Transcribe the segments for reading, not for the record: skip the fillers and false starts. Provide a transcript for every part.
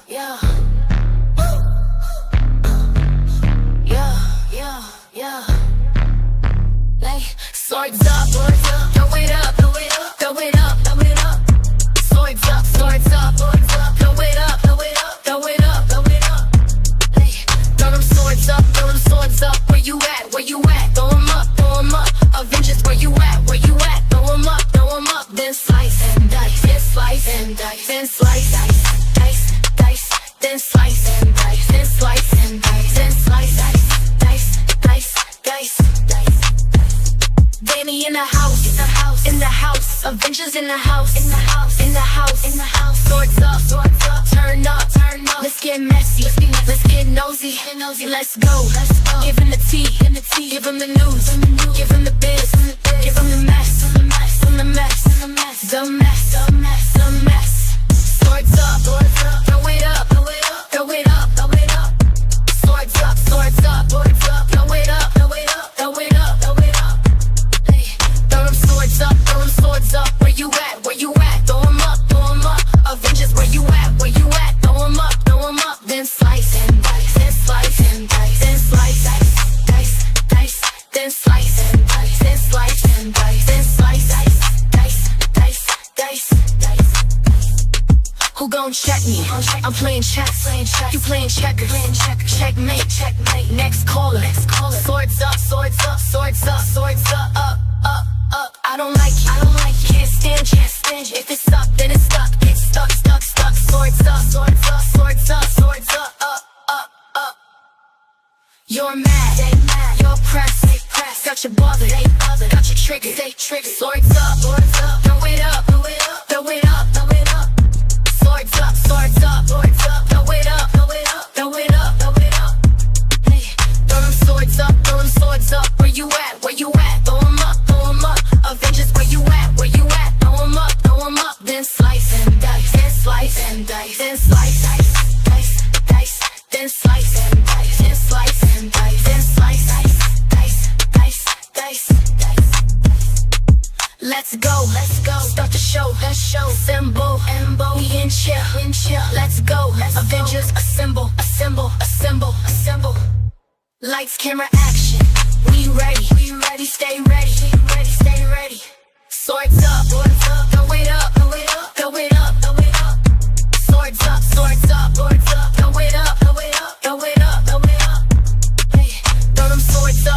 yeah. Yeah. Like, swords up, throw it up, throw it up, throw it up, throw it up. Swords up, throw it up, throw it up, throw it up, throw it up, throw it up. Like, throw them swords up, throw them swords up. Where you at, where you at? Throw them up, throw them up. Avengers, where you at, where you at? Throw them up, then slice and dice, then slice and dice, then slice, dice, then slice and dice, then slice and dice, then slice, dice. Dani in the house, in the house. Avengers in the house, in the house. Swords up, turn up. Let's get messy, let's get nosy. Let's go. Give him the tea, give him the news, give him the biz, give him the mess. Swords up, throw it up. Swords up, throw it up. Throw it up. Hey, throw them swords up. Where you at, where you at? Throw them up. Avengers, where you at, where you at? Throw them up. Then slice and dice, then slice and dice, then slice, dice, then slice and dice, then slice and dice, then slice, dice. Who gon' check me? I'm playing chess. You playing checkers. Checkmate. Next caller. Swords up. Up. I don't like you. Can't stand you. If it's up, then it's stuck. It's stuck. Swords up. Up. You're mad. They mad. You're pressed. They pressed. Got your bother. They bother. Got your triggers. They triggers. Swords up. Throw it up. Throw it up. Swords up. Throw it up. Hey, throw them swords up. Where you at? Throw them up. Avengers, where you at? Throw them up. Then slice and dice. Then slice and dice. Then slice, dice. Then slice and dice. Then slice and dice. Then slice, dice. Let's go. Start the show. Symbol. We in chill. Let's go. Avengers, assemble. Lights, camera, action. We ready. Stay ready. Swords up. Throw it up. Swords up. Throw it up. Hey, throw them swords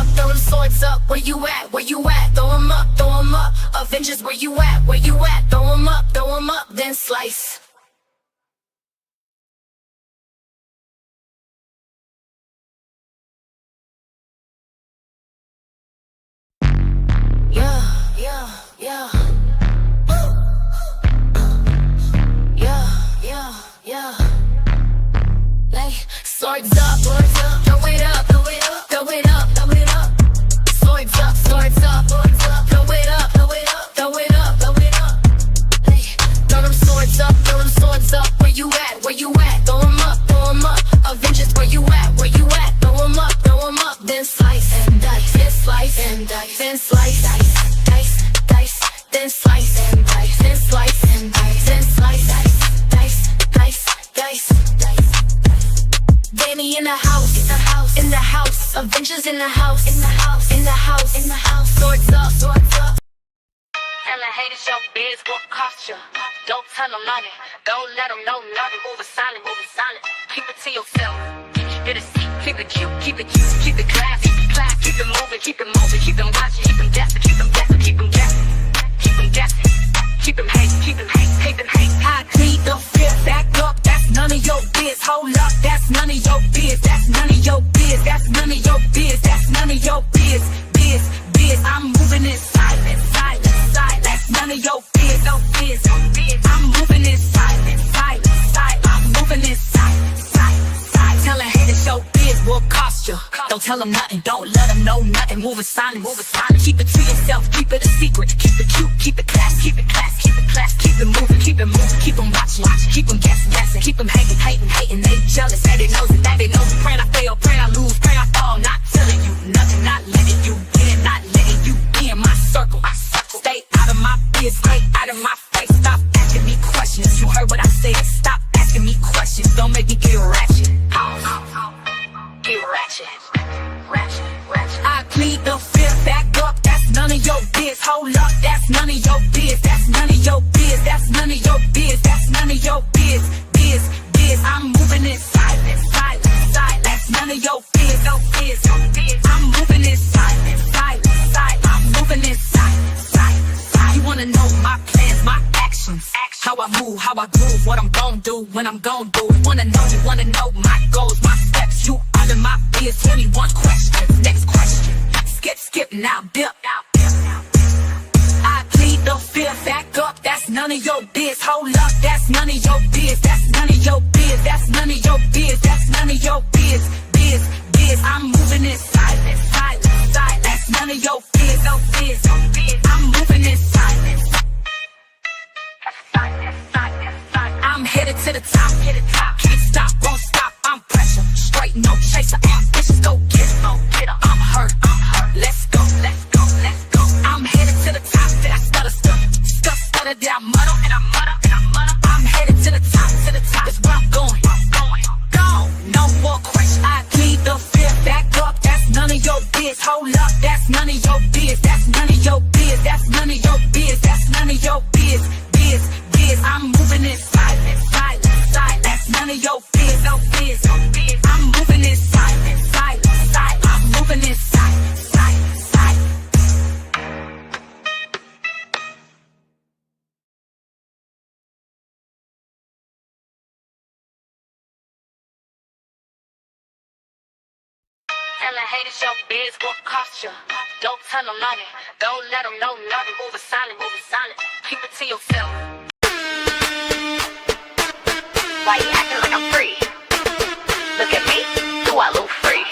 up. Where you at? Throw them up. Avengers, where you at? Throw them up. Then slice. Yeah. Like, swords up. Throw it up. Swords up. Throw it up. Hey, throw them swords up. Where you at? Throw them up. Avengers, where you at? Throw them up. Then slice and dice. Then slice and dice. Then slice, dice. Then slice and dice. Then slice and dice. Then slice, dice. Dani in the house. Avengers in the house. Swords up. Tell the haters your biz what cost you. Don't tell them nothing. Don't let them know nothing. Move it silent. Keep it to yourself. Get a seat. Keep it cute. Keep it class. Keep it moving. Keep them watching. Keep them guessing. Keep them guessing. Keep them hating. I plead the fifth. Back up. That's none of your biz. Hold up. That's none of your biz. That's none of your biz. That's none of your biz. That's none of your biz. I'm moving in silence. That's none of your biz. No biz. I'm moving in silence. I'm moving in silence. Tell a hater your biz will cost you. Don't tell them nothing. Don't let them know nothing. Moving silent. Keep it to yourself. Keep it a secret. Keep it cute. Keep it class. Keep it moving. Keep them watching. Keep them guessing. Keep them hating. They jealous. They knows it. They know it. Praying I fail. Praying I lose. Praying I fall. Not telling you nothing. Not letting you in. Not letting you in my circle. Stay out of my biz. Stay out of my face. Stop asking me questions. You heard what I said. Stop asking me questions. Don't make of your biz. Hold up, that's none of your biz. That's none of your biz. That's none of your biz. That's none of your biz. Biz. I'm moving in silence. That's none of your biz. No biz. I'm moving in silence. I'm moving in silence. You wanna know my plans, my actions, how I move, how I groove, what I'm gon' do, when I'm gon' do it. You wanna know my goals, my steps. You under my biz. 21 questions. Next question. Skip now, dip. I plead the fifth, back up, that's none of your biz. Hold up, that's none of your biz. That's none of your biz. That's none of your biz. That's none of your biz. I'm moving in silence. That's none of your biz. No biz. I'm moving in silence. I'm headed to the top. Can't stop, won't stop. I'm pressure, straight no chaser. Ambitious, go get 'em. I'm hurt. Let's go. I'm headed to the top. Did I stutter? Did I muddle? I'm headed to the top. That's where I'm going. No more question. I plead the fifth, back up. That's none of your biz. Hold up, that's none of your biz. That's none of your biz. That's none of your biz. That's none of your biz. I'm moving in silence. That's none of your biz. No biz. I'm moving in silence. I'm moving in silence. Tell the haters your biz what cost you. Don't tell them nothing. Don't let them know nothing. Moving silent. Keep it to yourself. Why you acting like I'm free? Look at me, do I look free?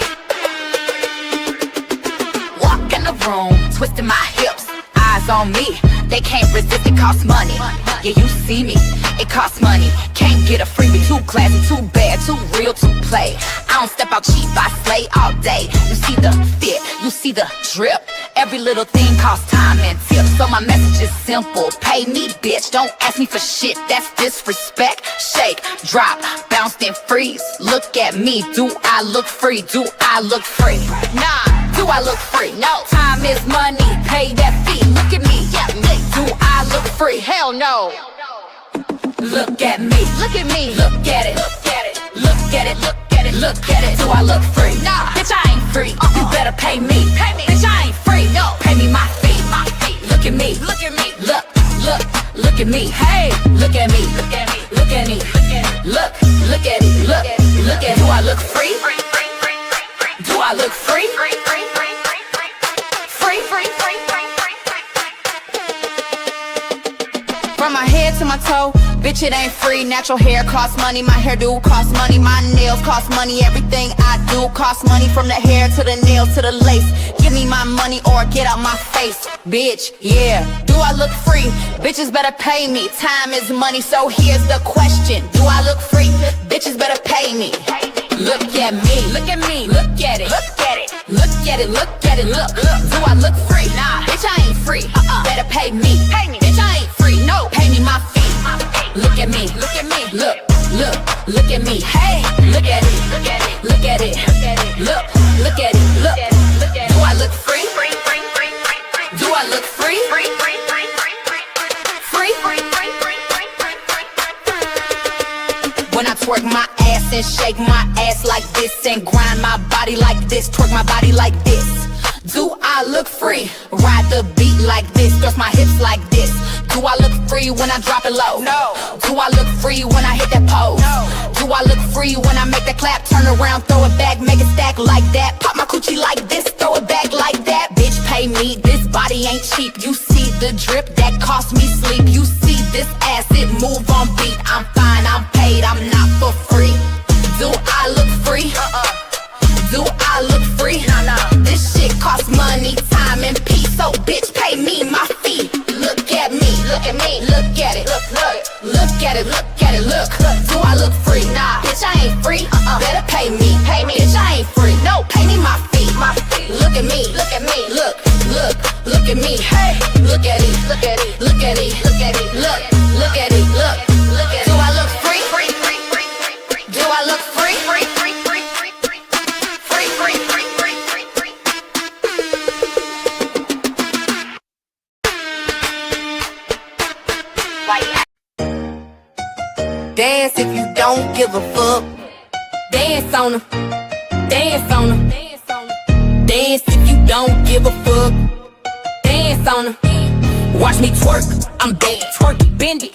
Walk in the room, twisting my hips, eyes on me. They can't resist, it costs money. Yeah, you see me, it costs money. Can't get a freebie, too classy, too bad, too real to play. I don't step out cheap, I slay all day. You see the fit, you see the drip. Every little thing costs time and tips. So my message is simple, pay me bitch. Don't ask me for shit, that's disrespect. Shake, drop, bounce then freeze. Look at me, do I look free? Do I look free? Nah, do I look free? No, time is money, pay that fee. Look at me, yeah, me. Do I look free? Hell no. Look at me, look at me, look at it, look at it, look at it, look at it, look at it. Do I look free? Nah, bitch, I ain't free. You better pay me, bitch, I ain't free. No, pay me my fee, Look at me, look at me, look at me. Hey, look at me, look at me, look at me, look at it, look at. Do I look free? Do I look free? Free. From my head to my toe, bitch, it ain't free. Natural hair costs money, my hairdo costs money, my nails cost money, everything I do costs money. From the hair to the nails to the lace. Give me my money or get out my face, bitch, yeah. Do I look free? Bitches better pay me. Time is money, so here's the question. Do I look free? Bitches better pay me. Look at me, look at me, look at it, look at it, look at it, look at it, look. Do I look free? Nah, bitch, I ain't free. Better pay me, bitch, I ain't free. No, pay me my fee. Look at me, look at me, look at me. Hey, look at it, look at it, look at it, look at it, look. Do I look free? Do I look free? Free. When I twerk my ass and shake my ass like this and grind my body like this, twerk my body like this. Do I look free? Ride the beat like this, thrust my hips like this. Do I look free when I drop it low? No. Do I look free when I hit that pose? No. Do I look free when I make that clap? Turn around, throw it back, make it stack like that. Pop my coochie like this, throw it back like that. Bitch, pay me, this body ain't cheap. You see the drip that cost me sleep. You see this ass, it move on beat. I'm fine, I'm paid, I'm not for free. Do I look free? Do I look free? Nah. This shit costs money, time and peace. So bitch, pay me my fee. Look at me, look at me, look at it, look at it, look at it, look. Do I look free? Nah, bitch, I ain't free. Better pay me, bitch, I ain't free. No, pay me my fee. Look at me, look at me, look at me. Hey, look at it, look at it, look at it, look at it, look at it, look. Do I look free? Do I look free? Free. Dance if you don't give a fuck. Dance on them. Dance on them. Dance if you don't give a fuck. Dance on them. Watch me twerk, I'm bad. Twerk it, bend it.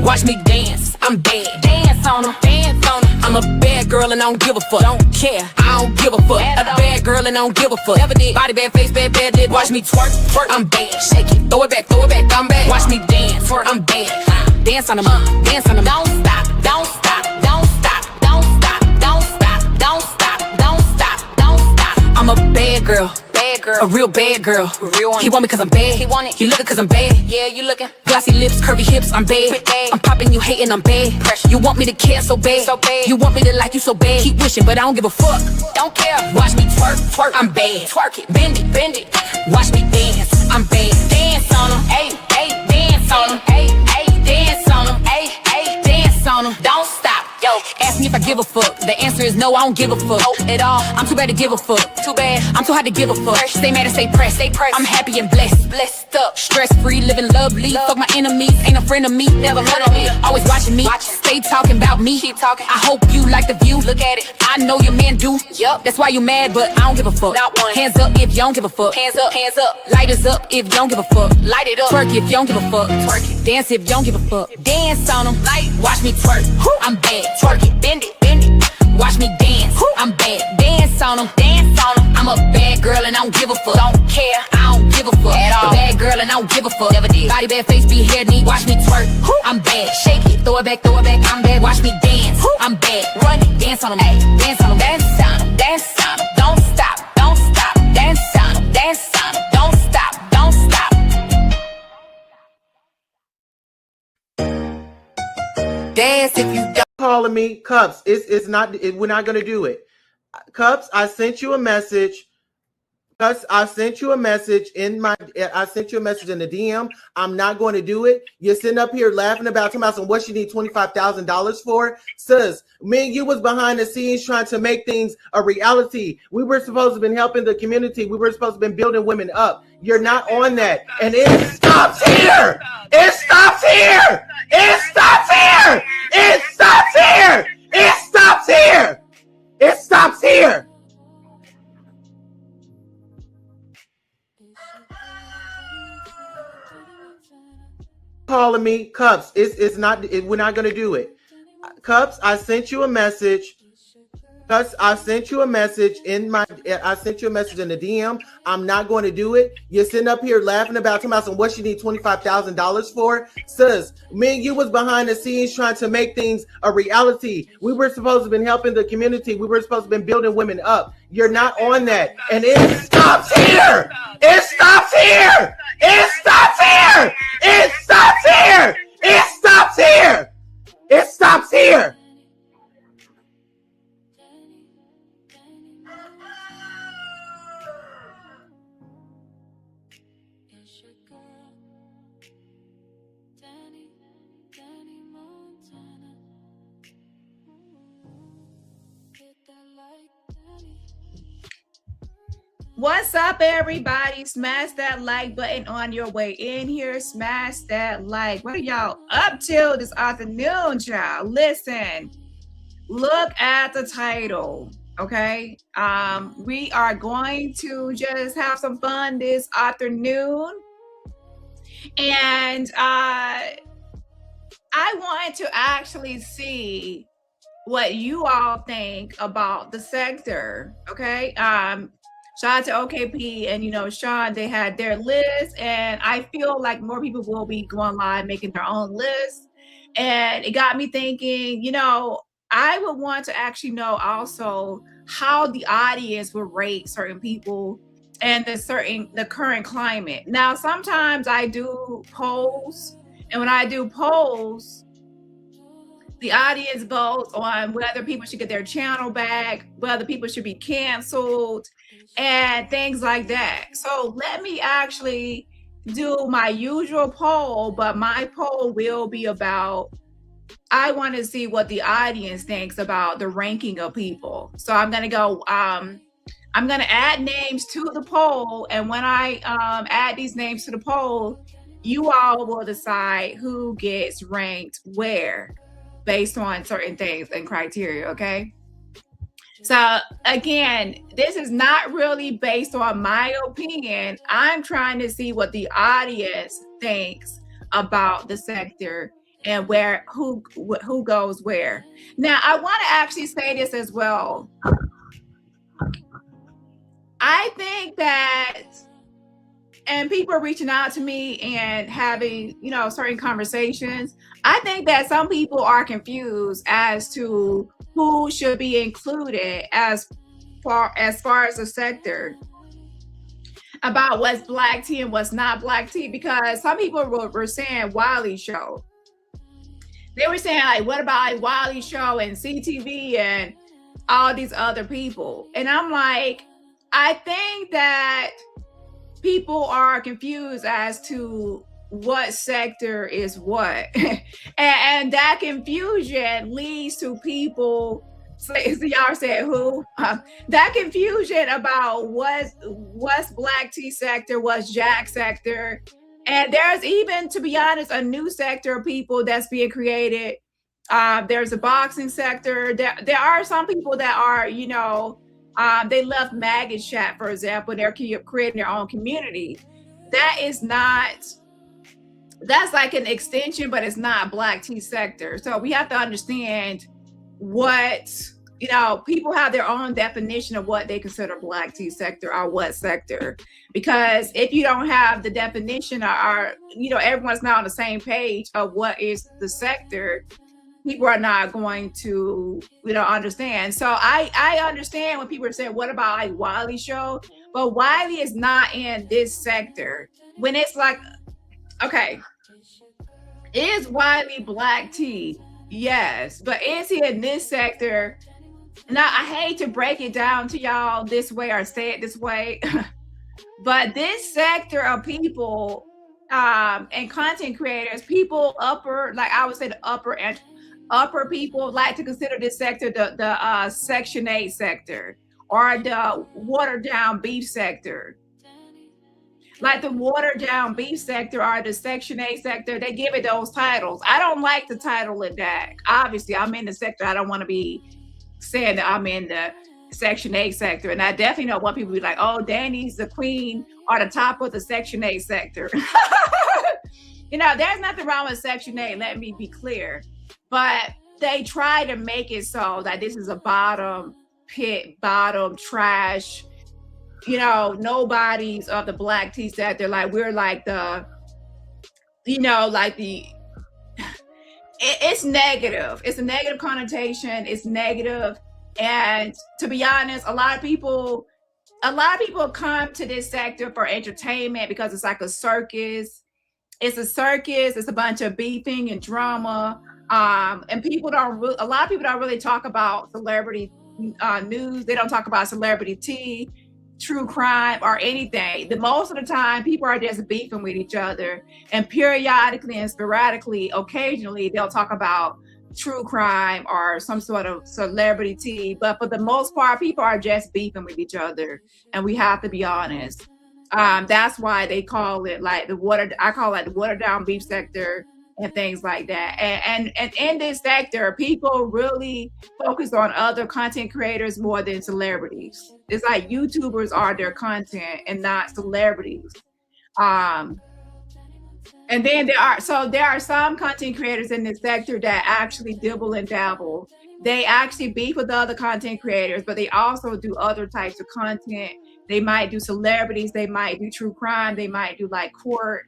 Watch me dance, I'm bad. Dance on them. Dance on them. I'm a bad girl and I don't give a fuck. Don't care, I don't give a fuck. A bad girl and I don't give a fuck. Never did. Body bad, face bad, bad did. Watch me twerk, twerk, I'm bad. Shake it, throw it back, I'm bad. Watch me dance, twerk, I'm bad. Dance on them, dance on them. Don't stop, don't stop, don't stop, don't stop, don't stop, don't stop, don't stop, don't stop. I'm a bad girl. A real bad girl. He want me cause I'm bad. He want it. You looking cause I'm bad. Yeah, you looking. Glossy lips, curvy hips, I'm bad. I'm popping, you hating, I'm bad. You want me to care so bad. You want me to like you so bad. Keep wishing, but I don't give a fuck. Don't care. Watch me twerk, twerk, I'm bad. Twerk it, bend it, bend it. Watch me dance, I'm bad. Dance on them, ayy, ayy, dance on them, ayy, ayy, dance on them, ayy, ayy, dance on them. Don't stop. Yo, ask me if I give a fuck. The answer is no, I don't give a fuck at all. I'm too bad to give a fuck. Too bad. I'm too hard to give a fuck. Stay mad and stay pressed. Stay pressed. I'm happy and blessed. Blessed up. Stress free, living lovely. Fuck my enemies. Ain't a friend of me. Never heard of me. Always watching me. Stay talking about me. Keep talking. I hope you like the view. Look at it. I know your man do. Yup. That's why you mad, but I don't give a fuck. Not one. Hands up if you don't give a fuck. Hands up. Hands up. Lighters up if you don't give a fuck. Light it up. Twerk if you don't give a fuck. Twerk it. Dance if you don't give a fuck. Dance on them. Light. Watch me twerk. I'm bad. Twerk it. Bend it. Bend it. Watch me dance. I'm bad. Dance on them. Dance on them. I'm a bad girl and I don't give a fuck. Don't care. I don't give a fuck at all. Bad girl and I don't give a fuck. Never did. Body bad, face be hair knee. Watch me twerk. I'm bad. Shake it. Throw it back. I'm bad. Watch me dance. I'm bad. Run it. Dance on them. Ay. Dance on them. Dance on them. Dance on them. Don't stop. Don't stop. Dance on them. Dance on them. Don't stop. Don't stop. Dance if you don't. Calling me Cups. It's not. We're not gonna do it. Cups, I sent you a message. Cups, I sent you a message in the DM. I'm not going to do it. You're sitting up here laughing about some what you need $25,000 for. Sis, me and you was behind the scenes trying to make things a reality. We were supposed to have been helping the community. We were supposed to have been building women up. You're not on that. And it stops here. It stops here. It stops here. It stops here. It stops here. It stops here. Calling me Cups. It's not. We're not gonna do it. Cups, I sent you a message. Cups, I sent you a message in the DM. I'm not going to do it. You're sitting up here laughing about some what you need $25,000 for. Sis, me and you was behind the scenes trying to make things a reality. We were supposed to have been helping the community. We were supposed to have been building women up. You're not on that. And it stops here. It stops here. It stops here. It stops here. It stops here. It stops here. What's up, everybody? Smash that like button on your way in here. Smash that like. What are y'all up to this afternoon, child? Listen, look at the title, okay? We are going to just have some fun this afternoon. And I wanted to actually see what you all think about the sector, okay? Shout out to OKP and, Sean, they had their list, and I feel like more people will be going live making their own list. And it got me thinking, I would want to actually know also how the audience would rate certain people and the current climate. Now, sometimes I do polls, and when I do polls, the audience votes on whether people should get their channel back, whether people should be canceled, and things like that. So let me actually do my usual poll, but my poll will be about, I want to see what the audience thinks about the ranking of people. So I'm going to go, I'm going to add names to the poll. And when I add these names to the poll, you all will decide who gets ranked where. based on certain things and criteria, okay? So again, this is not really based on my opinion. I'm trying to see what the audience thinks about the sector and where who goes where. Now, I want to actually say this as well. I think that, and people are reaching out to me and having, you know, certain conversations. I think that some people are confused as to who should be included as far as the sector, about what's black tea and what's not black tea, because some people were saying Wiley Show. They were saying, like, what about like Wiley Show and CTV and all these other people? And I'm like, I think that people are confused as to what sector is what. and that confusion leads to people, so y'all said who? That confusion about what's black tea sector, what's Jack sector. And there's even, to be honest, a new sector of people that's being created. There's a boxing sector. There are some people that are, you know, they left Maggot Chat, for example. They're creating their own community. That is not, that's like an extension, but it's not black tea sector. So we have to understand what, you know, people have their own definition of what they consider black tea sector or what sector. Because if you don't have the definition or you know, everyone's not on the same page of what is the sector, people are not going to, you know, understand. So I understand when people are saying, what about like Wiley Show? But Wiley is not in this sector. When it's like, okay, is Wiley black tea? Yes, but is he in this sector? Now, I hate to break it down to y'all this way or say it this way, but this sector of people and content creators, people upper, like I would say the upper people like to consider this sector the Section 8 sector or the watered down beef sector. Like the watered down beef sector or the Section 8 sector, they give it those titles. I don't like to title it that. Obviously, I'm in the sector. I don't want to be saying that I'm in the Section 8 sector. And I definitely don't want people to be like, oh, Dani's the queen or the top of the Section 8 sector. You know, there's nothing wrong with Section 8. Let me be clear. But they try to make it so that this is a bottom pit, bottom trash, you know, nobody's of the black tea sector. Like we're like the, you know, like the, it's negative. It's a negative connotation. It's negative. And to be honest, a lot of people come to this sector for entertainment because it's like a circus. It's a circus. It's a bunch of beefing and drama. And a lot of people don't really talk about celebrity news. They don't talk about celebrity tea, true crime, or anything. The most of the time, people are just beefing with each other. And periodically and sporadically, occasionally, they'll talk about true crime or some sort of celebrity tea. But for the most part, people are just beefing with each other. And we have to be honest. That's why they call it like I call it the watered down beef sector and things like that. And in this sector, people really focus on other content creators more than celebrities. It's like YouTubers are their content and not celebrities. And then there are some content creators in this sector that actually dibble and dabble. They actually beef with other content creators, but they also do other types of content. They might do celebrities, they might do true crime, they might do like court,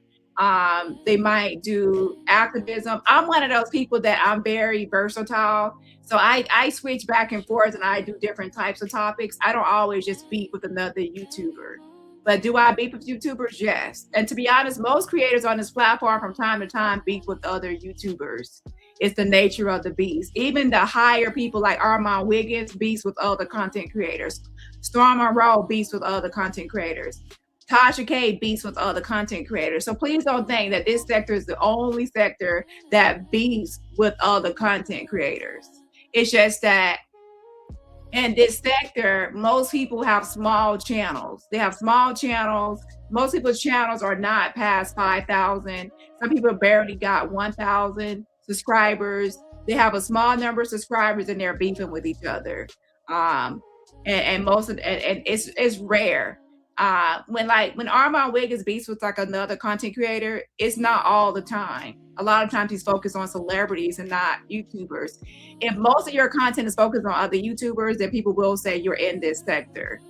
they might do activism. I'm one of those people that I'm very versatile. So I switch back and forth and I do different types of topics. I don't always just beef with another YouTuber. But do I beef with YouTubers? Yes. And to be honest, most creators on this platform from time to time beef with other YouTubers. It's the nature of the beast. Even the higher people like Armand Wiggins beefs with other content creators. Storm Monroe beefs with other content creators. Tasha K beefs with other content creators. So please don't think that this sector is the only sector that beefs with other content creators. It's just that in this sector, most people have small channels. They have small channels. Most people's channels are not past 5,000. Some people barely got 1,000 subscribers. they have a small number of subscribers and they're beefing with each other. And most of and it's rare. When Armand Wiggins beefs with like another content creator, it's not all the time. A lot of times he's focused on celebrities and not YouTubers. If most of your content is focused on other YouTubers, then people will say you're in this sector.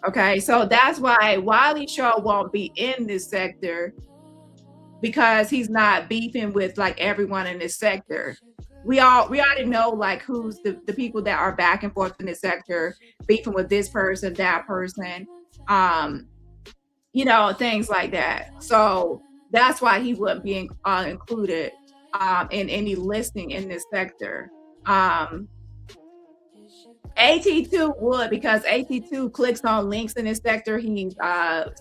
Okay, so that's why Wiley Shaw won't be in this sector, because he's not beefing with like everyone in this sector. We already know like who's the people that are back and forth in this sector, beefing with this person, that person, you know, things like that. So that's why he wouldn't be included in any listing in this sector. AT2 would, because AT2 clicks on links in this sector. He's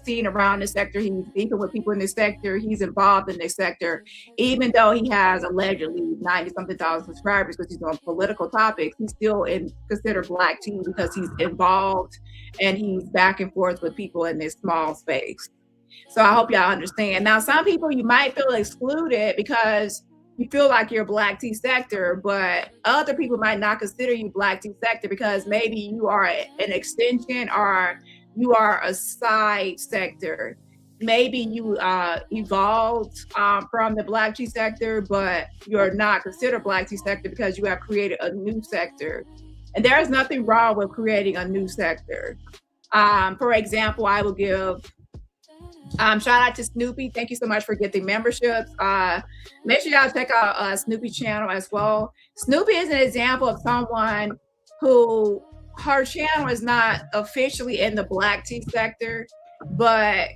seen around this sector. He's beefing with people in this sector. He's involved in this sector, even though he has allegedly 90-something thousand subscribers because he's on political topics. He's still considered Black Tea because he's involved and he's back and forth with people in this small space. So I hope y'all understand. Now, some people you might feel excluded because you feel like you're Black Tea sector, but other people might not consider you Black Tea sector because maybe you are an extension or you are a side sector. Maybe you evolved from the Black Tea sector, but you're not considered Black Tea sector because you have created a new sector. And there is nothing wrong with creating a new sector. For example, I will give shout out to Snoopy. Thank you so much for getting memberships. Make sure y'all check out Snoopy channel as well. Snoopy is an example of someone who her channel is not officially in the Black Tea sector, but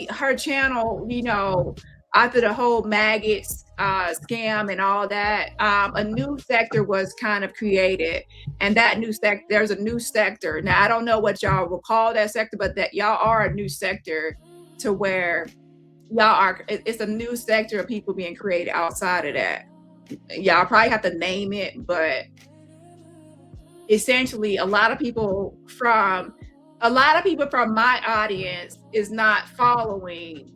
her channel, you know, after the whole maggots scam and all that, a new sector was kind of created, and that new sector, there's a new sector. Now, I don't know what y'all will call that sector, but that y'all are a new sector to where y'all are, it's a new sector of people being created outside of that. Y'all probably have to name it, but essentially a lot of people from my audience is not following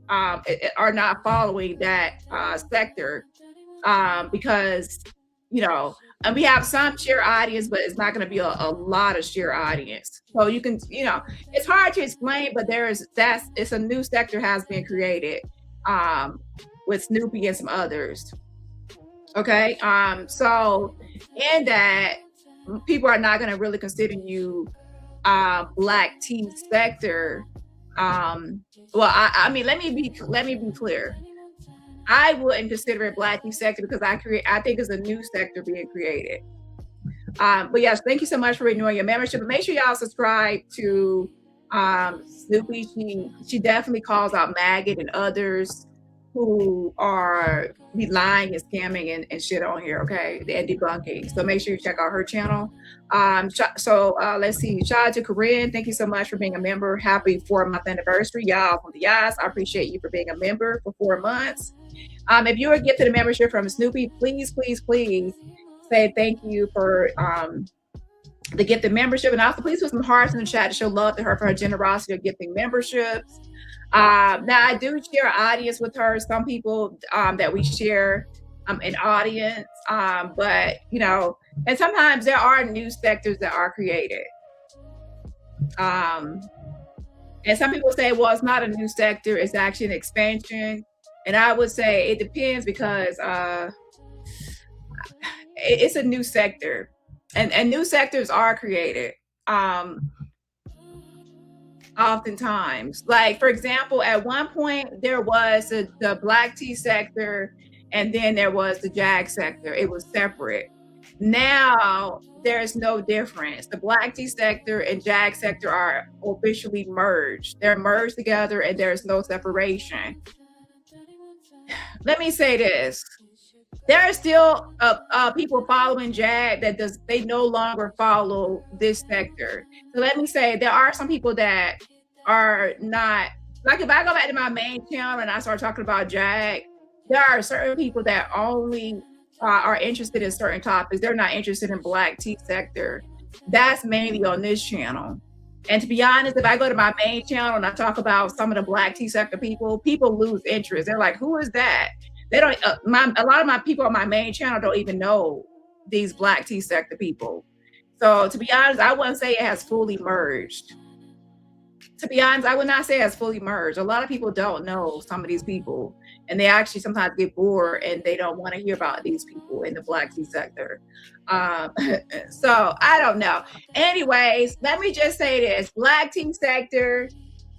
are not following that sector because, you know, and we have some sheer audience, but it's not going to be a lot of sheer audience. So you can, you know, it's hard to explain, but it's a new sector has been created with Snoopy and some others. Okay, so in that, people are not going to really consider you Black Tea sector. Well, I mean, let me be clear. I wouldn't consider it Black Tea sector because I think it's a new sector being created. But yes, thank you so much for renewing your membership. But make sure y'all subscribe to Snoopy. She definitely calls out maggot and others who are be lying and scamming and shit on here, okay, and debunking. So make sure you check out her channel. Let's see. Shout out to Corinne. Thank you so much for being a member. Happy 4-month anniversary, y'all. From the eyes, I appreciate you for being a member for 4 months. If you were gifted a membership from Snoopy, please say thank you for the gifted membership, and also please put some hearts in the chat to show love to her for her generosity of gifting memberships. Now I do share audience with her. Some people that we share an audience, but you know, and sometimes there are new sectors that are created. And some people say, well, it's not a new sector, it's actually an expansion. And I would say it depends because it's a new sector, and new sectors are created. Oftentimes, like for example, at one point there was the Black Tea sector, and then there was the JAG sector. It was separate. Now there's no difference. The Black Tea sector and JAG sector are officially merged. They're merged together, and there's no separation. Let me say this. There are still people following JAG they no longer follow this sector. So let me say there are some people that are not, like if I go back to my main channel and I start talking about JAG, there are certain people that only are interested in certain topics. They're not interested in Black Tea sector. That's mainly on this channel. And to be honest, if I go to my main channel and I talk about some of the Black Tea sector people lose interest. They're like, who is that? They don't. A lot of my people on my main channel don't even know these Black tea sector people. So to be honest, I wouldn't say it has fully merged. To be honest, I would not say it has fully merged. A lot of people don't know some of these people, and they actually sometimes get bored and they don't want to hear about these people in the Black tea sector. So I don't know. Anyways, let me just say this: Black tea sector.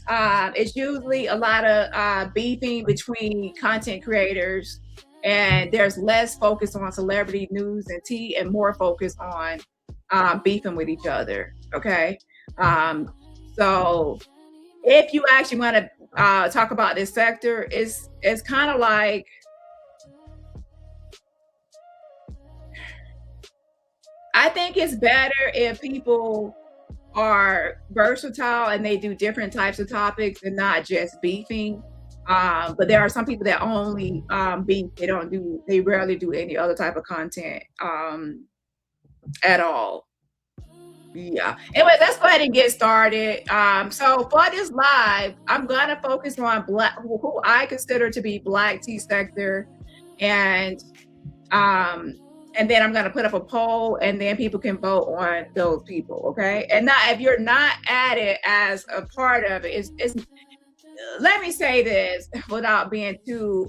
It's usually a lot of beefing between content creators, and there's less focus on celebrity news and tea and more focus on beefing with each other. Okay. So if you actually want to talk about this sector, it's kind of like, I think it's better if people are versatile and they do different types of topics and not just beefing. But there are some people that only beef. They rarely do any other type of content at all. Yeah. Anyway, let's go ahead and get started. So for this live, I'm gonna focus on who I consider to be Black tea sector, and then I'm gonna put up a poll, and then people can vote on those people. Okay. And now, if you're not added as a part of it, it's let me say this without being too.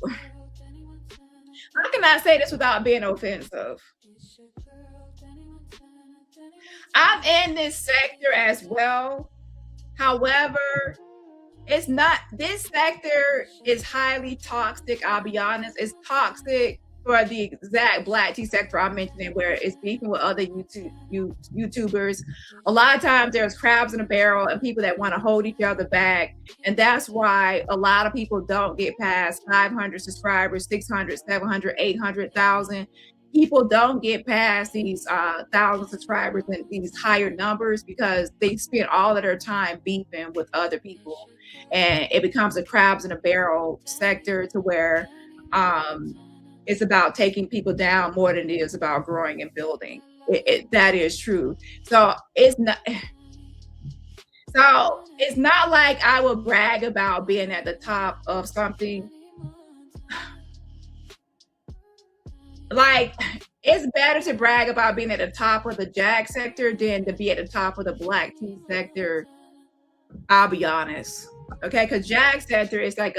How can I say this without being offensive? I'm in this sector as well. However, it's not, this sector is highly toxic. I'll be honest. It's toxic for the exact Black tea sector I'm mentioning, where it's beefing with other YouTubers. A lot of times there's crabs in a barrel and people that want to hold each other back. And that's why a lot of people don't get past 500 subscribers, 600, 700, 800,000. People don't get past these 1,000 subscribers and these higher numbers because they spend all of their time beefing with other people, and it becomes a crabs in a barrel sector to where it's about taking people down more than it is about growing and building. That is true. So it's not like I will brag about being at the top of something. Like, it's better to brag about being at the top of the Jag sector than to be at the top of the Black tea sector. I'll be honest. Okay, because Jag sector is like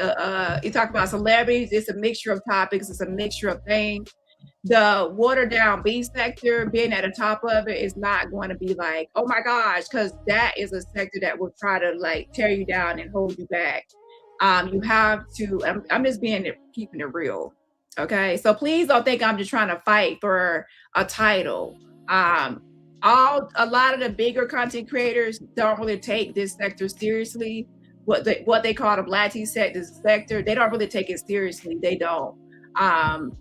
you talk about celebrities, it's a mixture of topics, it's a mixture of things. The watered down B sector, being at the top of it is not going to be like, oh my gosh, because that is a sector that will try to like tear you down and hold you back. You have to, I'm just keeping it real. Okay, so please don't think I'm just trying to fight for a title. A lot of the bigger content creators don't really take this sector seriously. What they call the Black tea sector, they don't really take it seriously. They don't, and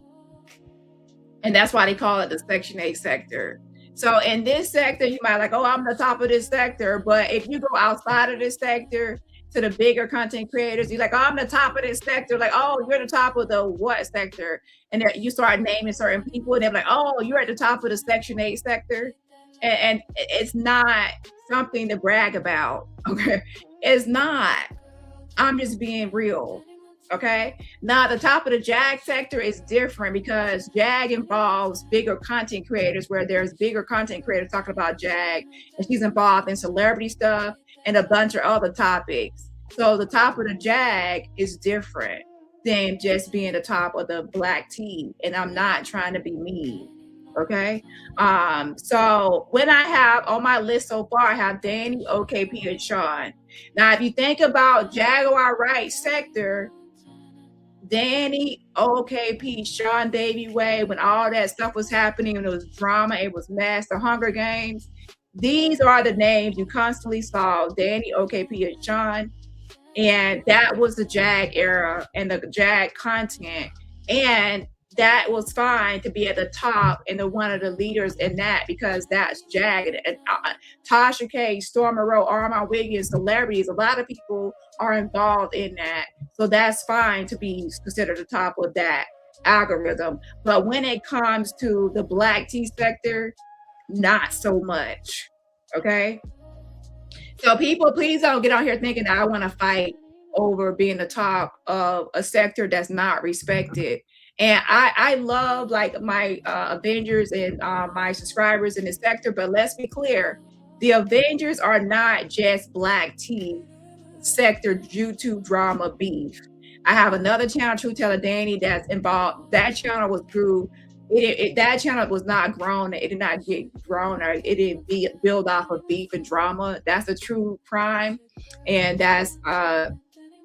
that's why they call it the Section 8 sector. So in this sector, you might like, oh, I'm the top of this sector, but if you go outside of this sector to the bigger content creators, you're like, oh, I'm the top of this sector. Like, oh, you're the top of the what sector? And you start naming certain people, and they're like, oh, you're at the top of the Section 8 sector. And it's not something to brag about. Okay, it's not. I'm just being real. Okay, now the top of the Jag sector is different because Jag involves bigger content creators, where there's bigger content creators talking about Jag, and she's involved in celebrity stuff and a bunch of other topics. So the top of the Jag is different than just being the top of the Black tea. And I'm not trying to be mean. Okay. So when I have on my list so far, I have Dani, OKP, and Sean. Now, if you think about Jaguar Right sector, Dani, OKP, Sean Davy Way, when all that stuff was happening, and it was drama, it was mess, the Hunger Games. These are the names you constantly saw: Dani, OKP, and Sean. And that was the Jag era and the Jag content. And that was fine to be at the top and one of the leaders in that, because that's Jag. And Tasha K, Storm Monroe, Armand Wiggins, celebrities, a lot of people are involved in that. So that's fine to be considered the top of that algorithm. But when it comes to the Black tea sector, not so much. Okay. So people, please don't get out here thinking that I want to fight over being the top of a sector that's not respected. And I love like my Avengers and my subscribers in this sector, but let's be clear, the Avengers are not just black tea sector YouTube drama beef. I have another channel, True Teller Danny, that's involved. That channel was grew. That channel was not grown. It did not get grown, or it didn't build off of beef and drama. That's a true crime, and that's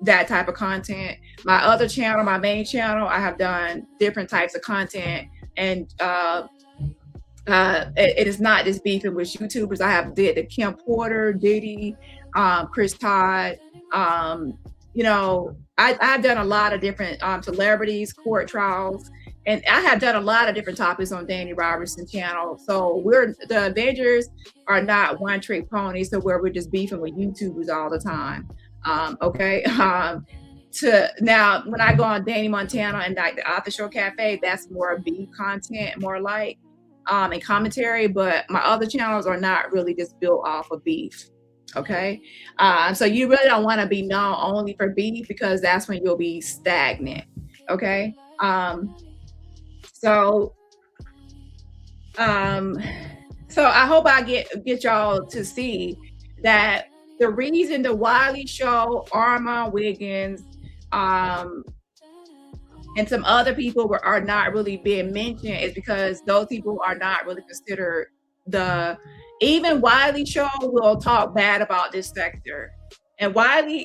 that type of content. My other channel, my main channel, I have done different types of content, and it is not just beefing with YouTubers. I have did the Kim Porter, Diddy, Chris Todd. You know, I've done a lot of different celebrities, court trials, and I have done a lot of different topics on Dani Robertson channel. So the Avengers are not one trick ponies, so where we're just beefing with YouTubers all the time. Okay. Now when I go on Dani Montana and like the After Show Cafe, that's more beef content, more like and commentary, but my other channels are not really just built off of beef. Okay. So you really don't want to be known only for beef, because that's when you'll be stagnant. Okay. So I hope I get y'all to see that the reason the Wiley Show, Armand Wiggins, and some other people are not really being mentioned is because those people are not really considered. Even Wiley Show will talk bad about this sector. And Wiley,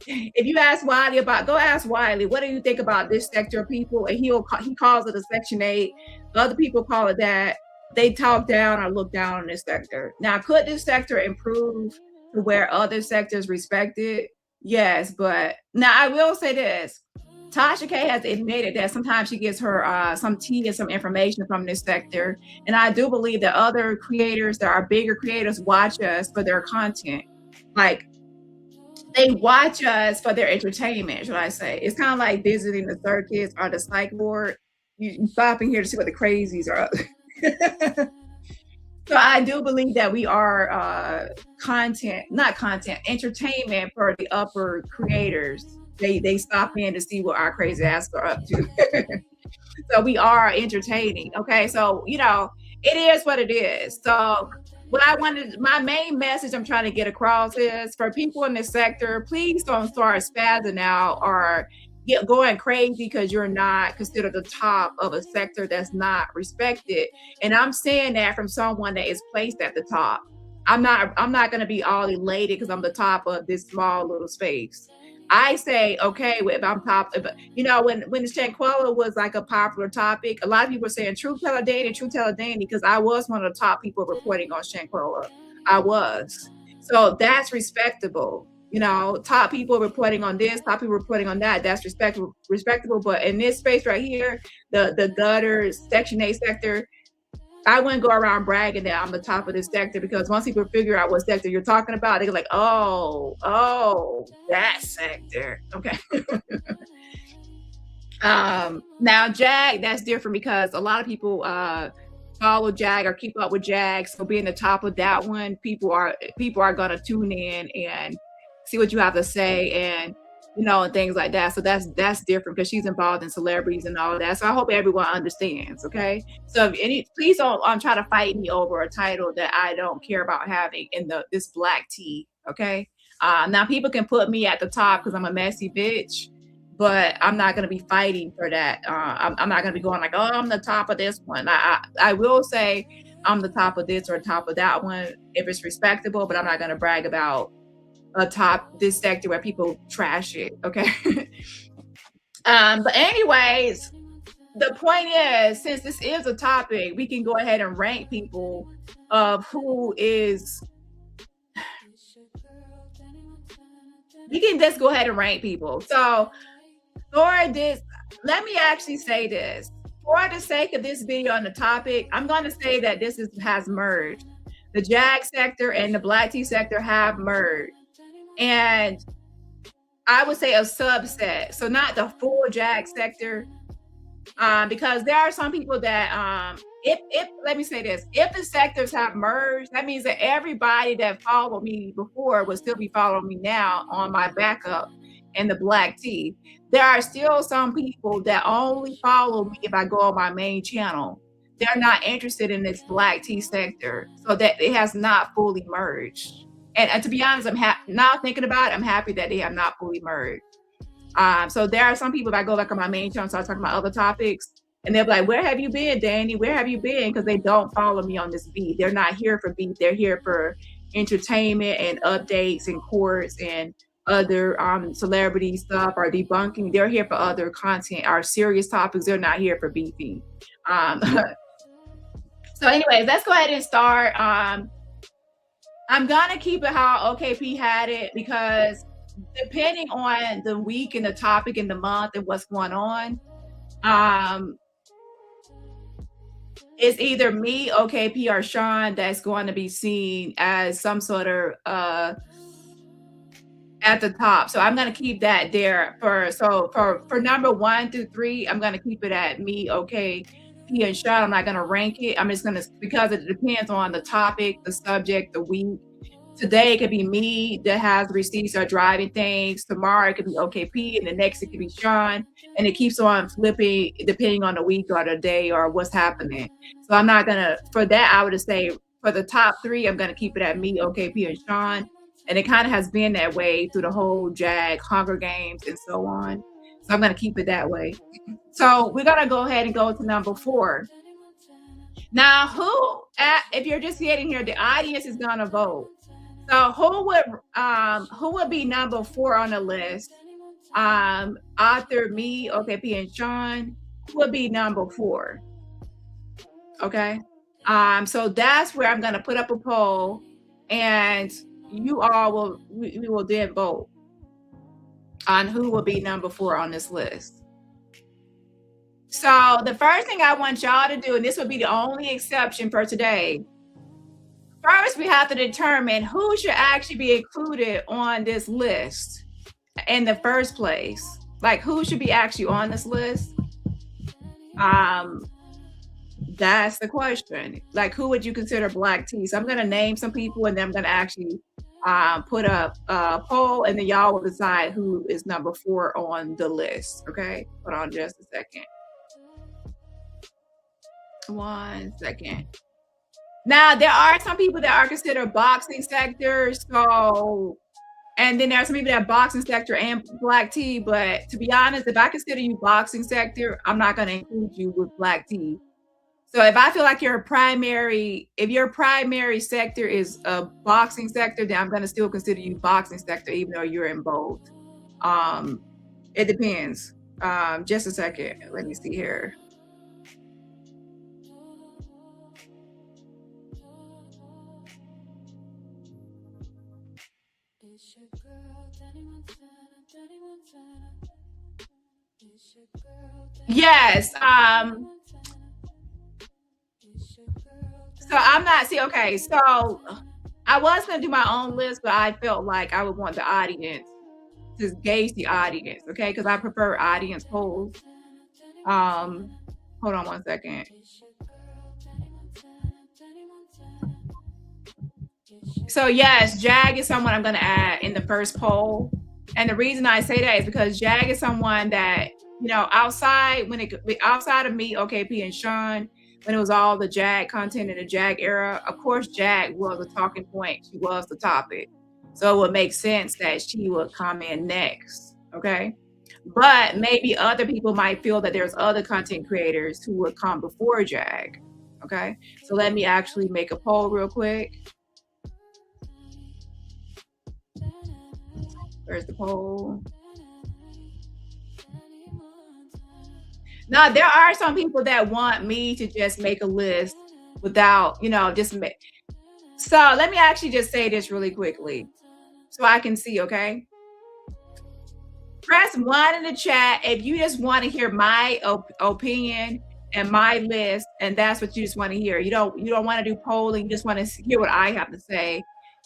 if you ask Wiley go ask Wiley, what do you think about this sector of people? And he calls it a Section 8. Other people call it that. They talk down or look down on this sector. Now, could this sector improve to where other sectors respect it? Yes, but now I will say this. Tasha K has admitted that sometimes she gets her some tea and some information from this sector. And I do believe that other creators that are bigger creators watch us for their content. Like, they watch us for their entertainment, should I say. It's kind of like visiting the circus or the psych ward. You stop in here to see what the crazies are up. So I do believe that we are entertainment for the upper creators. They stop in to see what our crazy ass are up to. So we are entertaining. Okay, so you know, it is what it is. So my main message I'm trying to get across is for people in this sector, please don't start spazzing out or going crazy because you're not considered the top of a sector that's not respected. And I'm saying that from someone that is placed at the top. I'm not going to be all elated because I'm the top of this small little space. I say, okay, if I'm top, you know, when Shanquella was like a popular topic, a lot of people were saying True Teller Dani, because I was one of the top people reporting on Shanquella. I was. So that's respectable. You know, top people reporting on this, top people reporting on that. That's respectable. But in this space right here, the gutter, Section 8 sector, I wouldn't go around bragging that I'm the top of this sector, because once people figure out what sector you're talking about, they're like, oh, that sector. Okay. Now Jag, that's different because a lot of people follow Jag or keep up with Jag. So being the top of that one, people are gonna tune in and see what you have to say, and you know, and things like that. So that's different because she's involved in celebrities and all that. So I hope everyone understands. Okay. So please don't try to fight me over a title that I don't care about having in this black tea. Okay. Now people can put me at the top because I'm a messy bitch, but I'm not going to be fighting for that. I'm not going to be going like, oh, I'm the top of this one. I will say I'm the top of this or top of that one if it's respectable, but I'm not going to brag about atop this sector where people trash it. Okay. But anyways, the point is, since this is a topic, we can go ahead and rank people of who is. We can just go ahead and rank people. So for this, let me actually say this. For the sake of this video on the topic, I'm going to say that this has merged. The Jag sector and the black tea sector have merged. And I would say a subset, so not the full Jag sector, because there are some people that if let me say this, if the sectors have merged, that means that everybody that followed me before will still be following me now on my backup. and the black tea. There are still some people that only follow me if I go on my main channel. They're not interested in this black tea sector, so that it has not fully merged. And to be honest, now thinking about it, I'm happy that they have not fully merged. So there are some people, if I go back on my main channel, start talking about other topics, and they'll be like, where have you been, Dani? Where have you been? Because they don't follow me on this beat. They're not here for beat. They're here for entertainment and updates and courts and other celebrity stuff or debunking. They're here for other content, our serious topics. They're not here for beefing. So anyways, let's go ahead and start. I'm gonna keep it how OKP had it, because depending on the week and the topic and the month and what's going on, it's either me, OKP, or Sean that's going to be seen as some sort of at the top. So I'm going to keep that there for number 1 through 3. I'm going to keep it at me, OKP, and Sean. I'm not going to rank it. I'm just going to, because it depends on the topic, the subject, the week. Today it could be me that has receipts or driving things. Tomorrow it could be OKP, and the next it could be Sean, and it keeps on flipping depending on the week or the day or what's happening. So I'm not gonna, for that, I would just say for the top 3, I'm gonna keep it at me, OKP, and Sean. And it kind of has been that way through the whole JAG, Hunger Games, and so on. So I'm gonna keep it that way. So we're gonna go ahead and go to number 4. Now, if you're just getting here, the audience is gonna vote. So who would be number 4 on the list? Author, me, OKP, and Sean. Who would be number 4? Okay. So that's where I'm gonna put up a poll, and you all we will then vote on who will be number 4 on this list. So the first thing I want y'all to do, and this will be the only exception for today. First, we have to determine who should actually be included on this list in the first place. Like, who should be actually on this list? That's the question. Like, who would you consider black tea? So I'm going to name some people, and then I'm going to actually put up a poll, and then y'all will decide who is number 4 on the list. Okay, hold on just a second. 1 second. Now, there are some people that are considered boxing sectors. So, and then there are some people that are boxing sector and black tea. But to be honest, if I consider you boxing sector, I'm not going to include you with black tea. So if I feel like if your primary sector is a boxing sector, then I'm going to still consider you boxing sector, even though you're in both. It depends. Just a second. Let me see here. Yes. So I'm not, okay, so I was going to do my own list, but I felt like I would want the audience to gauge the audience, okay? Because I prefer audience polls. Hold on 1 second. So yes, JAG is someone I'm going to add in the first poll. And the reason I say that is because JAG is someone that, you know, outside of me, OKP, and Sean, when it was all the JAG content in the JAG era, of course, JAG was a talking point. She was the topic. So it would make sense that she would come in next, okay? But maybe other people might feel that there's other content creators who would come before JAG, okay? So let me actually make a poll real quick. Where's the poll? Now, there are some people that want me to just make a list without, you know, just make. So let me actually just say this really quickly so I can see, okay? Press 1 in the chat if you just want to hear my opinion and my list, and that's what you just want to hear. You don't want to do polling. You just want to hear what I have to say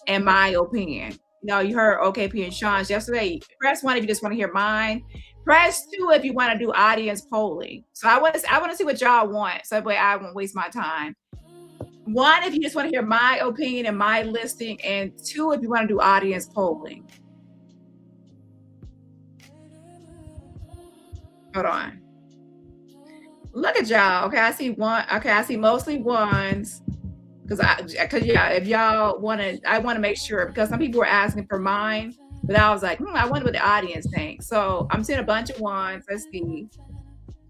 and my opinion. You know, you heard OKP and Sean's yesterday. Press 1 if you just want to hear mine. Press 2 if you want to do audience polling. So I want to see what y'all want, so that way I won't waste my time. 1 if you just want to hear my opinion and my listing, and 2 if you want to do audience polling. Hold on. Look at y'all. Okay, I see one. Okay, I see mostly ones. Because yeah, if y'all want to, I want to make sure, because some people were asking for mine, but I was like, I wonder what the audience thinks. So I'm seeing a bunch of ones. Let's see.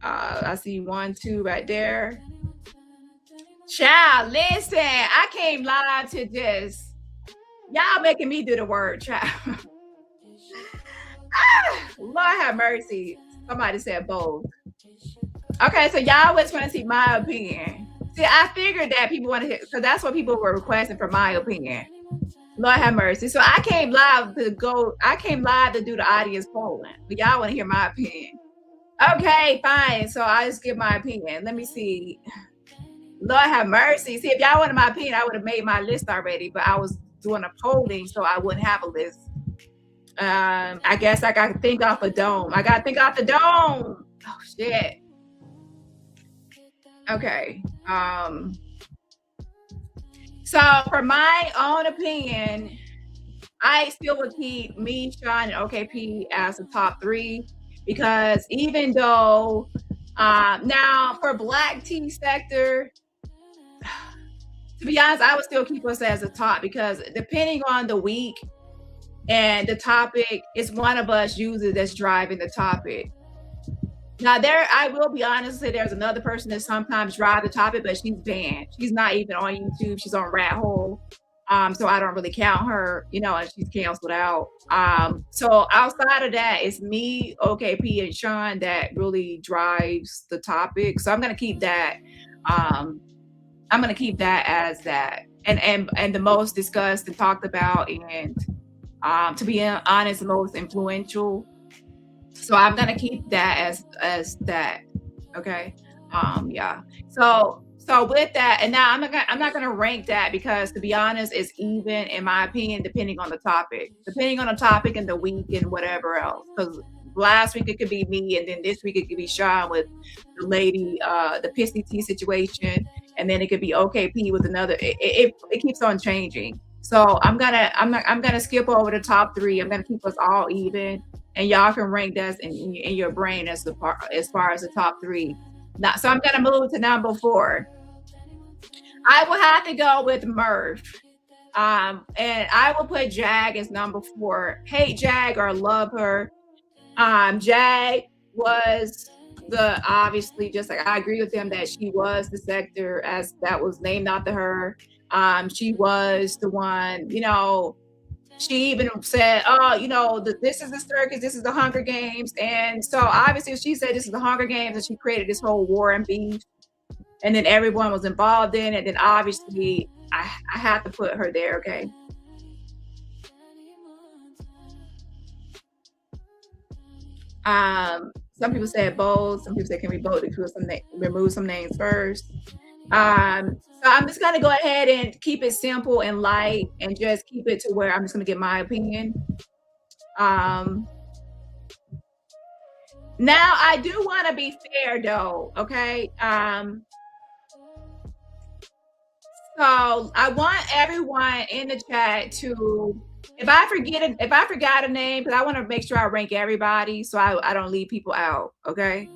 I see 1, 2 right there. Child, listen, I came live to this. Y'all making me do the word, child. Lord have mercy. Somebody said both. Okay, so y'all always want to see my opinion. See, I figured that people want to hear, because that's what people were requesting for my opinion. Lord have mercy. So I came live to do the audience polling. But y'all want to hear my opinion. Okay, fine. So I just give my opinion. Let me see. Lord have mercy. See, if y'all wanted my opinion, I would have made my list already, but I was doing a polling, so I wouldn't have a list. I guess I got to think off a dome. I got to think off the dome. Oh, shit. Okay. So for my own opinion, I still would keep me, Sean, and OKP as the top 3, because even though now for Black Tea sector, to be honest, I would still keep us as a top, because depending on the week and the topic, it's one of us usually that's driving the topic. Now I will be honest, say there's another person that sometimes drive the topic, but she's banned. She's not even on YouTube. She's on Rat Hole. So I don't really count her, and she's canceled out. So outside of that, it's me, OKP, and Sean that really drives the topic. So I'm gonna keep that. I'm gonna keep that as that, and the most discussed and talked about, and to be honest, the most influential. So I'm gonna keep that as that. Okay. Yeah. So with that, and now I'm not gonna rank that, because to be honest, it's even, in my opinion, depending on the topic and the week and whatever else. Because last week it could be me, and then this week it could be Sean with the lady, the Pissy Tea situation, and then it could be OKP with another. It keeps on changing. So I'm gonna skip over the top 3. I'm gonna keep us all even, and y'all can rank that in your brain as far as the top 3. Now, so I'm gonna move to number 4. I will have to go with Murph, and I will put Jag as number 4. Hate Jag or love her. Jag was obviously, just like I agree with him that she was the sector, as that was named after her. She was the one, she even said, this is the circus, this is the Hunger Games. And so obviously she said this is the Hunger Games, and she created this whole war and beef, and then everyone was involved in it. And then obviously I have to put her there. Okay. Some people said both. Some people said, can we vote to remove some names first? So I'm just gonna go ahead and keep it simple and light, and just keep it to where I'm just gonna get my opinion. Now I do want to be fair though, okay? So I want everyone in the chat to, if I forgot a name, because I want to make sure I rank everybody, so I don't leave people out, okay?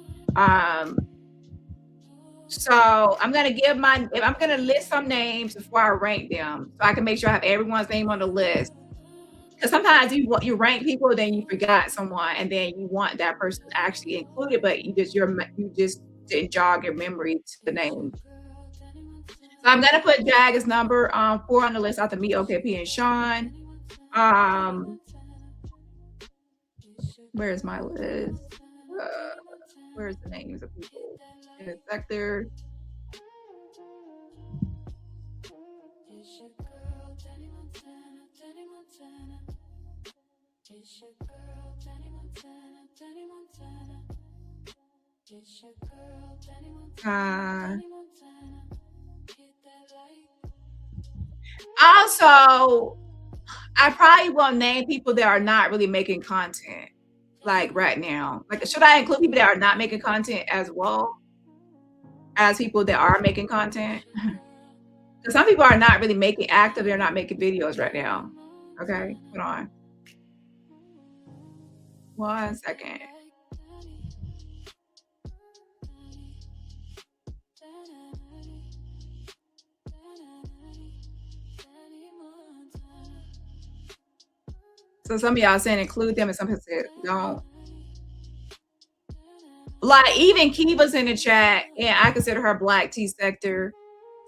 So I'm gonna list some names before I rank them, so I can make sure I have everyone's name on the list. Because sometimes you rank people, then you forgot someone, and then you want that person actually included, but you just didn't jog your memory to the name. So I'm gonna put Jag as number 4 on the list after me, OKP, and Sean. Where's my list? Where's the names of people in the sector? Also, I probably will name people that are not really making content, like right now. Like, should I include people that are not making content as well as people that are making content? Because some people are not really making active, they're not making videos right now. Okay, hold on. 1 second. So some of y'all saying include them and some people said don't. Like even Kiva's in the chat and I consider her Black Tea sector.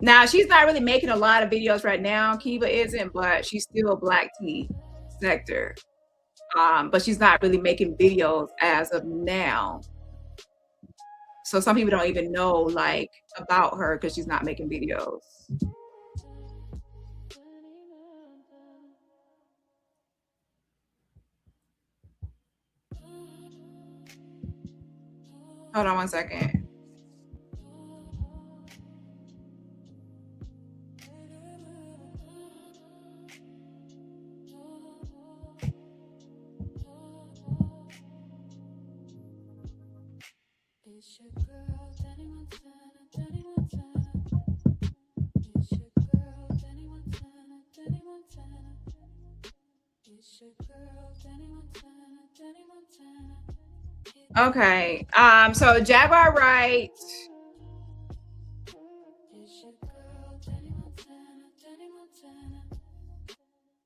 Now she's not really making a lot of videos right now. Kiva isn't, but she's still Black Tea sector. But she's not really making videos as of now. So some people don't even know like about her because she's not making videos. Hold on one second. It's your girl, Dani Montana, Dani Montana. It's your girl, Dani Montana, Dani Montana. It's your girl, Dani Montana, Dani Montana. Okay. So Jaguar Wright. It's your girl, Dani Montana, Dani Montana.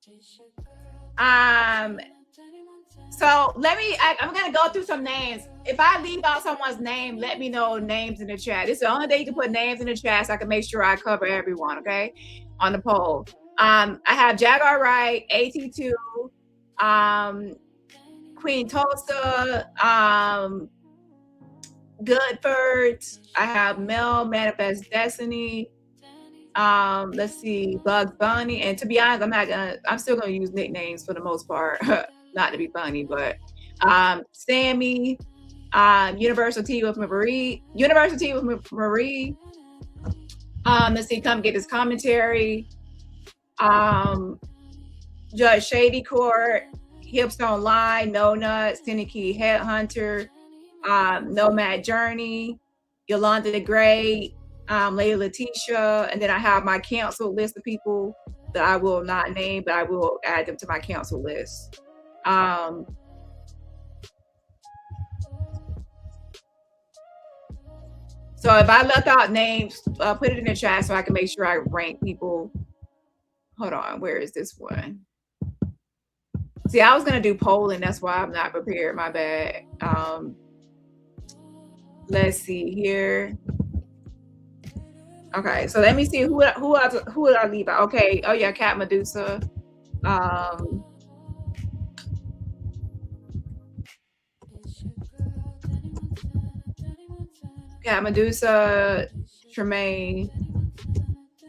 It's your girl, Dani Montana. So I'm gonna go through some names. If I leave out someone's name, let me know names in the chat. It's the only day you can put names in the chat so I can make sure I cover everyone, okay? On the poll. I have Jaguar Wright, AT2, Queen Tulsa, Goodford. I have Mel, Manifest Destiny. Let's see, Bugs Bunny. And to be honest, I'm still gonna use nicknames for the most part. Not to be funny, but Sammy, Universal T with Marie. Let's see, come get his commentary. Judge Shady Court, Hips Don't Lie, No Nuts, Tennessee Headhunter, Nomad Journey, Yolanda the Great, Lady Letitia, and then I have my council list of people that I will not name, but I will add them to my council list. So if I left out names, put it in the chat so I can make sure I rank people. Hold on, where is this one? See, I was gonna do polling, that's why I'm not prepared, my bad. Let's see here. Okay, so let me see who did I leave out? Okay, oh yeah, Cat Medusa. Cat Medusa, Tremaine,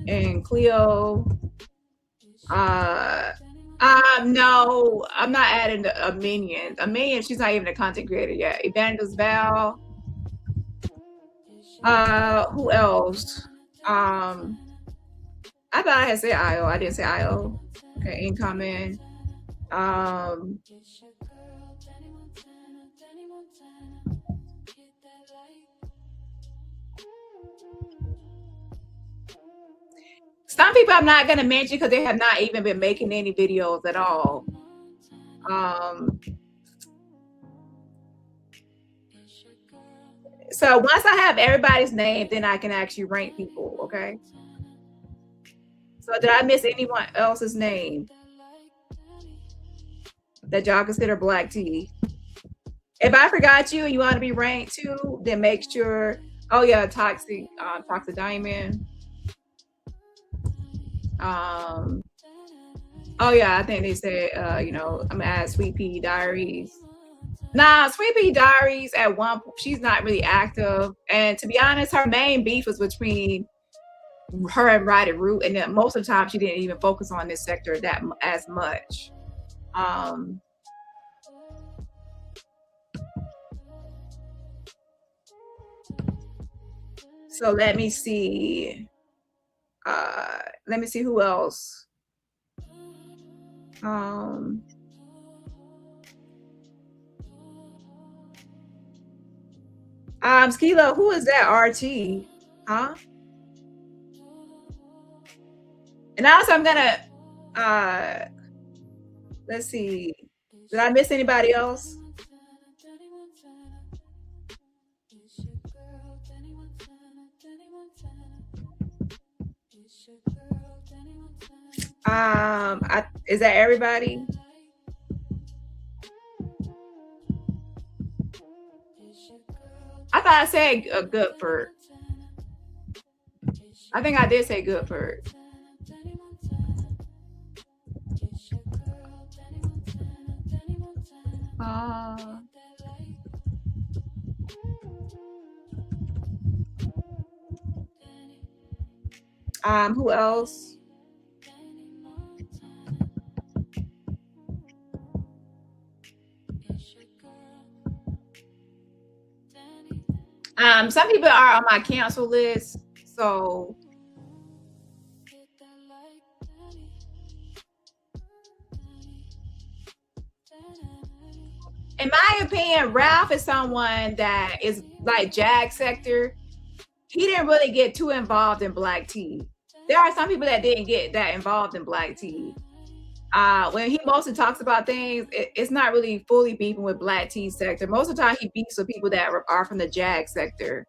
and Cleo. No, I'm not adding a minion. A minion, she's not even a content creator yet. Evangelist Val. Who else? I thought I had said IO. I didn't say IO. Okay, incoming. Some people I'm not gonna mention because they have not even been making any videos at all. So once I have everybody's name, then I can actually rank people, okay? So did I miss anyone else's name that y'all consider Black Tea? If I forgot you and you want to be ranked too, then make sure. Oh yeah, Toxic Diamond. Oh yeah, I think they said I'm gonna add Sweet Pea Diaries. Nah, Sweet Pea Diaries at one point, she's not really active, and to be honest, her main beef was between her and Roddy Root, and then most of the time she didn't even focus on this sector that as much. So let me see. Let me see who else. Skilo, who is that RT? Huh? And also I'm gonna let's see. Did I miss anybody else? Is that everybody? I thought I said Goodford. I think I did say Goodford. Who else? Some people are on my cancel list, so in my opinion, Ralph is someone that is like Jag sector. He didn't really get too involved in black tea. There are some people that didn't get that involved in black tea. When he mostly talks about things, it's not really fully beefing with black tea sector. Most of the time he beefs with people that are from the Jag sector.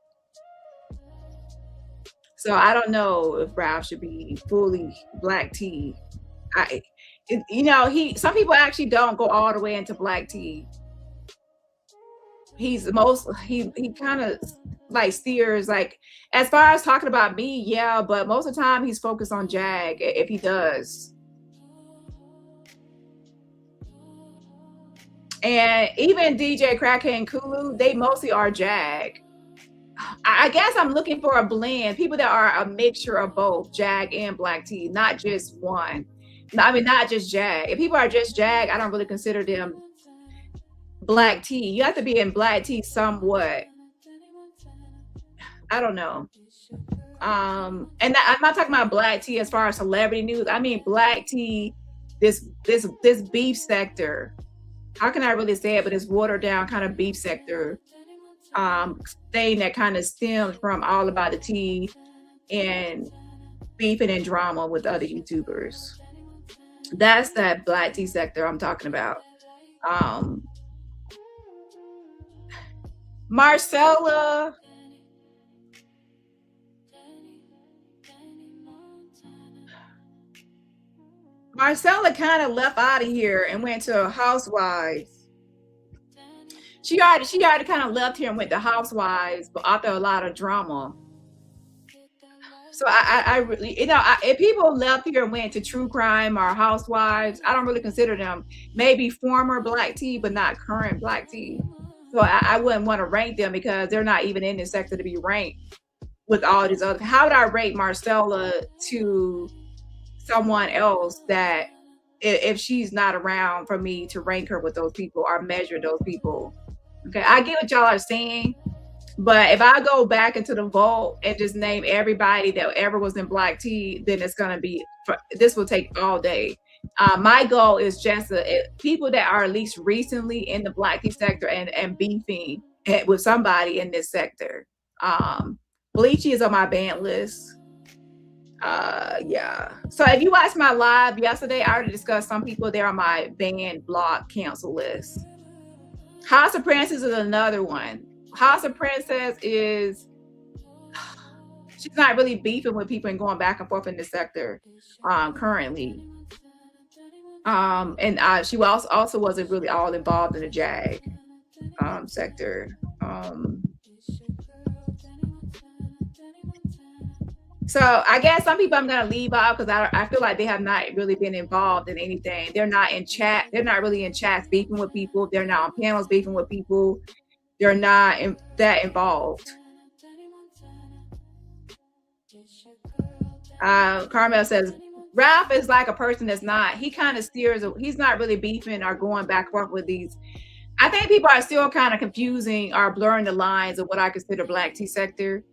So I don't know if Ralph should be fully black tea. Some people actually don't go all the way into black tea. He kind of like steers, like, as far as talking about me, yeah, but most of the time he's focused on Jag, if he does. And even DJ Crackhead and Kulu, they mostly are Jag. I guess I'm looking for a blend, people that are a mixture of both Jag and black tea, not just one. I mean, not just Jag. If people are just Jag, I don't really consider them black tea. You have to be in black tea somewhat. I don't know. And I'm not talking about black tea as far as celebrity news. I mean black tea, this beef sector. How can I really say it? But it's watered down kind of beef sector thing that kind of stems from All About the Tea and beefing and drama with other YouTubers. That's that black tea sector I'm talking about. Marcella kind of left out of here and went to Housewives. She already kind of left here and went to Housewives, but after a lot of drama. So I really, if people left here and went to True Crime or Housewives, I don't really consider them maybe former black tea, but not current black tea. So I wouldn't want to rank them because they're not even in this sector to be ranked with all these other. How would I rate Marcella to someone else that if she's not around for me to rank her with those people or measure those people? Okay, I get what y'all are saying, but if I go back into the vault and just name everybody that ever was in black tea, then it's gonna be, this will take all day. My goal is just people that are at least recently in the black tea sector and beefing with somebody in this sector. Bleachy is on my ban list. Yeah. So if you watched my live yesterday, I already discussed some people there on my ban, block, cancel list. House of Princess is another one. House of Princess is, she's not really beefing with people and going back and forth in this sector currently. And she also wasn't really all involved in the Jag sector. So I guess some people I'm gonna leave out because I feel like they have not really been involved in anything. They're not in chat. They're not really in chats beefing with people. They're not on panels beefing with people. They're not that involved. Carmel says Ralph is like a person that's not. He kind of steers. He's not really beefing or going back and forth with these. I think people are still kind of confusing or blurring the lines of what I consider black tea sector.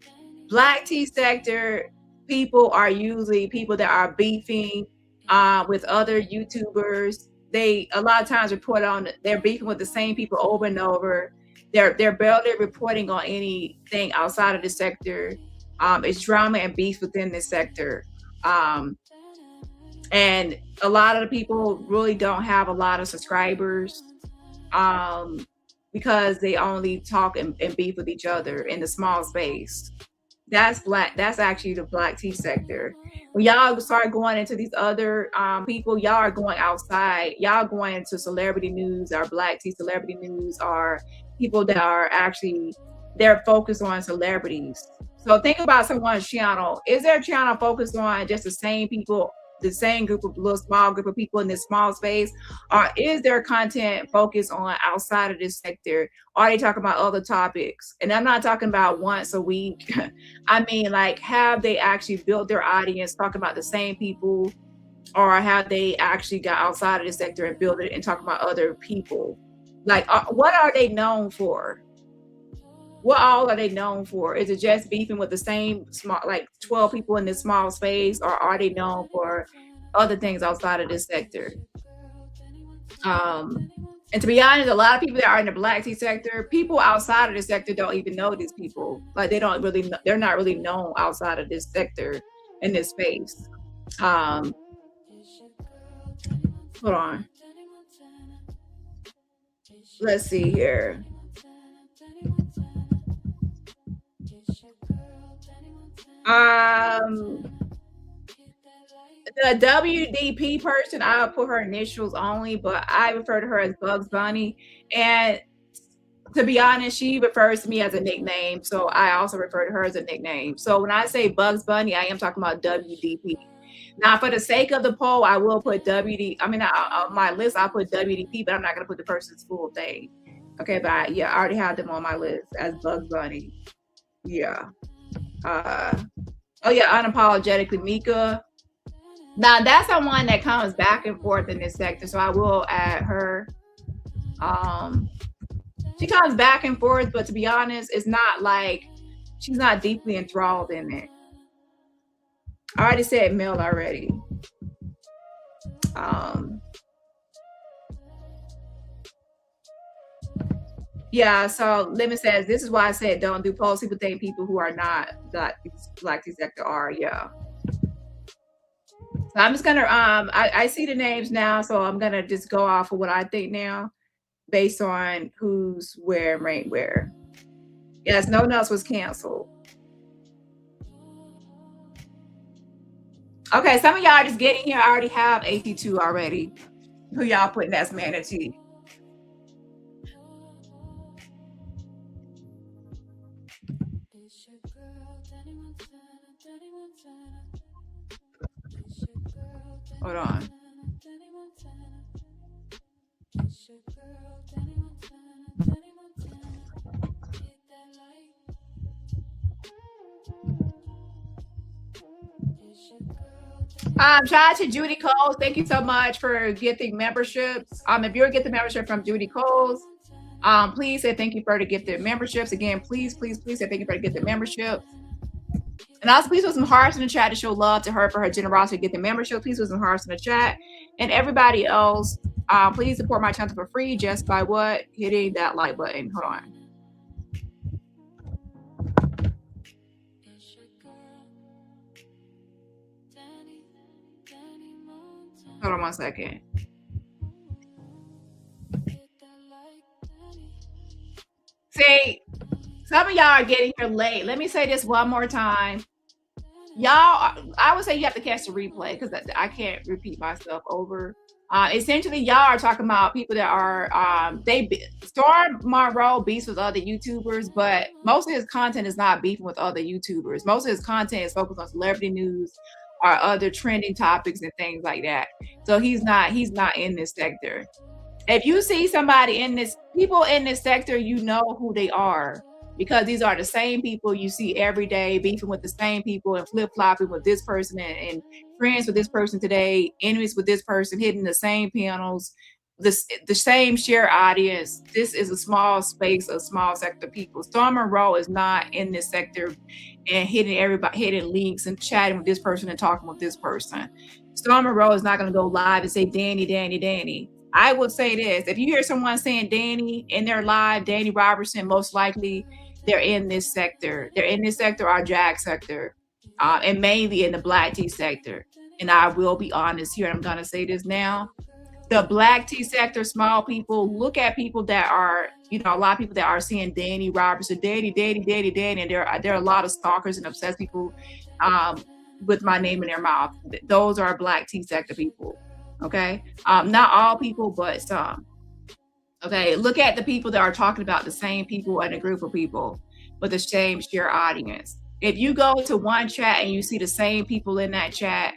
Black tea sector people are usually people that are beefing with other YouTubers. They a lot of times report on they're beefing with the same people over and over. They're barely reporting on anything outside of the sector. It's drama and beef within this sector. And a lot of the people really don't have a lot of subscribers because they only talk and beef with each other in the small space. That's black. That's actually the black tea sector. When y'all start going into these other people, y'all are going outside. Y'all going into celebrity news, or black tea celebrity news, or people that are actually, they're focused on celebrities. So think about someone's channel. Is their channel focused on just the same people, the same group of little small group of people in this small space, or is their content focused on outside of this sector? Are they talking about other topics? And I'm not talking about once a week. I mean, like, have they actually built their audience talking about the same people, or have they actually got outside of the sector and built it and talk about other people? Like, what are they known for? What all are they known for? Is it just beefing with the same small, like 12 people in this small space, or are they known for other things outside of this sector? And to be honest, a lot of people that are in the black tea sector, people outside of this sector don't even know these people. Like, they don't really, they're not really known outside of this sector in this space. Hold on. Let's see here. The WDP person, I'll put her initials only, but I refer to her as Bugs Bunny. And to be honest, she refers to me as a nickname, so I also refer to her as a nickname. So when I say Bugs Bunny, I am talking about WDP. Now, for the sake of the poll, I will put on my list, I'll put WDP, but I'm not going to put the person's full thing. Okay, but yeah, I already have them on my list as Bugs Bunny. Yeah. Oh yeah, unapologetically Mika. Now that's someone that comes back and forth in this sector, so I will add her. She comes back and forth, but to be honest, it's not like she's not deeply enthralled in it. I already said Mel already. Yeah, so Lemon says, this is why I said don't do polls. People think people who are not black tea sector are, yeah. So I'm just gonna I see the names now, so I'm gonna just go off of what I think now based on who's where and ranked where. Yes, no one else was canceled. Okay, some of y'all just getting here. I already have AT2 already. Who y'all putting as manatee? Hold on. Shout out to Judy Coles. Thank you so much for getting memberships. If you're getting the membership from Judy Coles, please say thank you for the gifted memberships. Again, please say thank you for the gifted memberships. And also, please put some hearts in the chat to show love to her for her generosity to get the membership. Please put some hearts in the chat. And everybody else, please support my channel for free just by what? Hitting that like button. Hold on. Hold on 1 second. See, some of y'all are getting here late. Let me say this one more time. Y'all, I would say you have to catch the replay because I can't repeat myself over. Essentially, y'all are talking about people that are, Storm Monroe beefs with other YouTubers, but most of his content is not beefing with other YouTubers. Most of his content is focused on celebrity news or other trending topics and things like that. So he's not in this sector. If you see somebody people in this sector, you know who they are, because these are the same people you see every day beefing with the same people and flip-flopping with this person and friends with this person today, enemies with this person, hitting the same panels, the same share audience. This is a small space, a small sector of people. Storm Monroe is not in this sector and hitting links and chatting with this person and talking with this person. Storm Monroe is not going to go live and say, Dani. I would say this: if you hear someone saying Dani in their live, Dani Robertson, most likely they're in this sector. They're in this sector or JAG sector, and mainly in the black tea sector. And I will be honest here, I'm going to say this now. The black tea sector, small people, look at people that are you know, a lot of people that are seeing Dani Robertson, Dani, and there are a lot of stalkers and obsessed people with my name in their mouth. Those are Black T sector people. Okay, not all people, but some. Okay, look at the people that are talking about the same people and a group of people with the same share audience. If you go to one chat and you see the same people in that chat,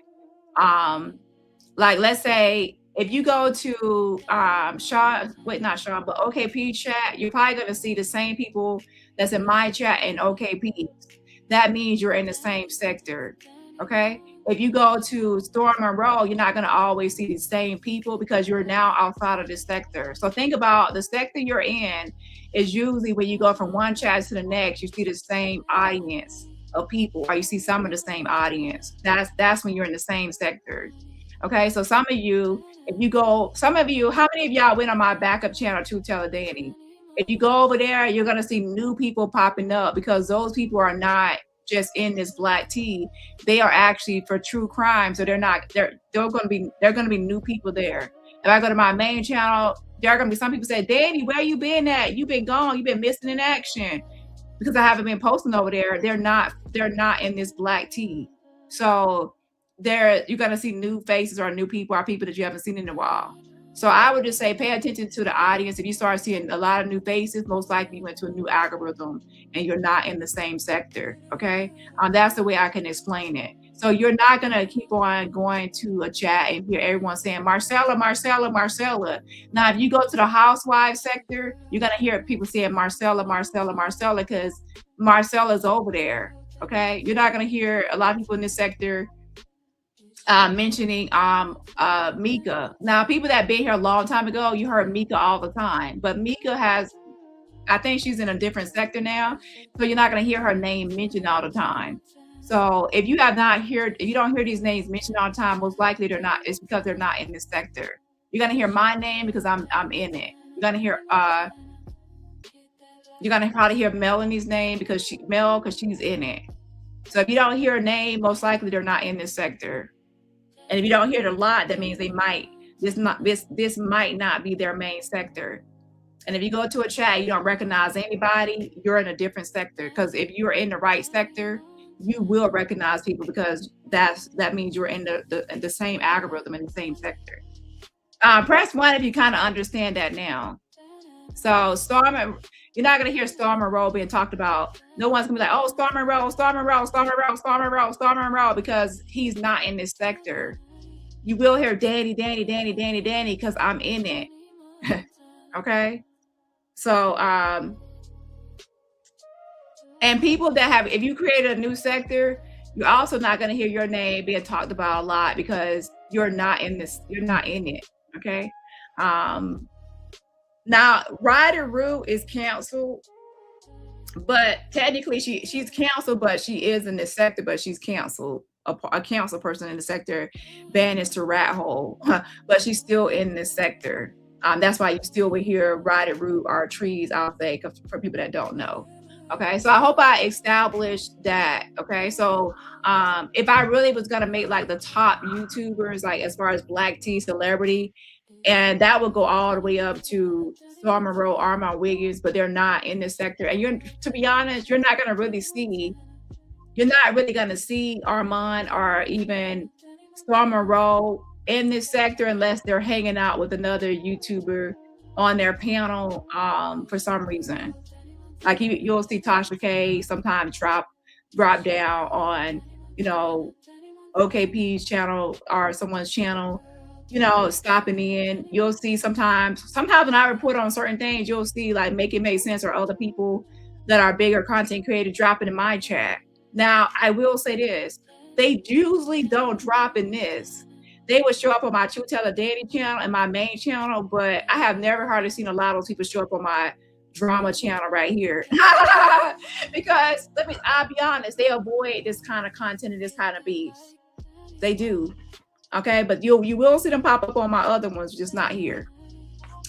like let's say if you go to not Sean, but OKP chat, you're probably going to see the same people that's in my chat and OKP. That means you're in the same sector. Okay. If you go to Storm Monroe, you're not going to always see the same people because you're now outside of this sector. So think about the sector you're in is usually when you go from one chat to the next, you see the same audience of people, or you see some of the same audience. That's when you're in the same sector. Okay, so some of you, how many of y'all went on my backup channel, to tell a Dani? If you go over there, you're gonna see new people popping up because those people are not just in this Black tea. They are actually for true crime. So they're gonna be new people there. If I go to my main channel, there are gonna be some people say, Dani, where you been at? You've been gone, you've been missing in action. Because I haven't been posting over there, they're not in this Black tea. So you're gonna see new faces or new people or people that you haven't seen in a while. So I would just say pay attention to the audience. If you start seeing a lot of new faces, most likely you went to a new algorithm and you're not in the same sector. Okay, that's the way I can explain it. So you're not gonna keep on going to a chat and hear everyone saying Marcella, Marcella, Marcella. Now, if you go to the housewives sector, you're gonna hear people saying Marcella, Marcella, Marcella, because Marcella's over there. Okay, you're not gonna hear a lot of people in this sector mentioning Mika. Now, people that been here a long time ago, you heard Mika all the time, but Mika I think she's in a different sector now, so you're not going to hear her name mentioned all the time. So if you don't hear these names mentioned all the time, most likely it's because they're not in this sector. You're going to hear my name because I'm in it. You're going to probably hear Melanie's name because she's in it. So if you don't hear a name, most likely they're not in this sector. And if you don't hear it a lot, that means this might not be their main sector. And if you go to a chat, you don't recognize anybody, you're in a different sector. Because if you're in the right sector, you will recognize people because that means you're in the same algorithm in the same sector. Press 1 if you kind of understand that now. So you're not going to hear Storm Monroe being talked about. No one's going to be like, oh, Storm Monroe, Storm Monroe, Storm Monroe, Storm Monroe, Storm Monroe, because he's not in this sector. You will hear Dani, Dani, Dani, Dani, Dani, because I'm in it. Okay? So, and people if you created a new sector, you're also not going to hear your name being talked about a lot because you're not in it. Okay? Now, Ryder Rue is canceled, but technically she's canceled, but she is in this sector, but she's canceled. A council person in the sector banished to rat hole, but she's still in this sector. That's why you still will hear Ryder Rue or trees, I'll say, for people that don't know. Okay, so I hope I established that. Okay, so if I really was gonna make like the top YouTubers, like as far as Black tea celebrity, and that would go all the way up to Storm Monroe, Armand Wiggins, but they're not in this sector. And to be honest, you're not going to really see Armand or even Storm Monroe in this sector unless they're hanging out with another YouTuber on their panel for some reason. Like you'll see Tasha K sometimes drop down on, OKP's channel or someone's channel, stopping in. You'll see sometimes when I report on certain things, you'll see like Make It Make Sense or other people that are bigger content creators dropping in my chat. Now, I will say this, they usually don't drop in this. They would show up on my True Teller Dani channel and my main channel, but I have never hardly seen a lot of those people show up on my drama channel right here. Because I'll be honest, they avoid this kind of content and this kind of beef. They do. Okay, but you will see them pop up on my other ones, just not here.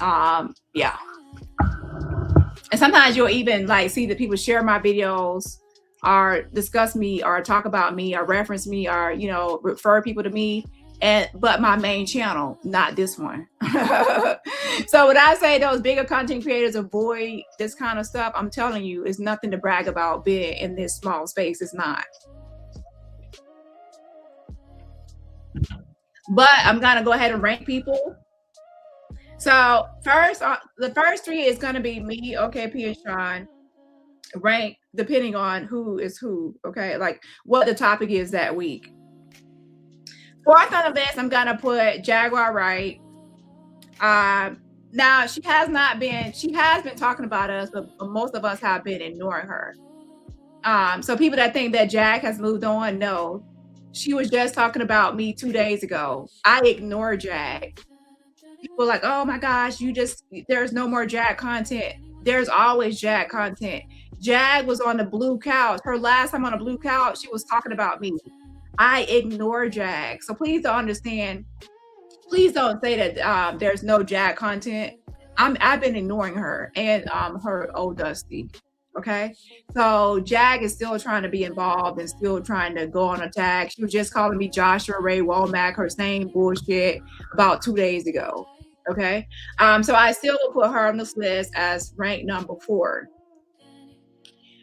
Yeah. And sometimes you'll even like see that people share my videos or discuss me or talk about me or reference me or refer people to me. but my main channel, not this one. So when I say those bigger content creators avoid this kind of stuff, I'm telling you, it's nothing to brag about being in this small space. It's not. But I'm gonna go ahead and rank people. So first, the first three is gonna be me, OKP, and Sean. Rank depending on who is who. Okay, like what the topic is that week. Fourth on the list, I'm gonna put Jaguar Wright. Now she has been talking about us, but most of us have been ignoring her. So people that think that Jag has moved on, no. She was just talking about me 2 days ago. I ignore Jag. People are like, oh my gosh, there's no more Jag content. There's always Jag content. Jag was on the blue couch. Her last time on the blue couch, she was talking about me. I ignore Jag. So please don't understand. Please don't say that there's no Jag content. I've been ignoring her and her old Dusty. Okay, so Jag is still trying to be involved and still trying to go on attack. She was just calling me Joshua Ray Womack, her same bullshit about 2 days ago. Okay, so I still will put her on this list as rank number 4.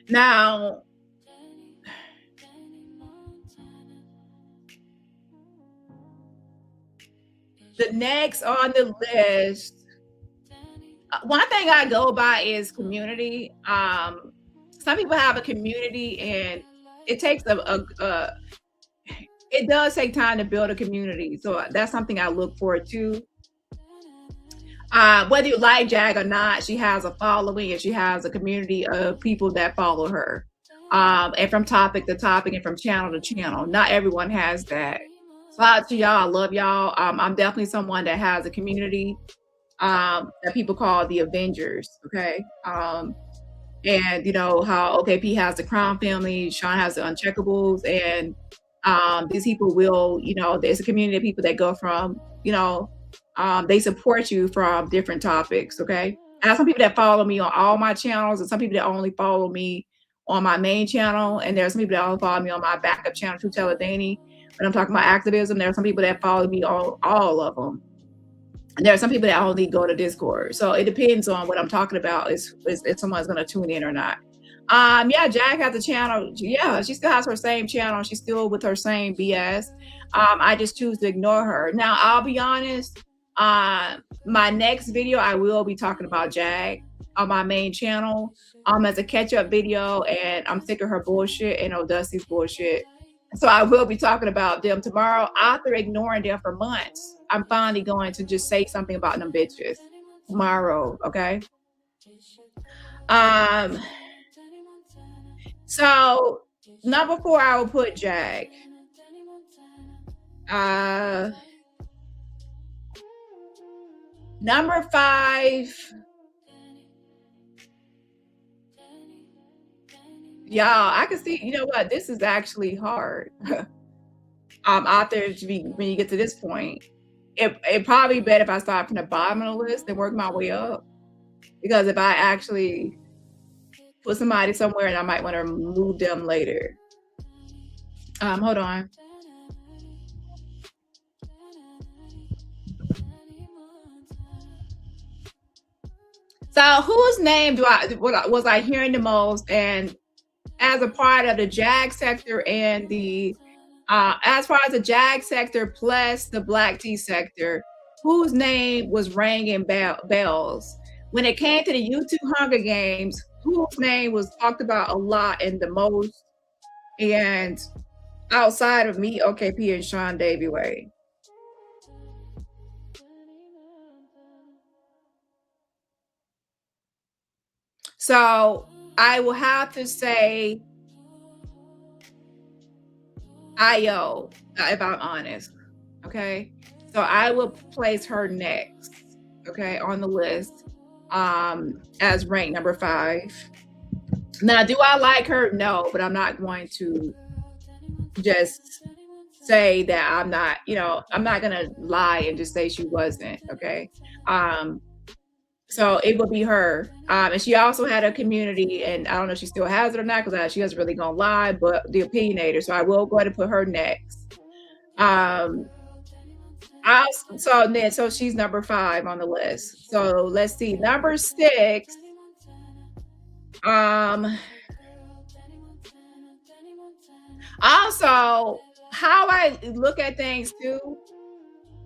Now, the next on the list, one thing I go by is community. Some people have a community, and it takes it does take time to build a community. So that's something I look forward to. Whether you like Jag or not, she has a following and she has a community of people that follow her. And from topic to topic and from channel to channel. Not everyone has that. So out to y'all, I love y'all. I'm definitely someone that has a community that people call the Avengers. Okay. And you know how OKP has the Crown family, Sean has the Uncheckables, and these people will, you know, there's a community of people that go from, you know, they support you from different topics. Okay. I have some people that follow me on all my channels, and some people that only follow me on my main channel, and there's some people that only follow me on my backup channel, To Tell It Dani. When I'm talking about activism, there are some people that follow me on all of them. And there are some people that only go to Discord. So it depends on what I'm talking about, if someone's going to tune in or not. Yeah, Jag has a channel. Yeah, she still has her same channel. She's still with her same BS. I just choose to ignore her. Now, I'll be honest. My next video, I will be talking about Jag on my main channel as a catch-up video. And I'm sick of her bullshit and Dusty's bullshit. So I will be talking about them tomorrow. After ignoring them for months, I'm finally going to just say something about them bitches tomorrow, okay? So number 4, I will put Jag. Number 5. Y'all, I can see, you know what? This is actually hard. Out there when you get to this point. It probably better if I start from the bottom of the list and work my way up. Because if I actually put somebody somewhere, and I might want to move them later. Hold on. So whose name was I hearing the most? And as a part of the Jag sector and the as far as the Jag sector plus the Black Tea sector, whose name was ringing bells? When it came to the YouTube Hunger Games, whose name was talked about a lot and the most? And outside of me, OKP, and Sean Davy Way. So I will have to say IO, if I'm honest. Okay. So I will place her next, okay, on the list as rank number 5. Now, do I like her? No, but I'm not going to just say that I'm not, you know, I'm not going to lie and just say she wasn't, okay? So it would be her. And she also had a community, and I don't know if she still has it or not, because she wasn't really going to lie, but the opinionator. So I will go ahead and put her next. So she's number 5 on the list. So let's see, number 6. Also, how I look at things too,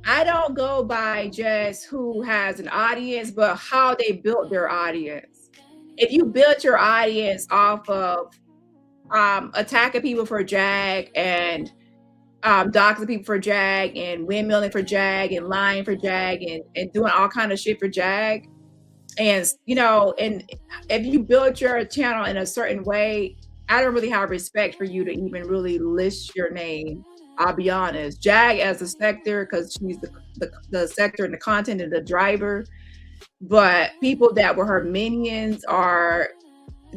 I don't go by just who has an audience, but how they built their audience. If you built your audience off of attacking people for Jag and doxing people for Jag and windmilling for Jag and lying for Jag and doing all kind of shit for Jag, and and if you build your channel in a certain way, I don't really have respect for you to even really list your name. I'll be honest. Jag as a sector, because she's the sector and the content and the driver, but people that were her minions or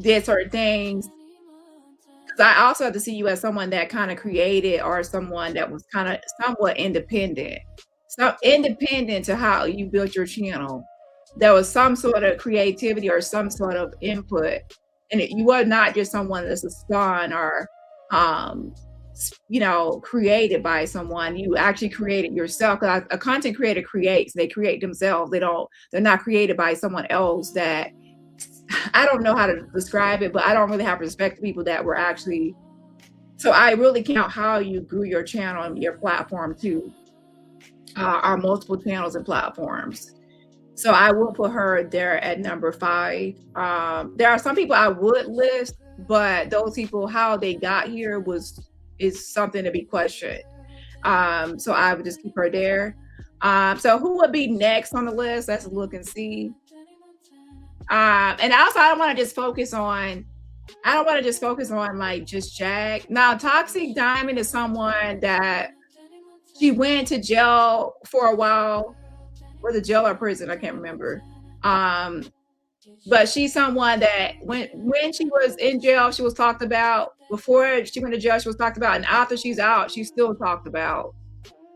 did certain things. Because I also have to see you as someone that kind of created or someone that was kind of somewhat independent. So independent to how you built your channel. There was some sort of creativity or some sort of input. And you were not just someone that's a spawn or created by someone. You actually created yourself. A content creator creates, they create themselves. They're not created by someone else. That I don't know how to describe it, but I don't really have respect for people that were actually. So I really count how you grew your channel and your platform too. Our multiple channels and platforms. So I will put her there at number 5. There are some people I would list, but those people, how they got here is something to be questioned. So I would just keep her there. So who would be next on the list? Let's look and see. And also, I don't want to just focus on like just Jag. Now, Toxic Diamond is someone that she went to jail for a while. Was it jail or prison? I can't remember. But she's someone that when she was in jail, she was talked about. Before she went to jail, she was talked about, and after she's out, she's still talked about.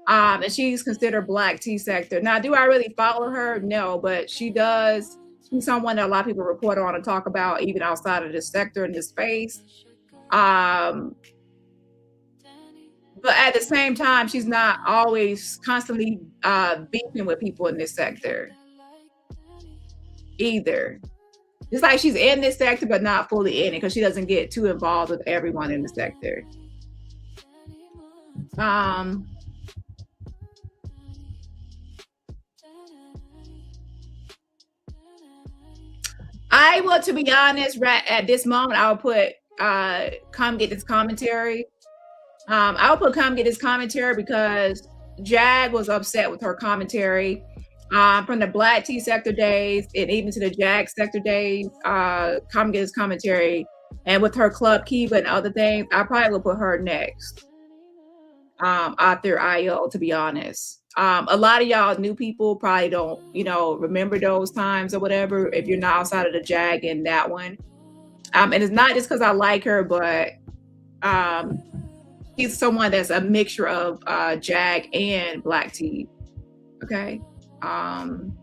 And she's considered Black T sector. Now, do I really follow her? No, but she does. She's someone that a lot of people report on and talk about, even outside of this sector in this space. But at the same time, she's not always constantly beefing with people in this sector either. It's like she's in this sector, but not fully in it because she doesn't get too involved with everyone in the sector. I will, to be honest, right at this moment, I will put come get this commentary. I'll put come get this commentary because Jag was upset with her commentary from the Black T sector days and even to the Jag sector days. Come get this commentary, and with her Club Kiva and other things, I probably will put her next out there. IO, to be honest. A lot of y'all new people probably don't, remember those times or whatever if you're not outside of the Jag and that one. And it's not just because I like her, but she's someone that's a mixture of Jag and Black Tea. Okay.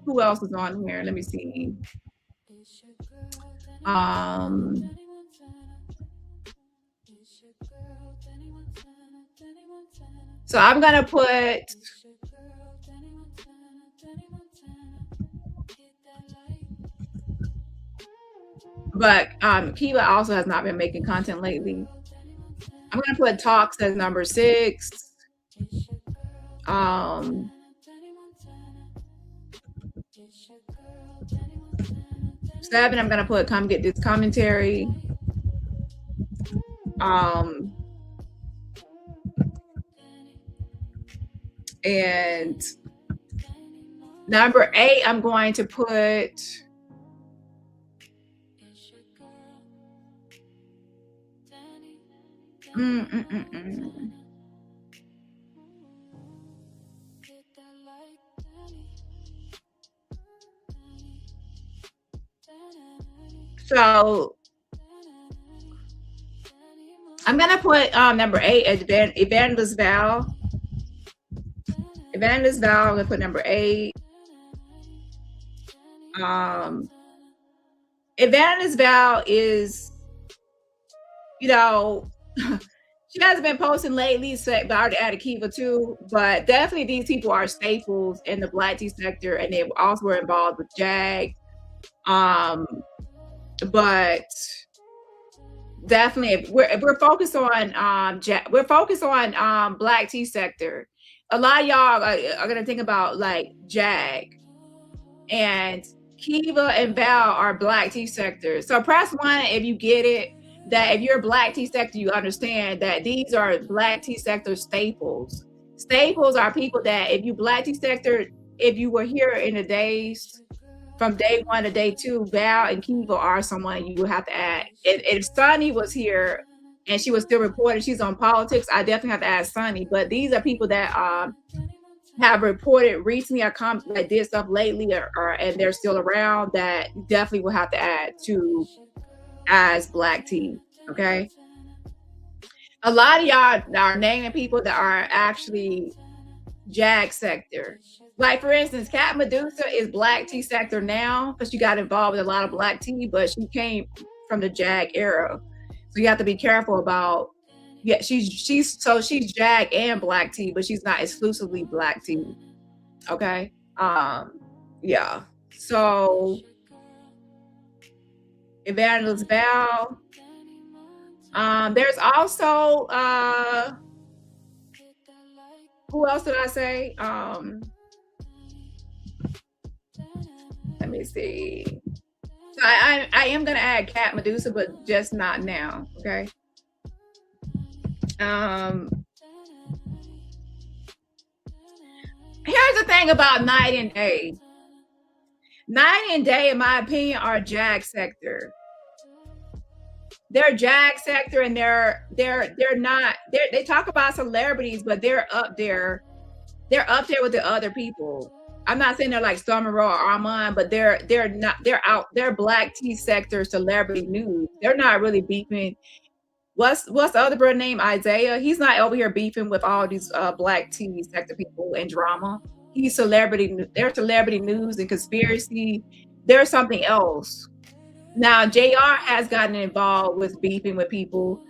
Who else is on here? Let me see. So I'm gonna put but Kiva also has not been making content lately. I'm gonna put Talks as number 6. 7, I'm gonna put Come Get This Commentary. And number 8, I'm going to put So I'm gonna put number 8 as Evangelist Val. Evangelist Val, I'm gonna put number 8. Evangelist Val is, She hasn't been posting lately, so but I already added Kiva too. But definitely these people are staples in the black tea sector, and they also were involved with Jag. But definitely if we're focused on black tea sector. A lot of y'all are gonna think about like Jag, and Kiva and Val are black tea sector. So press 1 if you get it, that if you're black tea sector, you understand that these are black tea sector staples. Staples are people that if you black tea sector, if you were here in the days from day 1 to day 2, Val and Kiva are someone you would have to add. If Sunny was here and she was still reporting, she's on politics, I definitely have to add Sunny. But these are people that have reported recently or that did stuff lately and they're still around, that you definitely will have to add to as black tea. Okay, a lot of y'all are naming people that are actually Jag sector. Like for instance, Cat Medusa is black tea sector now because she got involved with a lot of black tea, but she came from the Jag era, so you have to be careful about. Yeah, she's Jag and black tea, but she's not exclusively black tea. Okay. Yeah. So Evangelist Val. There's also who else did I say? Let me see. So I am gonna add Cat Medusa, but just not now. Okay. Here's the thing about Night and Day. Night and Day, in my opinion, are Jag sector. They're Jag sector, and they're not. They talk about celebrities, but they're up there. They're up there with the other people. I'm not saying they're like Stormy Rowe or Armand, but they're not. They're out. They're black tea sector celebrity news. They're not really beefing. What's the other brother name? Isaiah. He's not over here beefing with all these black tea sector people and drama. He's celebrity. They're celebrity news and conspiracy. There's something else. Now JR has gotten involved with beefing with people,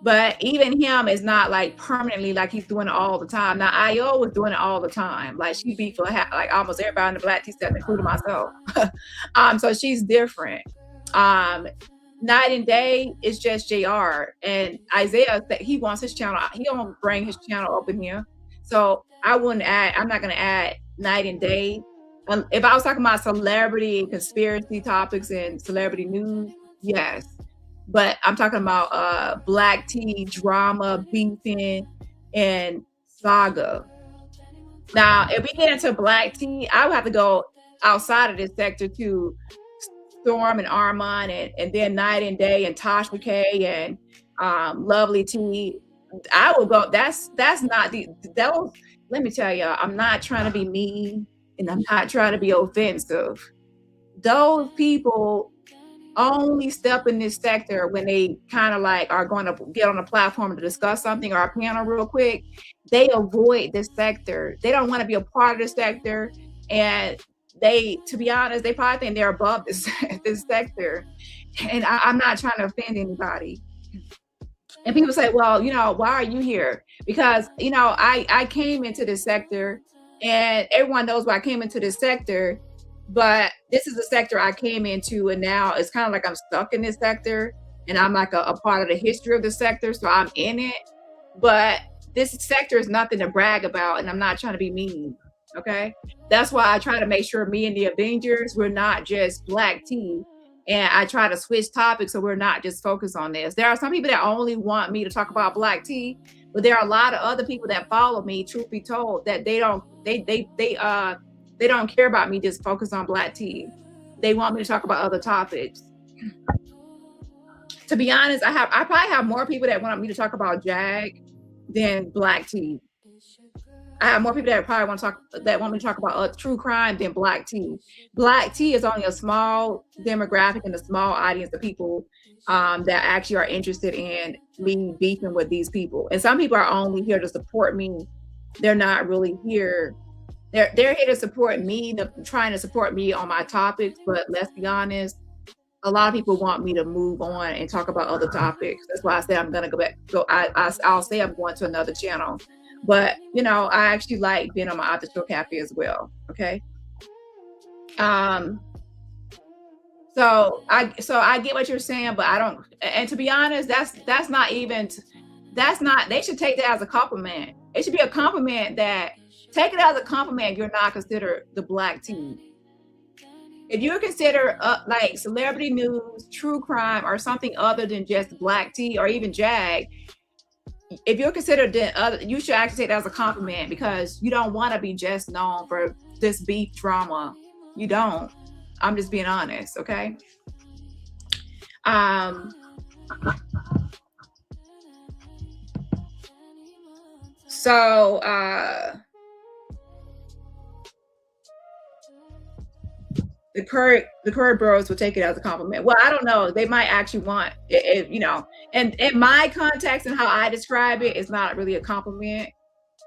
but even him is not like permanently like he's doing it all the time. Now IO was doing it all the time. Like she beat for like almost everybody in the black tea sector, including myself. So she's different. Night and Day is just JR, and Isaiah, that he wants his channel. He don't bring his channel up in here, so I'm not gonna add Night and Day. If I was talking about celebrity and conspiracy topics and celebrity news, yes, but I'm talking about black tea drama, beefing, and saga. Now, if we get into black tea, I would have to go outside of this sector to Storm and Armand, and then Night and Day and Tosh McKay and Lovely T. I will go. That's not those. Let me tell y'all, I'm not trying to be mean and I'm not trying to be offensive. Those people only step in this sector when they kind of like are going to get on a platform to discuss something or a panel real quick. They avoid this sector. They don't want to be a part of the sector, and to be honest, they probably think they're above this sector. And I'm not trying to offend anybody. And people say, well, why are you here? Because, I came into this sector, and everyone knows why I came into this sector, but this is the sector I came into, and now it's kind of like I'm stuck in this sector, and I'm like a part of the history of the sector, so I'm in it. But this sector is nothing to brag about, and I'm not trying to be mean. Okay, that's why I try to make sure me and the Avengers, we're not just black tea, and I try to switch topics so we're not just focused on this. There are some people that only want me to talk about black tea, but there are a lot of other people that follow me, truth be told, that they don't care about me just focus on black tea. They want me to talk about other topics. To be honest, I probably have more people that want me to talk about Jag than black tea. I have more people that probably want me to talk about true crime than black tea. Black tea is only a small demographic and a small audience of people that actually are interested in me beefing with these people. And some people are only here to support me. They're not really here. They're here to support me, trying to support me on my topics. But let's be honest, a lot of people want me to move on and talk about other topics. That's why I say I'm gonna go back. I'll say I'm going to another channel, but you know, I actually like being on my After Show Cafe as well. Okay. So I get what you're saying, but I don't. And to be honest, that's not even. That's not. They should take that as a compliment. It should be a compliment that take it as a compliment. You're not considered the black tea. If you're considered like celebrity news, true crime, or something other than just black tea or even Jag, if you're considered other, you should actually take that as a compliment because you don't want to be just known for this beef drama. You don't. I'm just being honest, okay? So the current bros will take it as a compliment. Well, I don't know. They might actually want it, you know. And in my context and how I describe it, it's not really a compliment.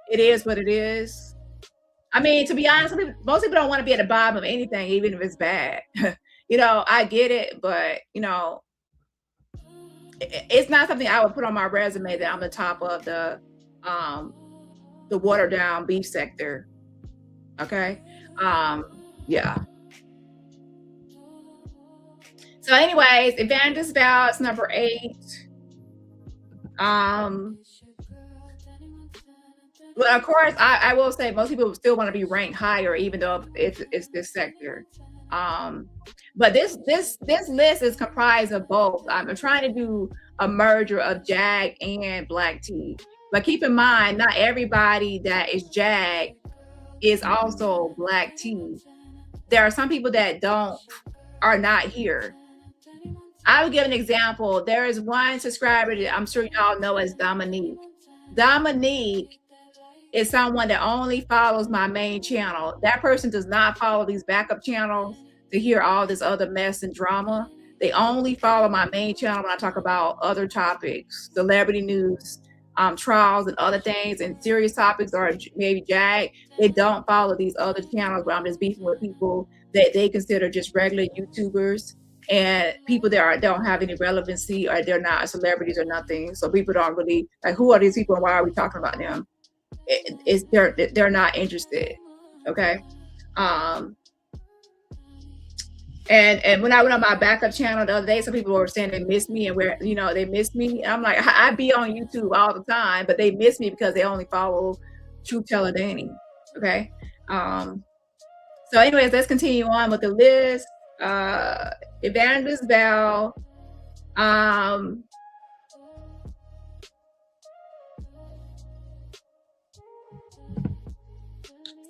It is what it is. I mean, to be honest, most people don't want to be at the bottom of anything, even if it's bad. You know, I get it, but you know, it's not something I would put on my resume that I'm the top of the watered down beef sector. Okay. Yeah. So anyways, Evangelist Val is number 8. Well, of course, I will say most people still want to be ranked higher, even though it's this sector. But this list is comprised of both. I'm trying to do a merger of Jag and black tea. But keep in mind, not everybody that is Jag is also black tea. There are some people that are not here. I will give an example. There is one subscriber that I'm sure y'all know as Dominique. Dominique is someone that only follows my main channel. That person does not follow these backup channels to hear all this other mess and drama. They only follow my main channel when I talk about other topics, celebrity news, trials and other things, and serious topics or maybe Jag. They don't follow these other channels where I'm just beefing with people that they consider just regular YouTubers and people that don't have any relevancy or they're not celebrities or nothing. So people don't really like, who are these people and why are we talking about them? They're not interested. Okay. And when I went on my backup channel the other day, some people were saying they missed me and they missed me. And I'm like, I be on YouTube all the time, but they miss me because they only follow Truth Teller Dani. Okay. So anyways, let's continue on with the list. Evangelist Val.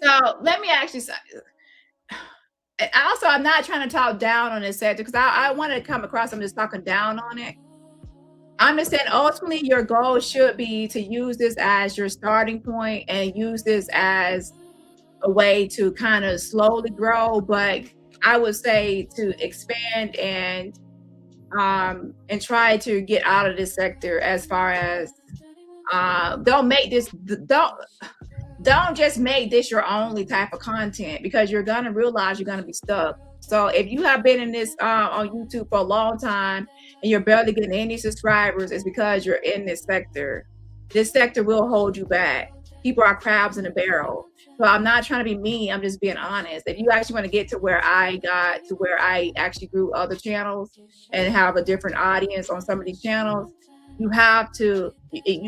So let me actually say, also, I'm not trying to talk down on this sector because I want to come across, I'm just talking down on it. I'm just saying, ultimately, your goal should be to use this as your starting point and use this as a way to kind of slowly grow. But I would say to expand and try to get out of this sector as far as don't just make this your only type of content because you're going to realize you're going to be stuck. So if you have been in this on YouTube for a long time and you're barely getting any subscribers, it's because you're in this sector. This sector will hold you back. People are crabs in a barrel. So I'm not trying to be mean. I'm just being honest. If you actually want to get to where I got to, where I actually grew other channels and have a different audience on some of these channels, you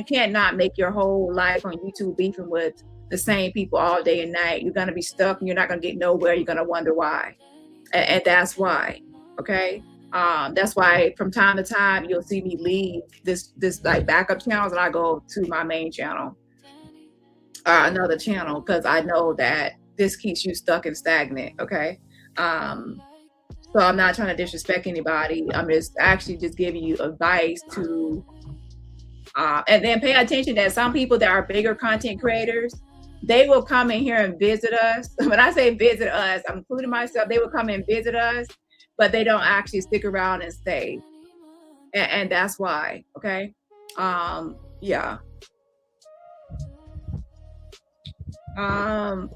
can't not make your whole life on YouTube beefing with the same people all day and night. You're going to be stuck and you're not going to get nowhere. You're going to wonder why. And that's why. Okay. That's why from time to time, you'll see me leave this like backup channels and I go to my main channel or another channel because I know that this keeps you stuck and stagnant. Okay. So I'm not trying to disrespect anybody. I'm just giving you advice to, and then pay attention that some people that are bigger content creators, they will come in here and visit us. When I say visit us, I'm including myself. They will come and visit us, but they don't actually stick around and stay. And that's why, okay? Yeah.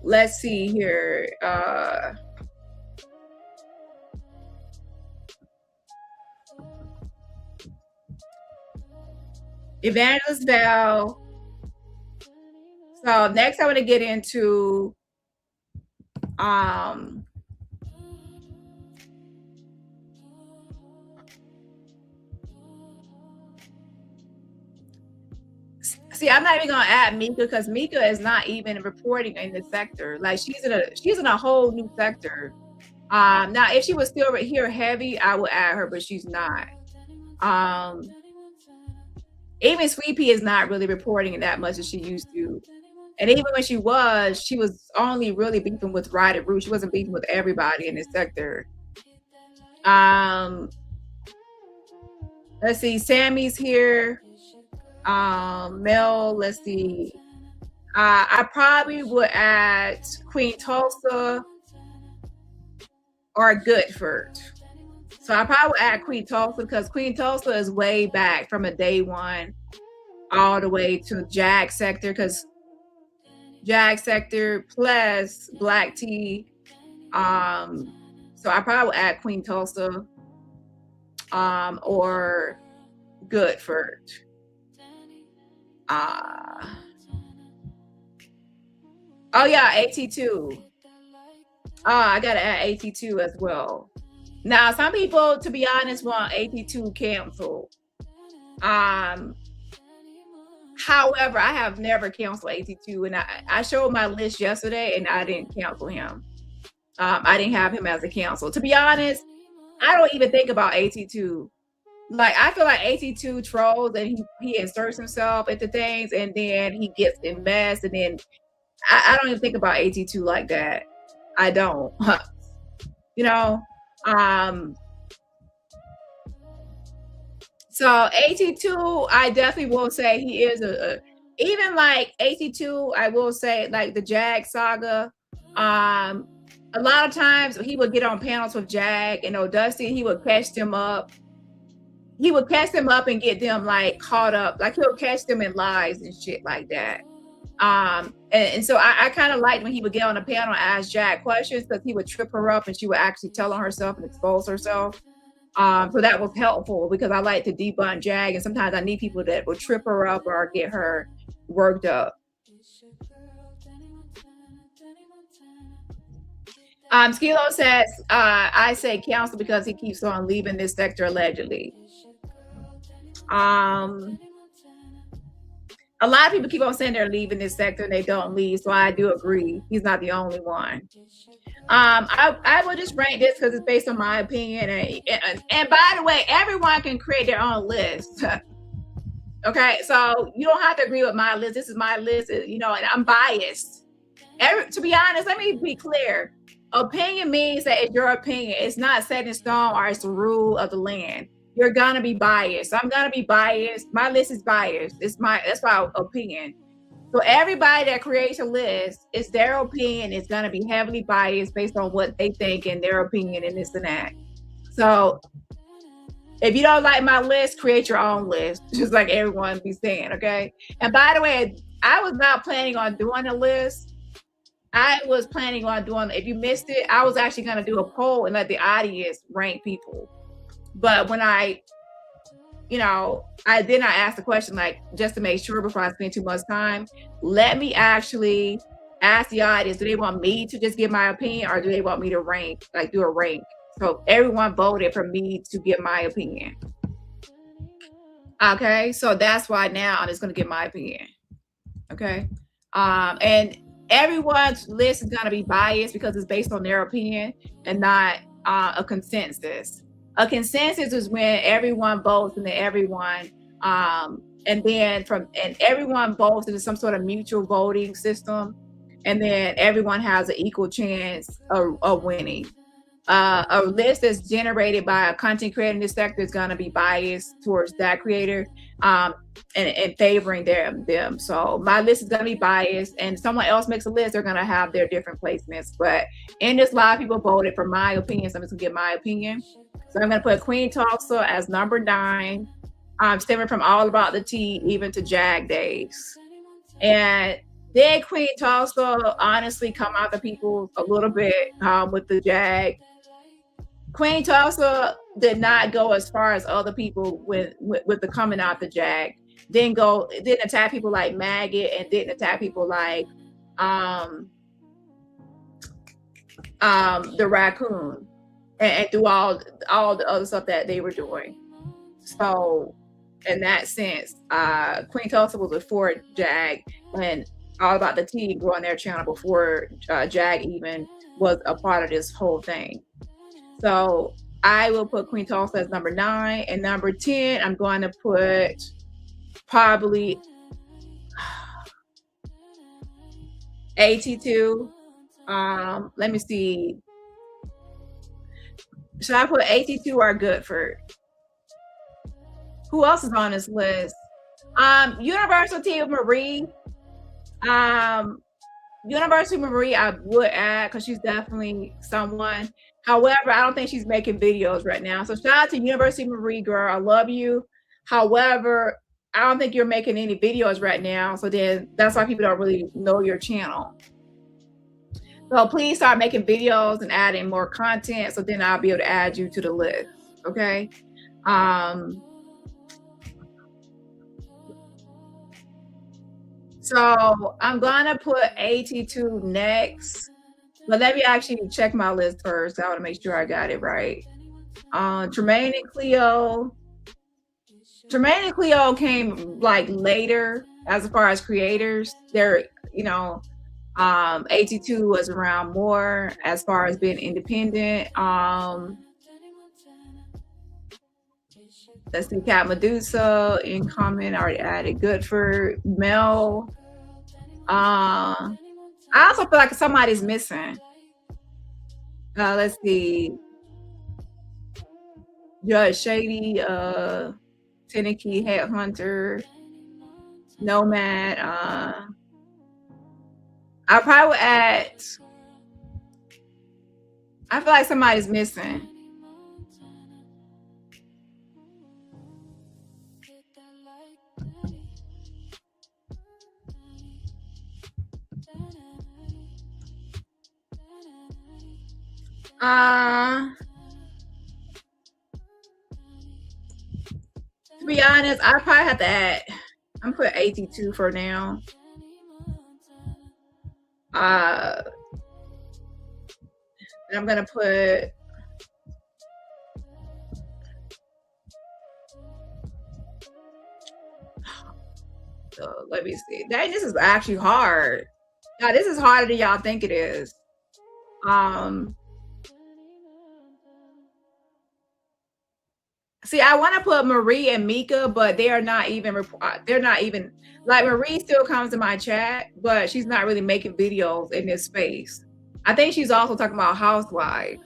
Let's see here. Evangelist Val. So next I want to get into see, I'm not even gonna add Mika because Mika is not even reporting in the sector. Like she's in a whole new sector. Now if she was still here heavy, I would add her, but she's not. Even Sweet Pea is not really reporting that much as she used to. And even when she was only really beefing with Ryder Root. She wasn't beefing with everybody in this sector. Let's see, Sammy's here. Mel, let's see. I probably would add Queen Tulsa or Goodford. So I probably would add Queen Tulsa because Queen Tulsa is way back from a day one all the way to Jag sector because Jag sector plus Black Tea. So I probably would add Queen Tulsa or Goodford. Oh yeah, AT2. I gotta add AT2 as well. Now, some people, to be honest, want AT2 canceled. However, I have never canceled AT2, and I showed my list yesterday, and I didn't cancel him. I didn't have him as a cancel. To be honest, I don't even think about AT2. Like, I feel like AT2 trolls and he inserts himself into things, and then he gets in mess, and then I don't even think about AT2 like that. I don't. You know? So AT2, I definitely will say he is even like AT2, I will say like the Jag saga. A lot of times he would get on panels with Jag and Dusty, he would catch them up. He would catch them up and get them like caught up. Like he'll catch them in lies and shit like that. And so I kind of liked when he would get on a panel and ask Jag questions because he would trip her up and she would actually tell on herself and expose herself. So that was helpful because I like to debunk Jag, and sometimes I need people that will trip her up or get her worked up. Skilo says, I say counsel because he keeps on leaving this sector allegedly. A lot of people keep on saying they're leaving this sector and they don't leave, so I do agree. He's not the only one. I will just rank this because it's based on my opinion. And by the way, everyone can create their own list. Okay, so you don't have to agree with my list. This is my list, and I'm biased. To be honest, let me be clear. Opinion means that it's your opinion. It's not set in stone or it's the rule of the land. You're gonna be biased. I'm gonna be biased. My list is biased. That's my opinion. So everybody that creates a list, it's their opinion. It's gonna be heavily biased based on what they think and their opinion and this and that. So if you don't like my list, create your own list, just like everyone be saying, okay? And by the way, I was not planning on doing a list. I was planning on doing, if you missed it, I was actually gonna do a poll and let the audience rank people. But when I asked the question, like, just to make sure before I spend too much time, let me actually ask the audience, do they want me to just give my opinion or do they want me to rank, like do a rank? So everyone voted for me to give my opinion. Okay, so that's why now I'm just going to give my opinion. Okay, and everyone's list is going to be biased because it's based on their opinion and not a consensus. A consensus is when everyone votes and then everyone everyone votes into some sort of mutual voting system, and then everyone has an equal chance of winning. A list that's generated by a content creator in this sector is going to be biased towards that creator and favoring them. So my list is going to be biased, and someone else makes a list, they're going to have their different placements. But in this live, people voted for my opinion, so I'm just going to give my opinion. So I'm going to put Queen Tulsa as number 9, stemming from All About the Tea, even to Jag days. And then Queen Tulsa honestly come out to people a little bit with the Jag. Queen Tulsa did not go as far as other people with the coming out the Jag. didn't attack people like Maggot, and didn't attack people like the Raccoon, and do all the other stuff that they were doing. So in that sense, Queen Tulsa was before Jag, and All About the Tea grew on their channel before Jag even was a part of this whole thing. So I will put Queen Tulsa as number 9, and number 10, I'm going to put probably AT2. Let me see. Should I put AT2 or Goodford? Who else is on this list? Universal T of Marie. Universal Marie, I would add because she's definitely someone. However, I don't think she's making videos right now. So shout out to University Marie, girl. I love you. However, I don't think you're making any videos right now. So then that's why people don't really know your channel. So please start making videos and adding more content. So then I'll be able to add you to the list. Okay. So I'm gonna put AT2 next, but let me actually check my list first. I want to make sure I got it right. Tremaine and Cleo. Tremaine and Cleo came like later as far as creators. They're, you know, AT2 was around more as far as being independent. Let's see, Cat Medusa, Incoming, already added. Goodford, Mel. I also feel like somebody's missing. Let's see. Judge Shady, Tennessee Headhunter, Nomad. I probably would add. I feel like somebody's missing. To be honest, I probably have to add. I'm put AT2 for now. And I'm gonna put let me see. This is actually hard. Now this is harder than y'all think it is. See, I want to put Marie and Mika, but they are not even. They're not even like Marie still comes to my chat, but she's not really making videos in this space. I think she's also talking about housewives.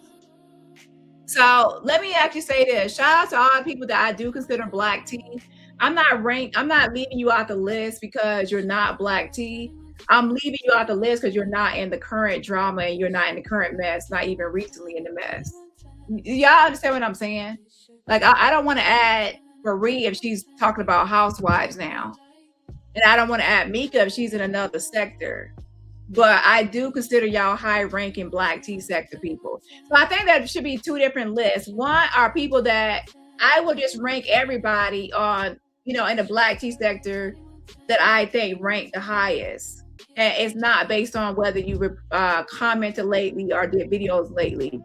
So let me actually say this. Shout out to all the people that I do consider black tea. I'm not leaving you out the list because you're not black tea. I'm leaving you out the list because you're not in the current drama and you're not in the current mess, not even recently in the mess. Y'all understand what I'm saying? Like, I don't want to add Marie if she's talking about housewives now. And I don't want to add Mika if she's in another sector. But I do consider y'all high-ranking black tea sector people. So I think that should be 2 different lists. One are people that I will just rank everybody on, you know, in the black tea sector that I think rank the highest. And it's not based on whether you commented lately or did videos lately.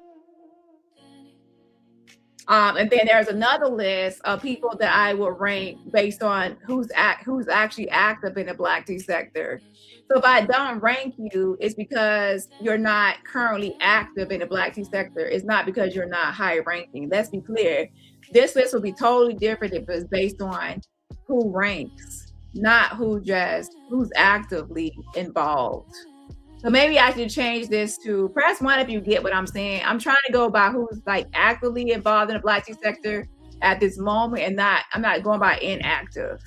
And then there's another list of people that I will rank based on who's actually active in the black tea sector. So if I don't rank you, it's because you're not currently active in the black tea sector. It's not because you're not high ranking. Let's be clear. This list will be totally different if it's based on who ranks, not who's actively involved. So maybe I should change this to press 1 if you get what I'm saying. I'm trying to go by who's like actively involved in the black tea sector at this moment, and I'm not going by inactive.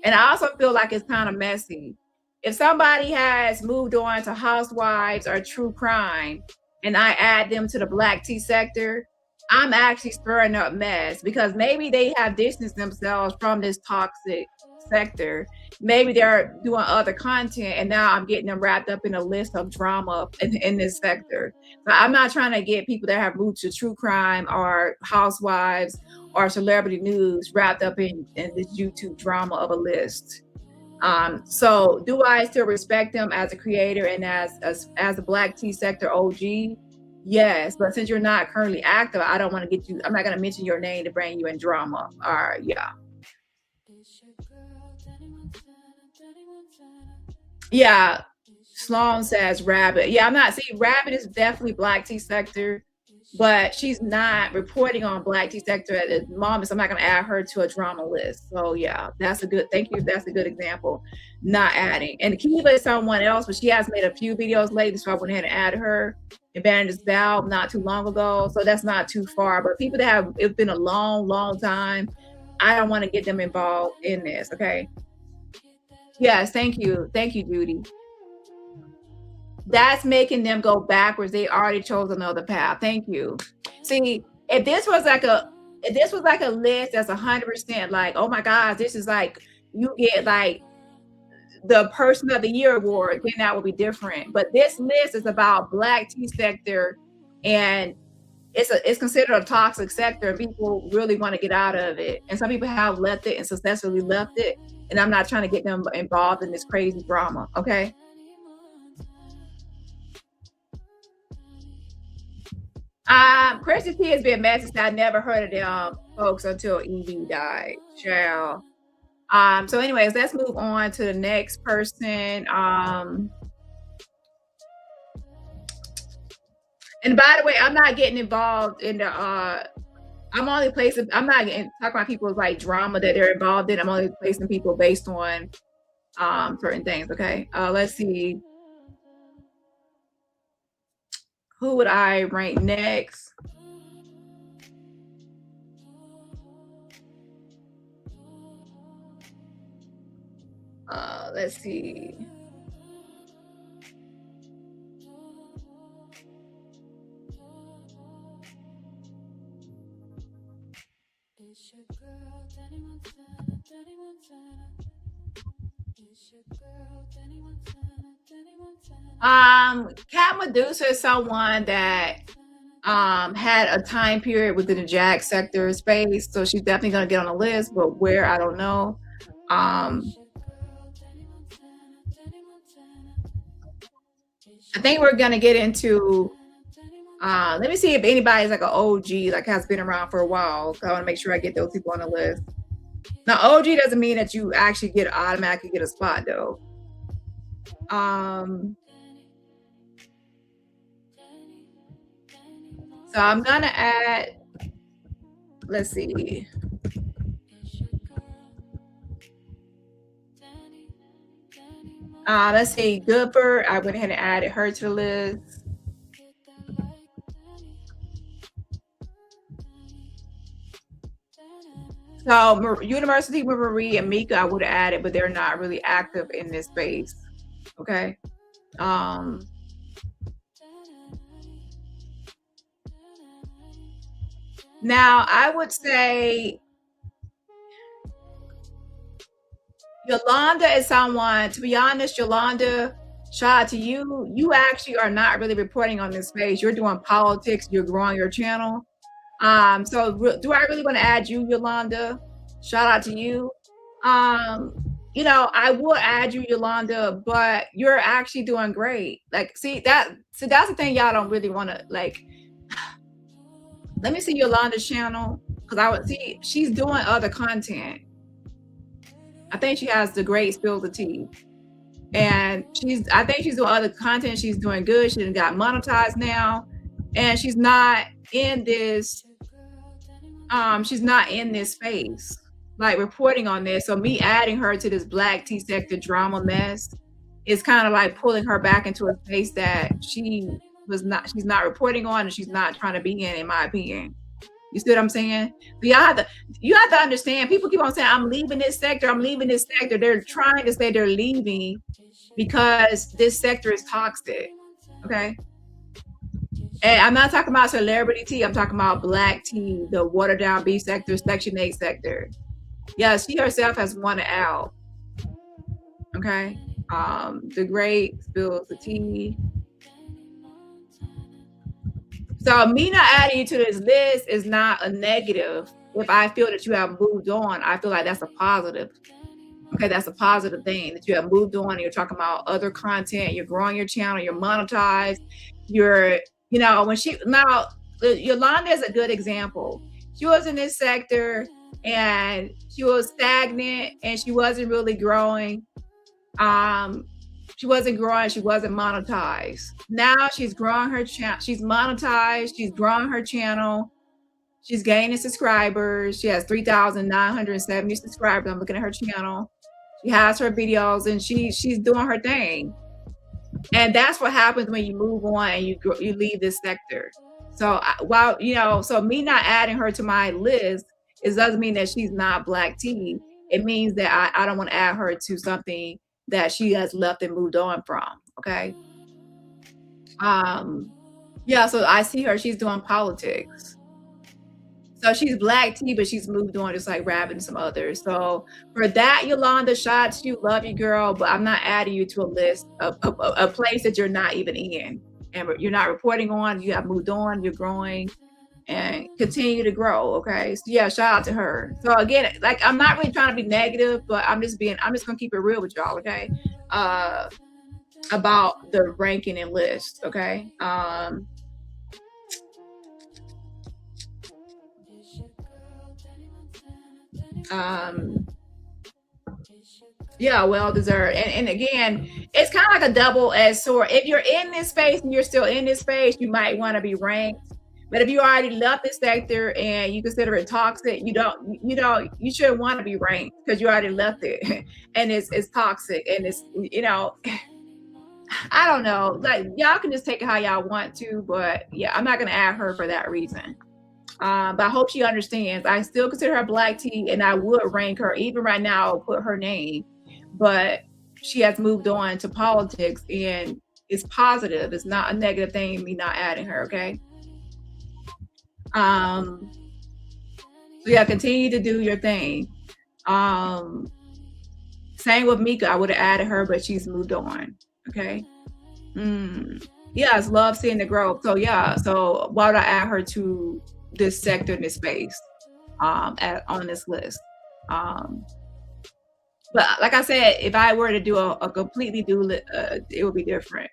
And I also feel like it's kind of messy. If somebody has moved on to housewives or true crime, and I add them to the black tea sector, I'm actually stirring up mess because maybe they have distanced themselves from this toxic sector. Maybe they're doing other content and now I'm getting them wrapped up in a list of drama in this sector. So I'm not trying to get people that have moved to true crime or housewives or celebrity news wrapped up in this YouTube drama of a list. So do I still respect them as a creator and as a Black tea sector OG? Yes, but since you're not currently active, I don't want to get you. I'm not going to mention your name to bring you in drama. Yeah. Yeah. Sloan says Rabbit. Yeah, I'm not. See, Rabbit is definitely Black tea sector, but she's not reporting on Black tea sector at the moment. So I'm not going to add her to a drama list. So yeah, that's a good. Thank you. That's a good example. Not adding. And Kiva is someone else, but she has made a few videos lately, so I went ahead and added her. Evangelist Val not too long ago, so that's not too far. But people that have, it's been a long time, I don't want to get them involved in this. Okay. Yes, thank you, Judy. That's making them go backwards. They already chose another path. Thank you. See, if this was like a list that's 100% like, oh my gosh, this is like you get like the Person of the Year award, then that would be different. But this list is about Black tea sector, and it's considered a toxic sector, and people really want to get out of it. And some people have left it and successfully left it. And I'm not trying to get them involved in this crazy drama. Okay. Christian T has been messaged. I never heard of them folks until Evie died. Child. So anyways, let's move on to the next person. And by the way, I'm not getting involved in the I'm only placing, I'm not talking about people's like drama that they're involved in. I'm only placing people based on certain things. Okay. Let's see. Who would I rank next? Let's see. Cat Medusa is someone that had a time period within the JAG sector space, so she's definitely gonna get on the list, but where, I don't know. I think we're gonna get into let me see if anybody's like an OG, like has been around for a while. I want to make sure I get those people on the list. Now, OG doesn't mean that you actually automatically get a spot though. So I'm gonna add, let's see. Let's see, Goodbird. I went ahead and added her to the list. So University with Marie and Mika, I would have added, but they're not really active in this space. Okay. Now I would say Yolanda is someone, to be honest, Yolanda, shout out to you. You actually are not really reporting on this space. You're doing politics. You're growing your channel. So do I really want to add you, Yolanda? Shout out to you. You know, I will add you, Yolanda, but you're actually doing great. Like, see, that's the thing y'all don't really want to, like, let me see Yolanda's channel, because I would see she's doing other content. I think she has the great spills of tea. And I think she's doing other content. She's doing good. She got monetized now. And she's not in this, space, like reporting on this. So me adding her to this Black tea sector drama mess is kind of like pulling her back into a space that she's not reporting on, and she's not trying to be in my opinion. You see what I'm saying? But you have to understand, people keep on saying, I'm leaving this sector, I'm leaving this sector. They're trying to say they're leaving because this sector is toxic. Okay. And I'm not talking about celebrity tea, I'm talking about Black tea, the watered down B sector, Section 8 sector. Yeah, she herself has wanted out. Okay. The great spills the tea. So me not adding you to this list is not a negative. if I feel that you have moved on, I feel like that's a positive. Okay, that's a positive thing that you have moved on and you're talking about other content, you're growing your channel, you're monetized, you're, you know, when she, now, Yolanda is a good example. She was in this sector and she was stagnant and she wasn't really growing. She wasn't growing, she wasn't monetized. Now she's growing her channel, she's monetized, she's growing her channel. She's gaining subscribers. She has 3,970 subscribers. I'm looking at her channel. She has her videos and she's doing her thing. And that's what happens when you move on and you leave this sector. So while, you know, so me not adding her to my list, it doesn't mean that she's not Black tea. It means that I don't want to add her to something that she has left and moved on from. Okay. Yeah, so I see her, she's doing politics. So she's Black tea, but she's moved on just like Rabbit and some others. So for that, Yolanda, shots, you, love you, girl, but I'm not adding you to a list of a place that you're not even in. And you're not reporting on, you have moved on, you're growing and continue to grow. Okay. So yeah, shout out to her. So again, like I'm not really trying to be negative, but I'm just gonna keep it real with y'all, okay? About the ranking and list, okay? Yeah, well deserved. And again, it's kind of like a double-edged sword. If you're in this space and you're still in this space, you might want to be ranked. But if you already left this sector and you consider it toxic, you shouldn't want to be ranked because you already left it and it's toxic and it's, you know, I don't know, like y'all can just take it how y'all want to, but yeah, I'm not gonna add her for that reason. But I hope she understands. I still consider her Black tea and I would rank her. Even right now, I'll put her name, but she has moved on to politics and it's positive. It's not a negative thing, me not adding her, okay? So yeah, continue to do your thing. Same with Mika. I would have added her, but she's moved on, okay? Yes, love seeing the growth. So yeah, so why would I add her to this sector in this space on this list? But like I said, if I were to do a completely it would be different.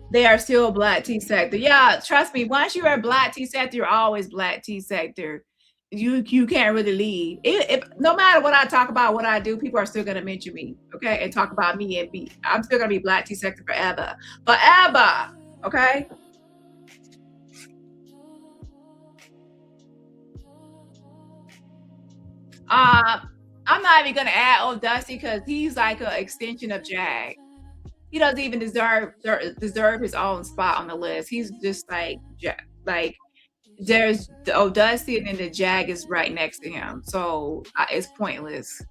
They are still Black tea sector. Yeah, trust me, once you're a Black tea sector, you're always Black tea sector. You can't really leave. If no matter what I talk about, what I do, people are still gonna mention me, okay, and talk about me and be. I'm still gonna be Black tea sector forever, okay. I'm not even gonna add Old Dusty because he's like an extension of Jag. He doesn't even deserve his own spot on the list. He's just like there's the Dusty and then the Jag is right next to him, so it's pointless.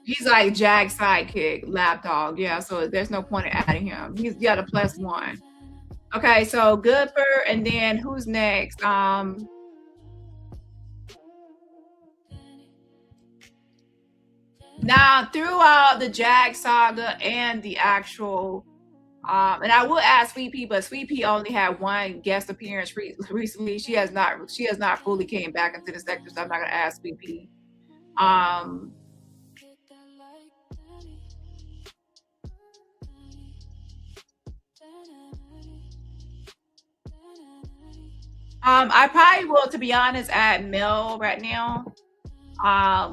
He's like Jag's sidekick, lapdog. Yeah, so there's no point in adding him. He's got a +1. Okay, so good for, and then who's next? Now throughout the Jag saga and the actual, and I will ask Sweet Pea, but Sweet Pea only had one guest appearance recently. She has not fully came back into the sector, so I'm not gonna ask Sweet Pea. I probably will, to be honest, add Mel right now.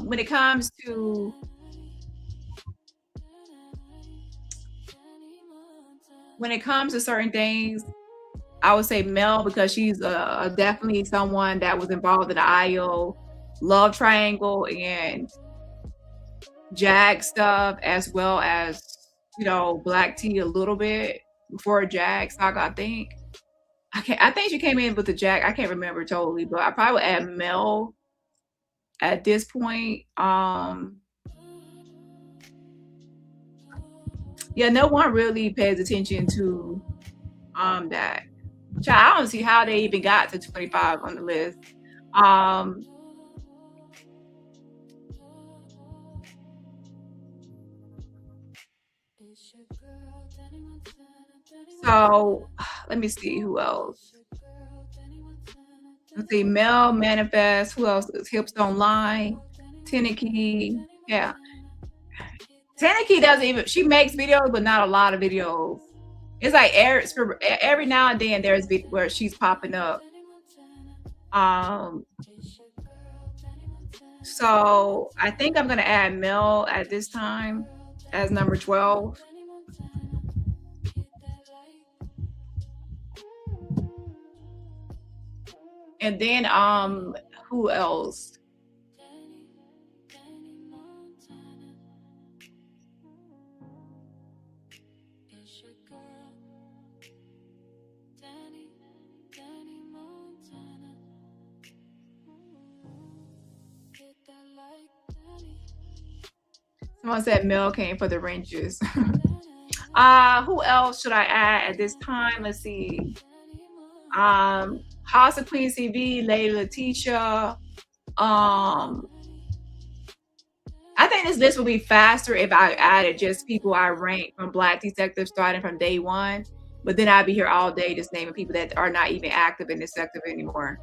When it comes to certain things, I would say Mel because she's definitely someone that was involved in the IO love triangle and Jag stuff, as well as, you know, Black tea a little bit before Jag saga, I think. I think she came in with the Jag. I can't remember totally, but I probably would add Mel at this point. Yeah, no one really pays attention to that. I don't see how they even got to 25 on the list. So let me see who else. Let's see, Mel Manifest. Who else? Hips Don't Lie. Tennessee. Yeah. Tennessee doesn't even, she makes videos, but not a lot of videos. It's like every now and then there's video where she's popping up. So I think I'm gonna add Mel at this time as number 12. And then who else? Someone said Mel came for the Rangers. Who else should I add at this time? Let's see. House of Queen CV, Lady Letitia. I think this list would be faster if I added just people I rank from Black Tea sector starting from day one. But then I'd be here all day just naming people that are not even active in this sector anymore.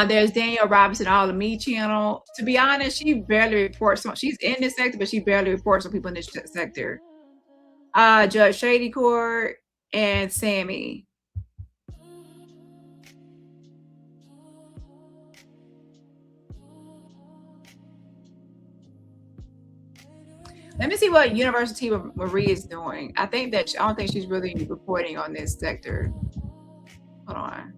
There's Danielle Robinson, All of Me channel. To be honest, she barely reports on, she's in this sector, but she barely reports on people in this sector. Judge Shady Court and Sammy. Let me see what University Marie is doing. I don't think she's really reporting on this sector. Hold on.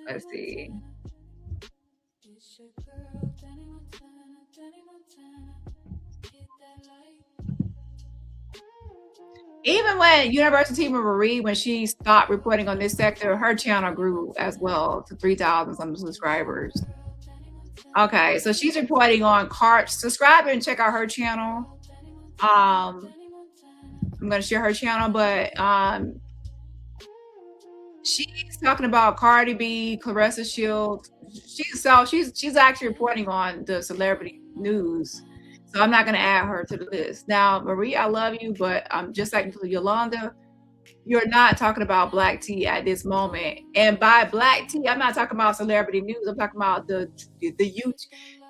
Let's see. Even when University Marie, when she stopped reporting on this sector, her channel grew as well to 3,000 some subscribers. Okay, so she's reporting on cards. Subscribe and check out her channel. I'm gonna share her channel, but she's talking about Cardi B, Clarissa Shields. She's actually reporting on the celebrity news. So I'm not going to add her to the list. Now, Marie, I love you, but just like Yolanda, you're not talking about Black tea at this moment. And by Black tea, I'm not talking about celebrity news. I'm talking about the YouTube.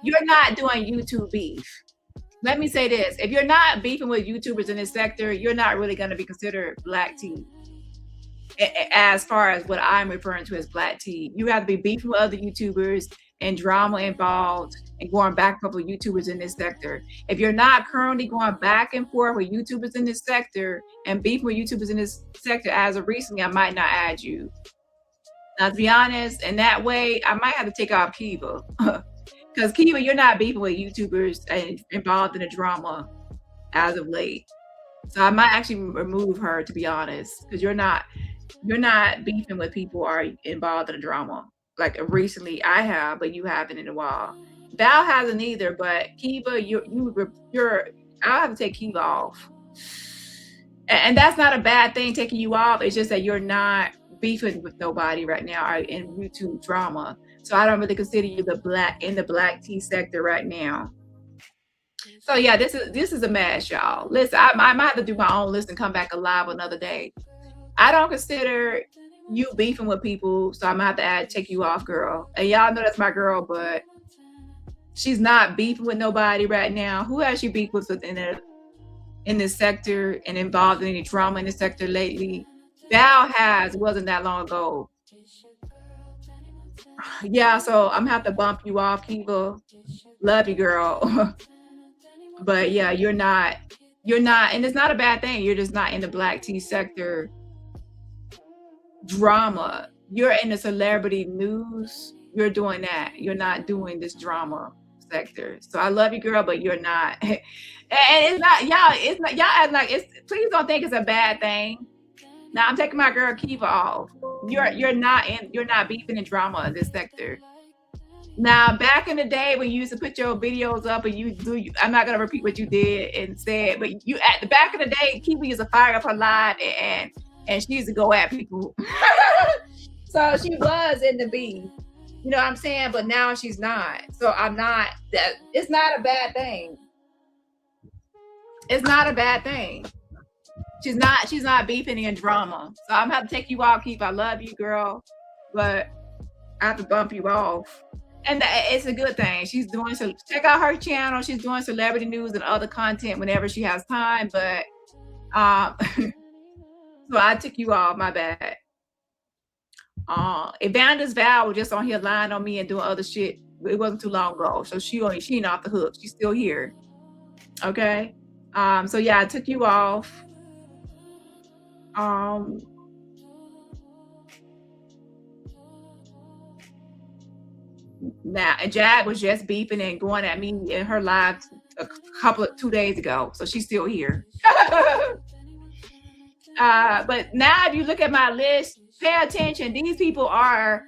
You're not doing YouTube beef. Let me say this. If you're not beefing with YouTubers in this sector, you're not really going to be considered Black tea. As far as what I'm referring to as Black tea, you have to be beefing with other YouTubers and drama involved and going back and forth with YouTubers in this sector. If you're not currently going back and forth with YouTubers in this sector and beefing with YouTubers in this sector as of recently, I might not add you. Now, to be honest, in that way, I might have to take off Kiva. Because Kiva, you're not beefing with YouTubers and involved in the drama as of late. So I might actually remove her, to be honest, because you're not beefing with people who are involved in the drama. Like recently I have, but you haven't in a while. Val hasn't either, but Kiva, you're I'll have to take Kiva off. And that's not a bad thing, taking you off. It's just that you're not beefing with nobody right now in YouTube drama. So I don't really consider you in the Black tea sector right now. So yeah, this is a mess, y'all. Listen, I might have to do my own list and come back alive another day. I don't consider you beefing with people, so I'm gonna have to take you off, girl. And y'all know that's my girl, but she's not beefing with nobody right now. Who has she beef with in this sector and involved in any drama in this sector lately? Val has. It wasn't that long ago. Yeah, so I'm gonna have to bump you off, Kiva. Love you, girl. But yeah, you're not, and it's not a bad thing. You're just not in the Black tea sector drama. You're in the celebrity news. You're doing that. You're not doing this drama sector. So I love you, girl, but you're not. And it's not, y'all act like please don't think it's a bad thing. Now I'm taking my girl Kiva off. You're not beefing in drama in this sector. Now, back in the day when you used to put your videos up and I'm not gonna repeat what you did and said, but you at the back of the day, Kiwi used to fire up her live and she used to go at people. So she was in the beef, you know what I'm saying? But now she's not. So I'm not that. It's not a bad thing. It's not a bad thing. She's not beefing in drama. So I'm gonna have to take you off, Keith. I love you, girl, but I have to bump you off. And it's a good thing. She's doing so. Check out her channel. She's doing celebrity news and other content whenever she has time. But so I took you off. My bad. Evander's Val was just on here lying on me and doing other shit. It wasn't too long ago, so she ain't off the hook. She's still here. Okay. So yeah, I took you off. Now, and Jag was just beeping and going at me in her live 2 days ago, so she's still here. But now, if you look at my list, pay attention. These people are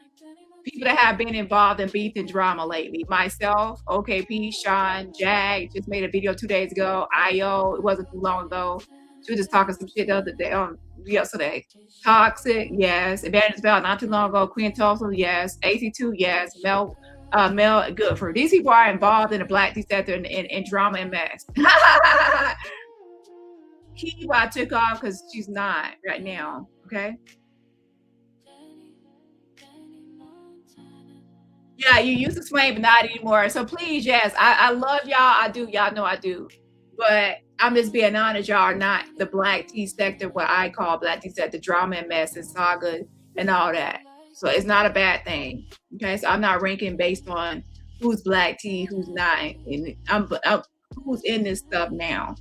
people that have been involved in beef and drama lately. Myself, OKP, Sean, Jag just made a video 2 days ago. IO, it wasn't too long ago. She was just talking some shit the other day yesterday. Toxic, yes. Evangelist Bell, not too long ago. Queen Tulsa, yes. AC2, yes. Mel Goodford. These people are involved in the Black tea sector in drama and mess. Kiva I took off because she's not right now. Okay. Yeah, you used to swing, but not anymore. So please, yes, I love y'all. I do. Y'all know I do. But I'm just being honest, y'all are not the Black tea sector, what I call Black tea sector, drama and mess and saga and all that. So it's not a bad thing. Okay, so I'm not ranking based on who's Black tea, who's not. I'm who's in this stuff now.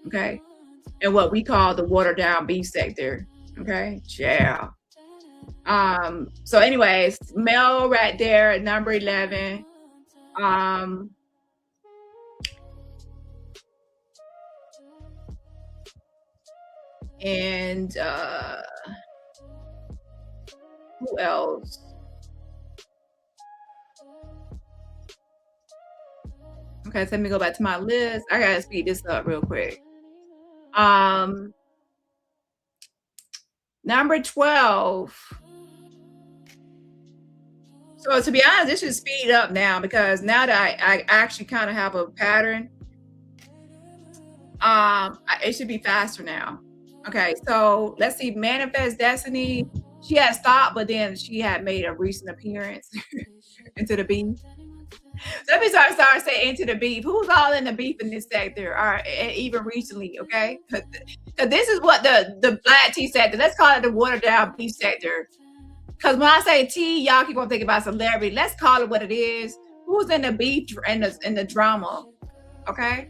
Okay, and what we call the watered down beef sector. Okay, yeah. So anyways, Mel right there at number 11. And who else? Okay, so let me go back to my list. I gotta speed this up real quick. Number 12. So to be honest, this should speed up now because now that I actually kind of have a pattern, it should be faster now. Okay, so let's see. Manifest Destiny. She had stopped, but then she had made a recent appearance into the beef. So let me start saying into the beef. Who's all in the beef in this sector, or even recently? Okay, because this is what the Black tea sector. Let's call it the watered down beef sector. Because when I say tea, y'all keep on thinking about celebrity. Let's call it what it is. Who's in the beef and the drama? Okay.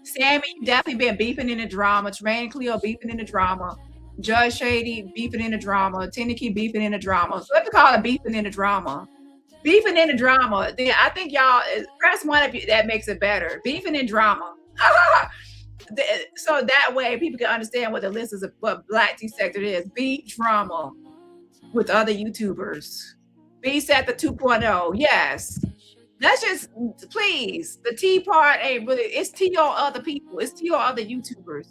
Sammy, you definitely been beefing in the drama. Tremaine Cleo beefing in the drama. Judge Shady beefing in the drama. Tenneke beefing in the drama. So let's call it beefing in the drama. Beefing in the drama. Then I think y'all press one of you that makes it better. Beefing in drama. So that way people can understand what the list is, what Black tea sector is. Beef drama with other YouTubers. Beef sector 2.0. Yes. Let's just, please, the tea part ain't really, it's tea on other people. It's tea on other YouTubers.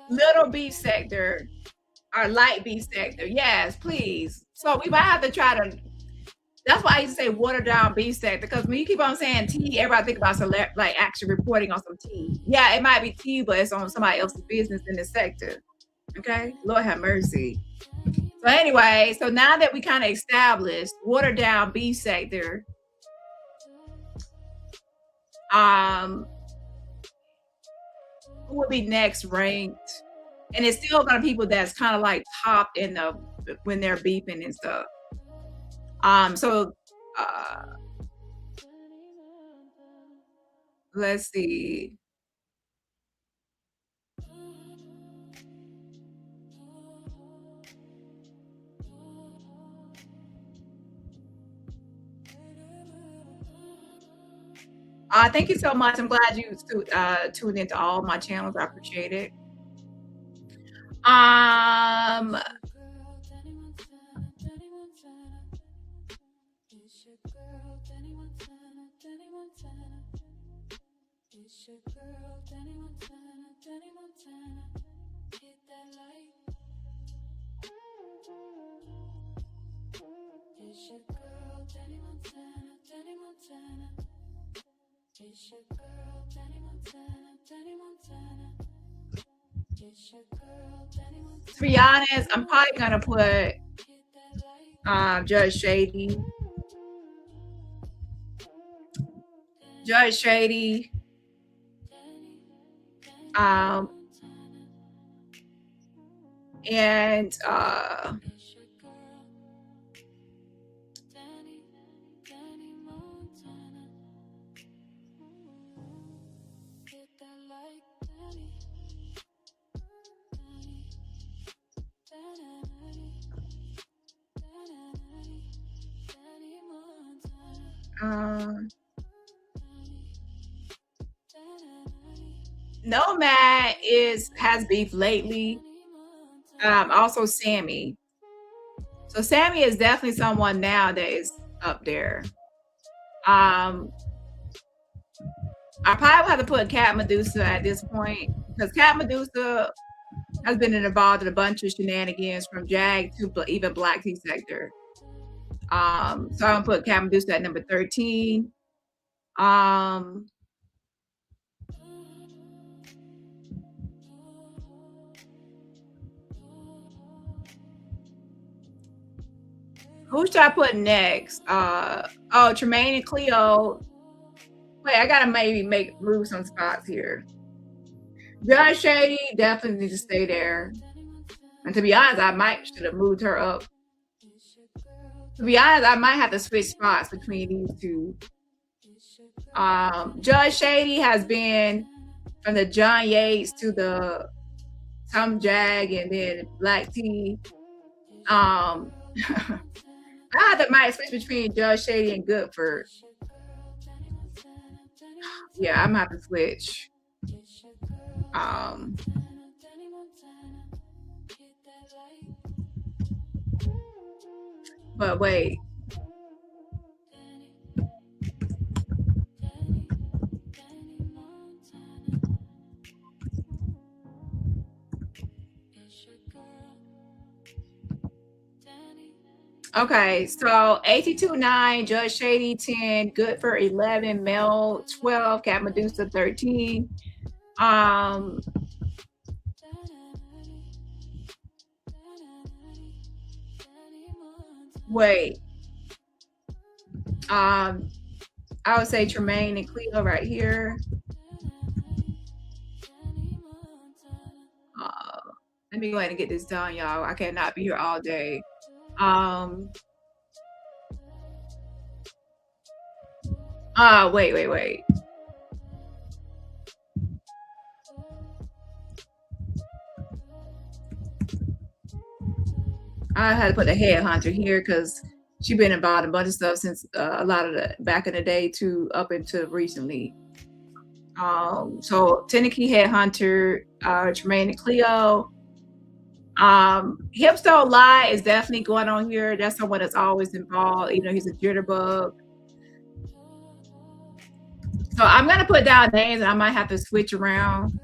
Little beef sector or light beef sector. Yes, please. So we might have to try to, that's why I used to say watered down beef sector, because when you keep on saying tea, everybody think about like actually reporting on some tea. Yeah, it might be tea, but it's on somebody else's business in the sector. Okay, Lord have mercy. So anyway, so now that we kind of established watered down beef sector, who would be next ranked? And it's still gonna be people that's kind of like top in the when they're beefing and stuff. Let's see. Thank you so much. I'm glad you tuned into all my channels. I appreciate it. To be honest, I'm probably gonna put Judge Shady. Judge Shady. And Nomad has beef lately. Also Sammy. So Sammy is definitely someone now that is up there. I probably will have to put Cat Medusa at this point, because Cat Medusa has been involved in a bunch of shenanigans from Jag to even Black Tea Sector. So I'm gonna put Cat Medusa at number 13. Who should I put next? Oh, Tremaine and Cleo. Wait, I gotta maybe move some spots here. Judge Shady definitely needs to stay there. And to be honest, I might should have moved her up. To be honest, I might have to switch spots between these two. Judge Shady has been from the John Yates to the Tom Jag and then Black Tea. I might switch between Judge Shady and Goodford. Yeah, I'm gonna have to switch. But wait. Okay, so 82-9, Judge Shady 10, Goodford 11, Mel 12, Cat Medusa 13. Wait. I would say Tremaine and Cleo right here. Let me go ahead and get this done, y'all. I cannot be here all day. Wait. I had to put the headhunter here because she's been involved in a bunch of stuff since a lot of the back in the day to up into recently. So Tennessee headhunter, Tremaine and Cleo. Hips Don't Lie is definitely going on here. That's someone that's always involved, even though he's a jitterbug. So I'm gonna put down names and I might have to switch around.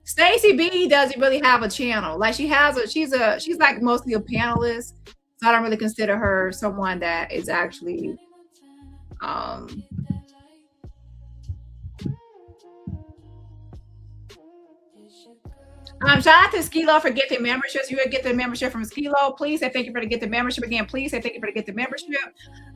Stacey B doesn't really have a channel. Like she's like mostly a panelist. So I don't really consider her someone that is actually shout out to Skilo for getting memberships. You would get the membership from Skilo. Please say thank you for the get the membership again. Please say thank you for the get the membership.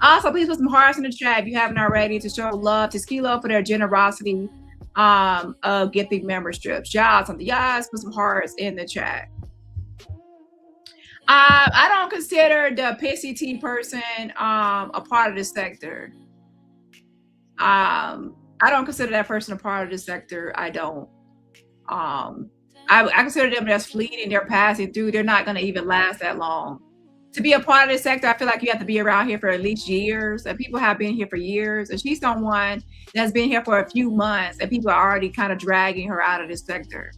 Also, please put some hearts in the chat if you haven't already to show love to Skilo for their generosity of getting memberships. Y'all, put some hearts in the chat. I don't consider the PCT person a part of this sector. I don't consider that person a part of this sector. I don't. I consider them as fleeting. They're passing through. They're not going to even last that long. To be a part of this sector, I feel like you have to be around here for at least years. And people have been here for years. And she's someone that's been here for a few months. And people are already kind of dragging her out of this sector.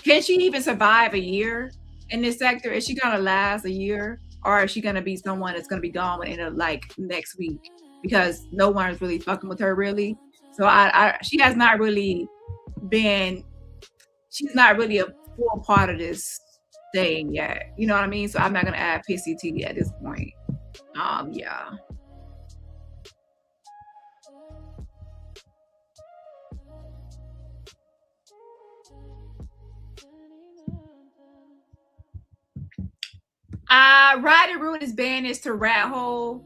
Can she even survive a year in this sector? Is she going to last a year? Or is she going to be someone that's going to be gone within like next week? Because no one's really fucking with her, really. So she has not really been... She's not really a full part of this thing yet. You know what I mean? So I'm not gonna add PCT at this point. Yeah. Riley Root is banished to rat hole.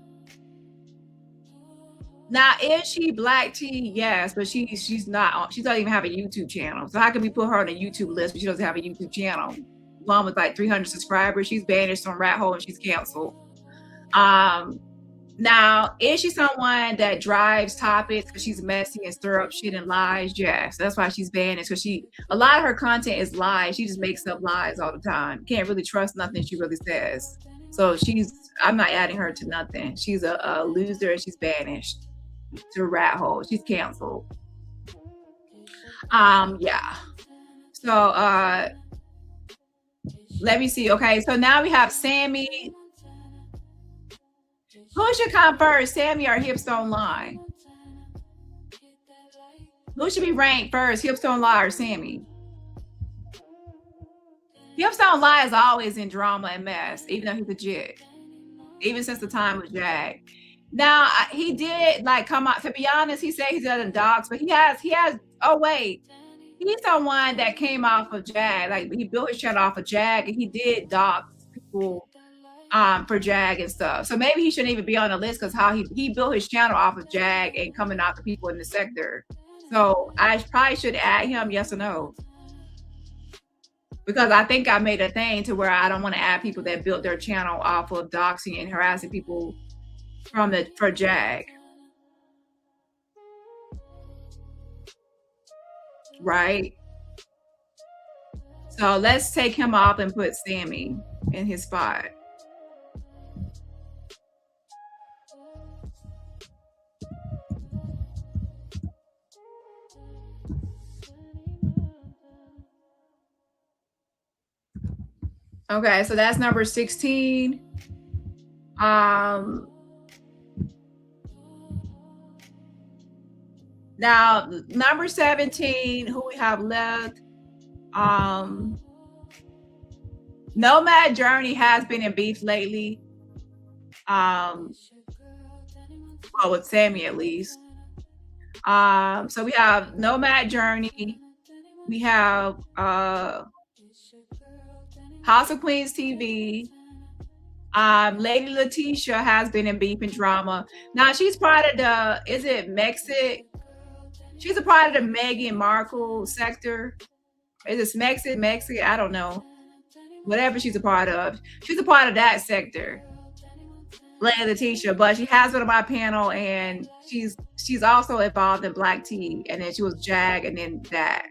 Now, is she Black Tea? Yes, but she's not. She doesn't even have a YouTube channel. So how can we put her on a YouTube list, but she doesn't have a YouTube channel? One with like 300 subscribers. She's banished from rat hole and she's canceled. Now, is she someone that drives topics because she's messy and stir up shit and lies? Yes, that's why she's banished, because a lot of her content is lies. She just makes up lies all the time. Can't really trust nothing she really says. So I'm not adding her to nothing. She's a loser and she's banished to rat hole. She's canceled. Yeah. So let me see. Okay, so now we have Sammy. Who should come first, Sammy or Hips Don't Lie? Who should be ranked first, Hips Don't Lie or Sammy? Hips Don't Lie is always in drama and mess, even though he's legit. Even since the time of Jag. Now, he did like come out, to be honest, he said he's done dogs, but he has, oh wait, he's someone that came off of Jag. Like, he built his channel off of Jag, and he did dogs people for Jag and stuff. So maybe he shouldn't even be on the list, because how he built his channel off of Jag and coming out to people in the sector. So I probably should add him, yes or no. Because I think I made a thing to where I don't want to add people that built their channel off of doxing and harassing people for Jag. Right? So let's take him off and put Sammy in his spot. Okay, so that's number 16. Now, number 17, who we have left? Nomad Journey has been in beef lately. Well, with Sammy at least. So we have Nomad Journey. We have House of Queens TV. Lady Letitia has been in beef and drama. Now she's part of the, is it Mexit? She's a part of the Meghan Markle sector. Is it Mexit? I don't know. Whatever she's a part of. She's a part of that sector. Lady Letitia, but she has been on my panel, and she's also involved in Black Tea, and then she was Jag, and then that.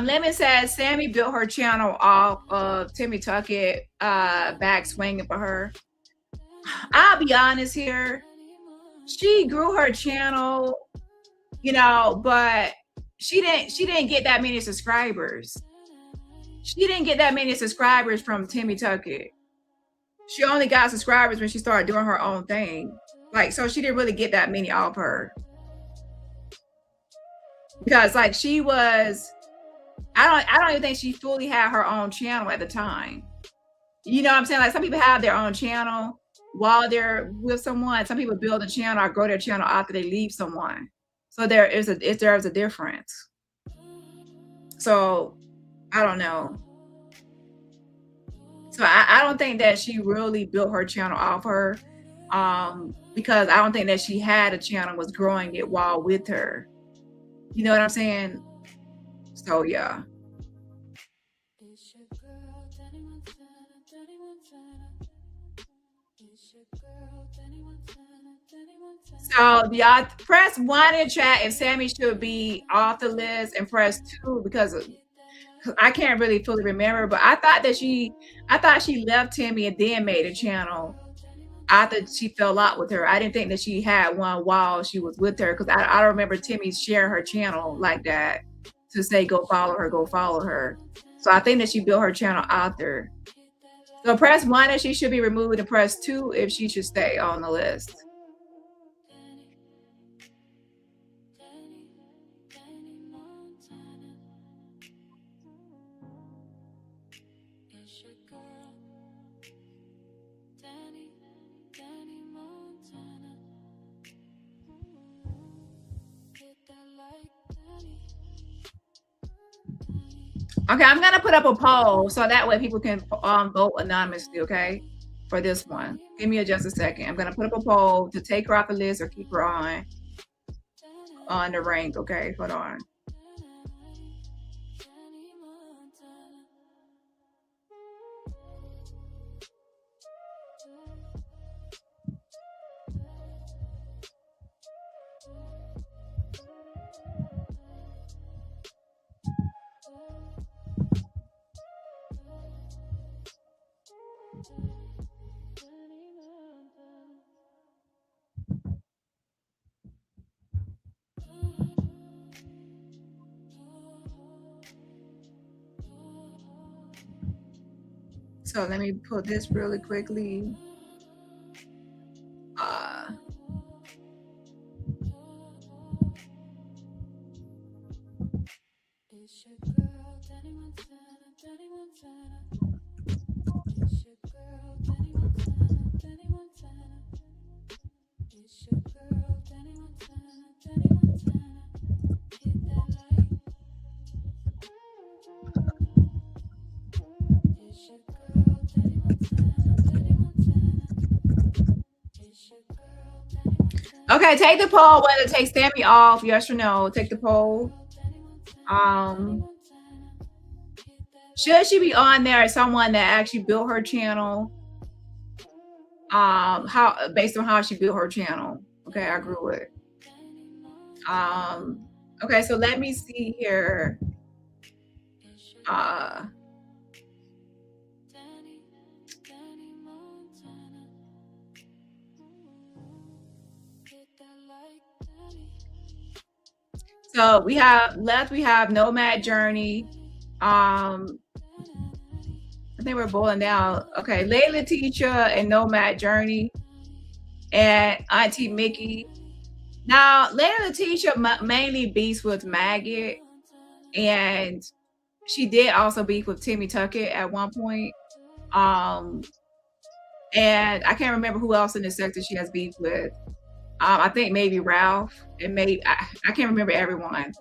Lemon says Sammy built her channel off of Timmy Tuckett back swinging for her. I'll be honest here. She grew her channel, you know, but she didn't get that many subscribers. She didn't get that many subscribers from Timmy Tuckett. She only got subscribers when she started doing her own thing. Like, so she didn't really get that many off her. Because like she was, I don't even think she fully had her own channel at the time. You know what I'm saying? Like, some people have their own channel while they're with someone. Some people build a channel or grow their channel after they leave someone. So there's a difference. So I don't know. So I don't think that she really built her channel off her, because I don't think that she had a channel, was growing it while with her. You know what I'm saying? So yeah. So y'all press 1 in chat if Sammy should be off the list, and press 2 because I can't really fully remember, but I thought she left Timmy and then made a channel after she fell out with her. I didn't think that she had one while she was with her, because I don't remember Timmy sharing her channel like that to say go follow her. So I think that she built her channel after. So press 1 if she should be removed, and press 2 if she should stay on the list. Okay, I'm gonna put up a poll so that way people can vote anonymously, okay, for this one. Give me just a second. I'm gonna put up a poll to take her off the list or keep her on the rank, okay? Hold on. So let me pull this really quickly. Okay, take the poll whether it takes Sammy off, yes or no. Take the poll. Should she be on there as someone that actually built her channel? How based on how she built her channel. Okay, I grew it. Okay, so let me see here. So we have Nomad Journey. I think we're boiling down. Okay, Layla Teacher and Nomad Journey and Auntie Mickey. Now, Layla Teacher mainly beefs with Maggot, and she did also beef with Timmy Tuckett at one point. And I can't remember who else in the sector she has beef with. I think maybe Ralph, and maybe I can't remember everyone,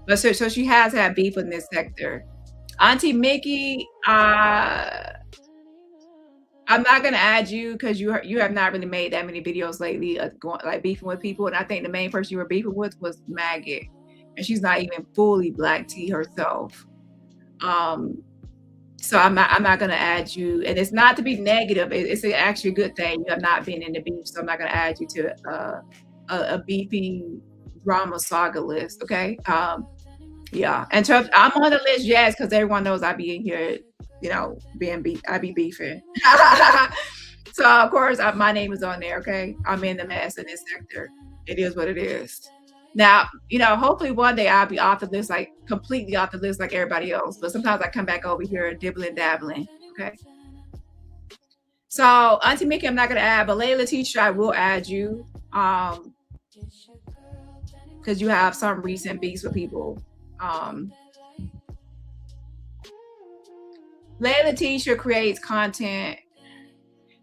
but so she has had beef in this sector. Auntie Mickey, I'm not gonna add you because you have not really made that many videos lately going like beefing with people, and I think the main person you were beefing with was Maggot, and she's not even fully black tea herself. So I'm not gonna add you, and it's not to be negative. It's actually a good thing. You have not been in the beef, so I'm not gonna add you to a beefy drama saga list. Okay. Yeah, and I'm on the list, yes, because everyone knows I be in here, you know, I be beefing. So of course my name is on there. Okay, I'm in the mess in this sector. It is what it is. Now, you know, hopefully one day I'll be off the list, like completely off the list like everybody else. But sometimes I come back over here dibbling dabbling. Okay. So Auntie Mickey, I'm not gonna add, but Layla Teacher, I will add you. Because you have some recent beefs with people. Layla Teacher creates content.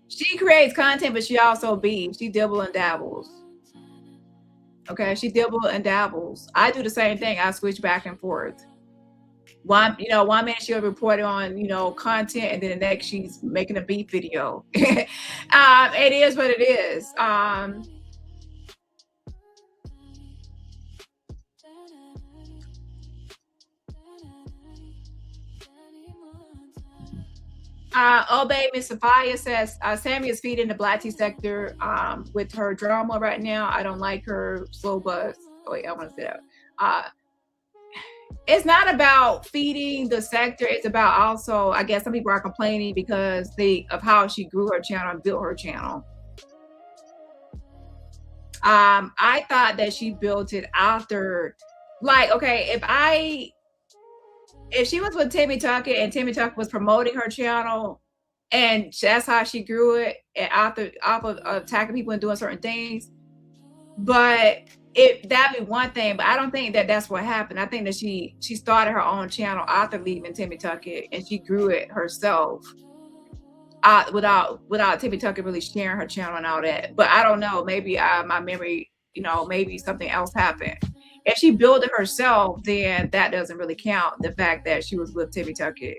She creates content, but she also beefs. She dibble and dabbles. Okay, she dibble and dabbles. I do the same thing. I switch back and forth. One minute she'll report on, content, and then the next she's making a beef video. It is what it is. Obey Miss Sophia says Sammy is feeding the black tea sector with her drama right now. I don't like her slow buzz. Oh, wait, I want to say that. It's not about feeding the sector. It's about also, I guess some people are complaining because of how she grew her channel and built her channel. I thought that she built it after, like, okay, if she was with Timmy Tuckett and Timmy Tuckett was promoting her channel and that's how she grew it, and off of attacking people and doing certain things, but that'd be one thing. But I don't think that that's what happened. I think that she started her own channel after leaving Timmy Tuckett, and she grew it herself. without Timmy Tucker really sharing her channel and all that. But I don't know. Maybe my memory, maybe something else happened. If she built it herself, then that doesn't really count. The fact that she was with Timmy Tucker.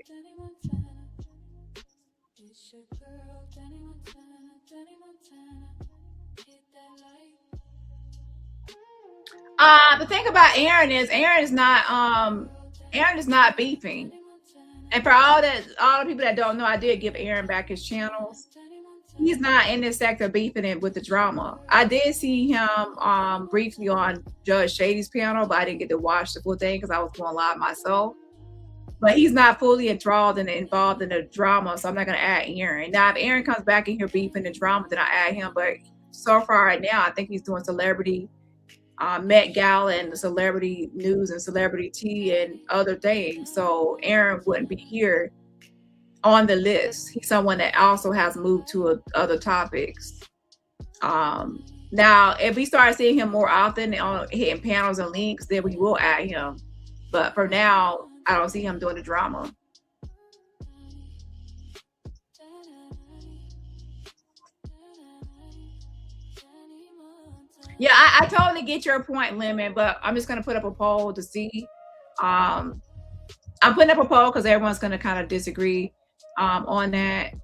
The thing about Aaron is not beefing. And for all the people that don't know, I did give Aaron back his channels. He's not in this sector beefing it with the drama. I did see him briefly on Judge Shady's panel, but I didn't get to watch the full thing because I was going live myself. But he's not fully enthralled and involved in the drama, so I'm not going to add Aaron. Now, if Aaron comes back in here beefing the drama, then I add him. But so far right now, I think he's doing celebrity Met Gala and the celebrity news and celebrity tea and other things. So Aaron wouldn't be here on the list. He's someone that also has moved to other topics. Now, if we start seeing him more often on hitting panels and links, then we will add him. But for now, I don't see him doing the drama. Yeah, I totally get your point, Lemon, but I'm just going to put up a poll to see. I'm putting up a poll because everyone's going to kind of disagree on that.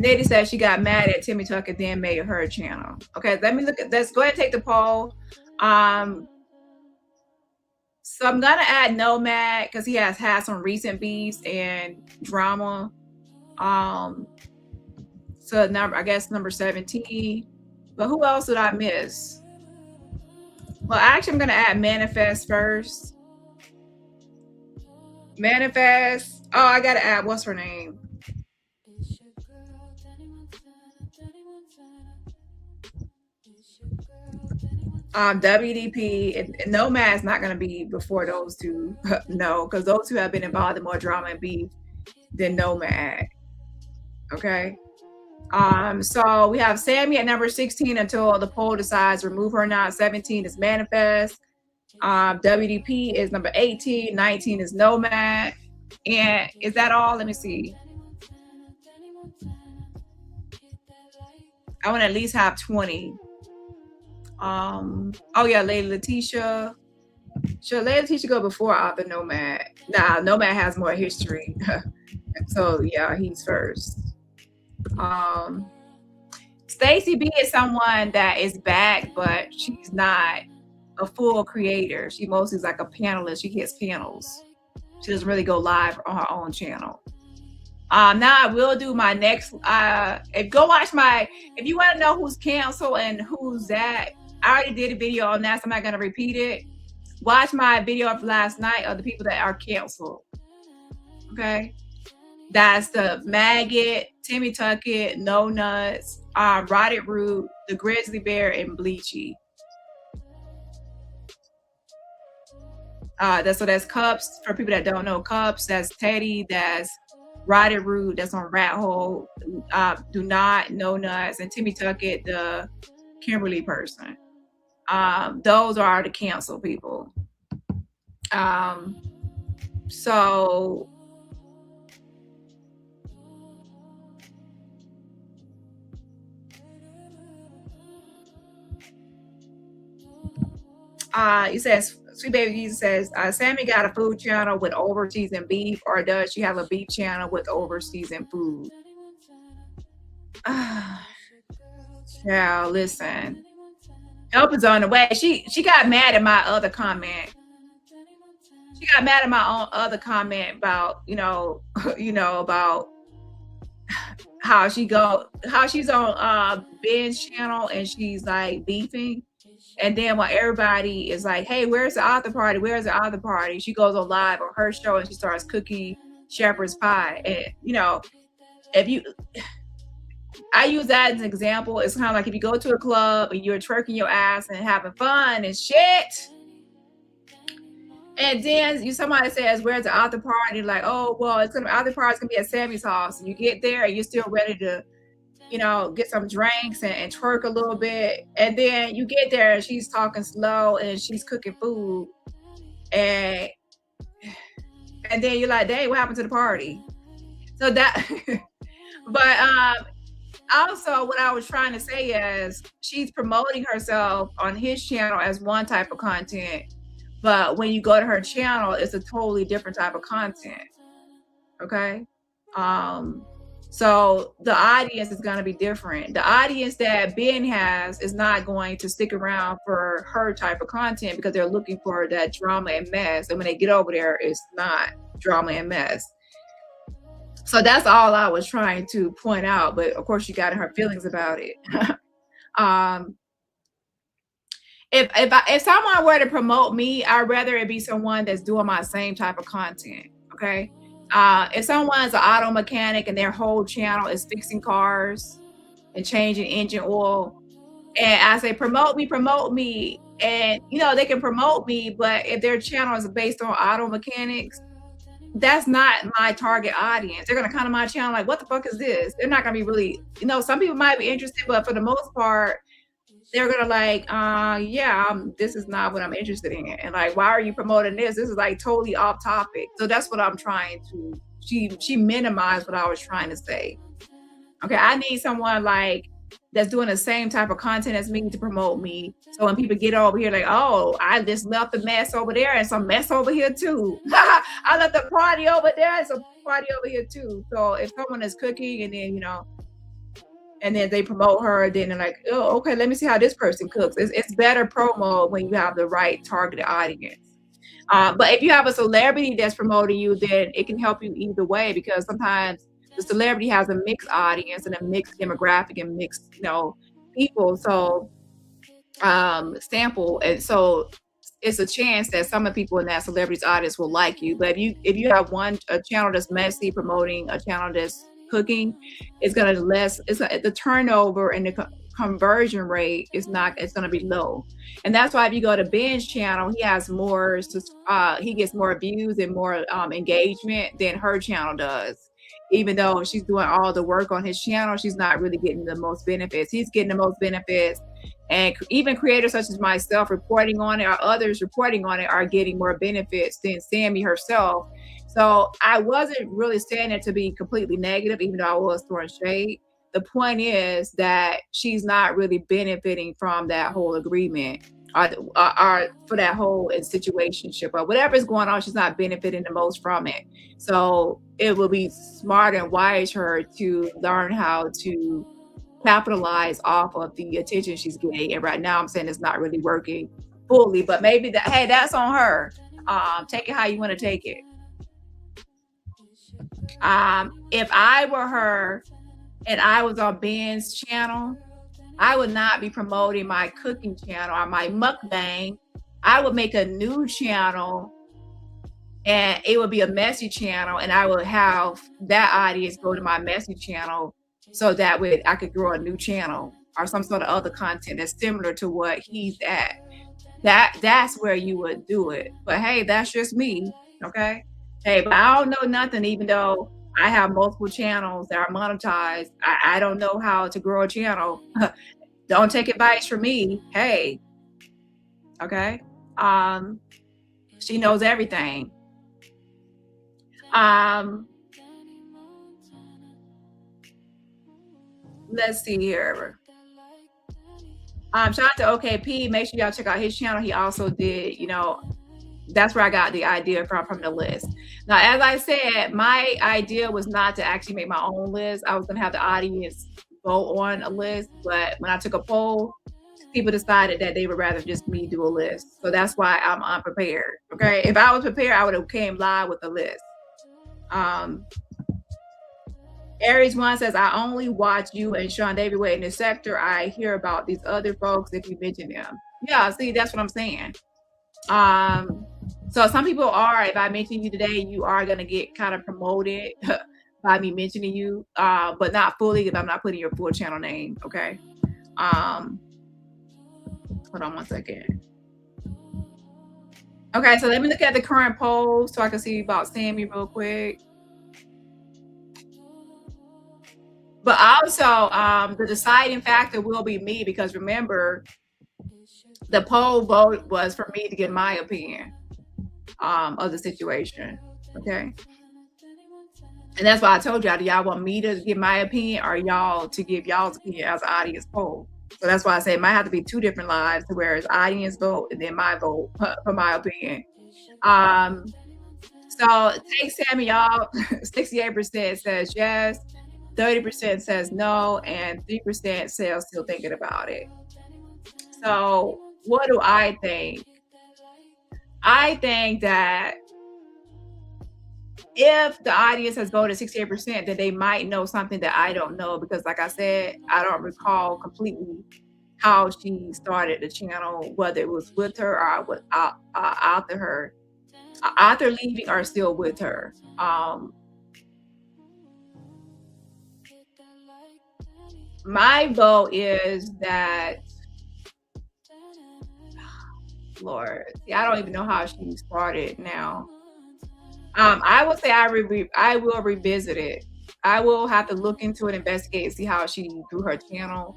Nady said she got mad at Timmy Tucker, then made her channel. Okay, let's go ahead and take the poll. So I'm going to add Nomad because he has had some recent beefs and drama. So I guess number 17. But who else did I miss? Well, actually, I'm gonna add Manifest first. Manifest. Oh, I gotta add what's her name? WDP and Nomad's not gonna be before those two. No, because those two have been involved in more drama and beef than Nomad. Okay. So we have Sammy at number 16 until the poll decides remove her or not. 17 is Manifest. WDP is number 18. 19 is Nomad. And is that all? Let me see. I want to at least have 20. Oh yeah, Lady Letitia. Should Lady Letitia go before Author Nomad? Nah, Nomad has more history. So yeah, he's first. Stacey B is someone that is back, but she's not a full creator. She mostly is like a panelist. She gets panels. She doesn't really go live on her own channel. Now I will do my next if you want to know who's canceled and who's that, I already did a video on that, so I'm not gonna repeat it. Watch my video of last night of the people that are canceled. Okay. That's the Maggot, Timmy Tucker, No Nuts, Rotted Root, the Grizzly Bear, and Bleachy. That's Cups. For people that don't know Cups, that's Teddy, that's Rotted Root, that's on Rat Hole, Do Not, No Nuts, and Timmy Tucker, the Kimberly person. Those are the cancel people. So he says, Sweet Baby Jesus says, Sammy got a food channel with overseasoned beef, or does she have a beef channel with overseasoned food? Yeah, listen. Help is on the way. She got mad at my other comment. She got mad at my own other comment about, about how she's on Ben's channel and she's like beefing. And then when everybody is like, hey, where's the after party? Where's the after party? She goes on live on her show and she starts cooking shepherd's pie. And, I use that as an example. It's kind of like if you go to a club and you're twerking your ass and having fun and shit. And then somebody says, where's the after party? Like, oh, well, after party's going to be at Sammy's house. And you get there and you're still ready to, get some drinks and twerk a little bit. And then you get there and she's talking slow and she's cooking food. And And then you're like, dang, what happened to the party? So that, but also what I was trying to say is she's promoting herself on his channel as one type of content, but when you go to her channel, it's a totally different type of content. Okay. So the audience is going to be different. The audience that Ben has is not going to stick around for her type of content because they're looking for that drama and mess. And when they get over there, it's not drama and mess. So that's all I was trying to point out. But of course, she got in her feelings about it. If someone were to promote me, I'd rather it be someone that's doing my same type of content. Okay. If someone's an auto mechanic and their whole channel is fixing cars and changing engine oil, and I say promote me, and you know they can promote me, but if their channel is based on auto mechanics, that's not my target audience. They're gonna come to my channel like, what the fuck is this? They're not gonna be really, you know, some people might be interested, but for the most part, they're gonna like, this is not what I'm interested in. And like, why are you promoting this? This is like totally off topic. So that's what I'm trying to, she minimized what I was trying to say. Okay, I need someone like that's doing the same type of content as me to promote me. So when people get over here like, oh, I just left the mess over there and some mess over here too. I left the party over there and some party over here too. So if someone is cooking and then, you know, and then they promote her, then they're like, oh, okay, let me see how this person cooks. It's better promo when you have the right targeted audience. But if you have a celebrity that's promoting you, then it can help you either way, because sometimes the celebrity has a mixed audience and a mixed demographic and mixed, you know, people. So sample, and so it's a chance that some of the people in that celebrity's audience will like you. But if you have a channel that's messy promoting a channel that's cooking, it's gonna the turnover and the conversion rate is not, it's gonna be low. And that's why if you go to Ben's channel, he has more, he gets more views and more engagement than her channel does. Even though she's doing all the work on his channel, she's not really getting the most benefits. He's getting the most benefits. And even creators such as myself reporting on it, or others reporting on it, are getting more benefits than Sammy herself. So I wasn't really saying it to be completely negative, even though I was throwing shade. The point is that she's not really benefiting from that whole agreement, or for that whole situationship or whatever is going on. She's not benefiting the most from it. So it will be smart and wise her to learn how to capitalize off of the attention she's getting. And right now I'm saying it's not really working fully, but maybe that, hey, that's on her. Take it how you want to take it. If I were her and I was on Ben's channel, I would not be promoting my cooking channel or my mukbang. I would make a new channel, and it would be a messy channel, and I would have that audience go to my messy channel, so that way I could grow a new channel or some sort of other content that's similar to what he's at. That's where you would do it. But hey, that's just me, okay? Hey, but I don't know nothing, even though I have multiple channels that are monetized. I don't know how to grow a channel. Don't take advice from me. Hey, okay? She knows everything. Let's see here. Shout out to OKP. Make sure y'all check out his channel. He also did, you know, that's where I got the idea from the list. Now, as I said, my idea was not to actually make my own list. I was going to have the audience vote on a list, but when I took a poll, people decided that they would rather just me do a list. So that's why I'm unprepared. Okay, if I was prepared, I would have came live with a list. Aries 1 says, I only watch you and Sean David Wade in the sector. I hear about these other folks if you mention them. Yeah, see, that's what I'm saying. So some people are, if I mention you today, you are going to get kind of promoted by me mentioning you, but not fully, if I'm not putting your full channel name. Okay. Hold on one second. Okay, so let me look at the current polls so I can see about Sammy real quick. But also, the deciding factor will be me, because remember, the poll vote was for me to get my opinion of the situation. Okay. And that's why I told y'all, do y'all want me to give my opinion or y'all to give y'all's opinion as an audience poll? So that's why I say it might have to be 2 different lives, to where it's audience vote and then my vote for my opinion. So take Sammy, y'all. 68% says yes, 30% says no, and 3% says still thinking about it. So what do I think? I think that if the audience has voted 68%, then they might know something that I don't know, because like I said, I don't recall completely how she started the channel, whether it was with her or after her, after leaving or still with her. My vote is that, Lord, I don't even know how she started now. I would say I will revisit it. I will have to look into it, investigate, and see how she grew her channel.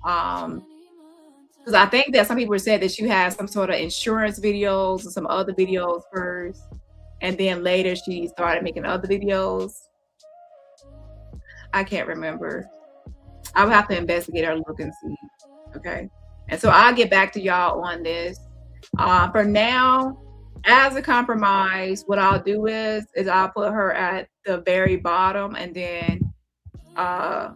Because I think that some people said that she had some sort of insurance videos and some other videos first, and then later she started making other videos. I can't remember. I would have to investigate or look and see. Okay. And so I'll get back to y'all on this. For now, as a compromise, what I'll do is I'll put her at the very bottom, and then hold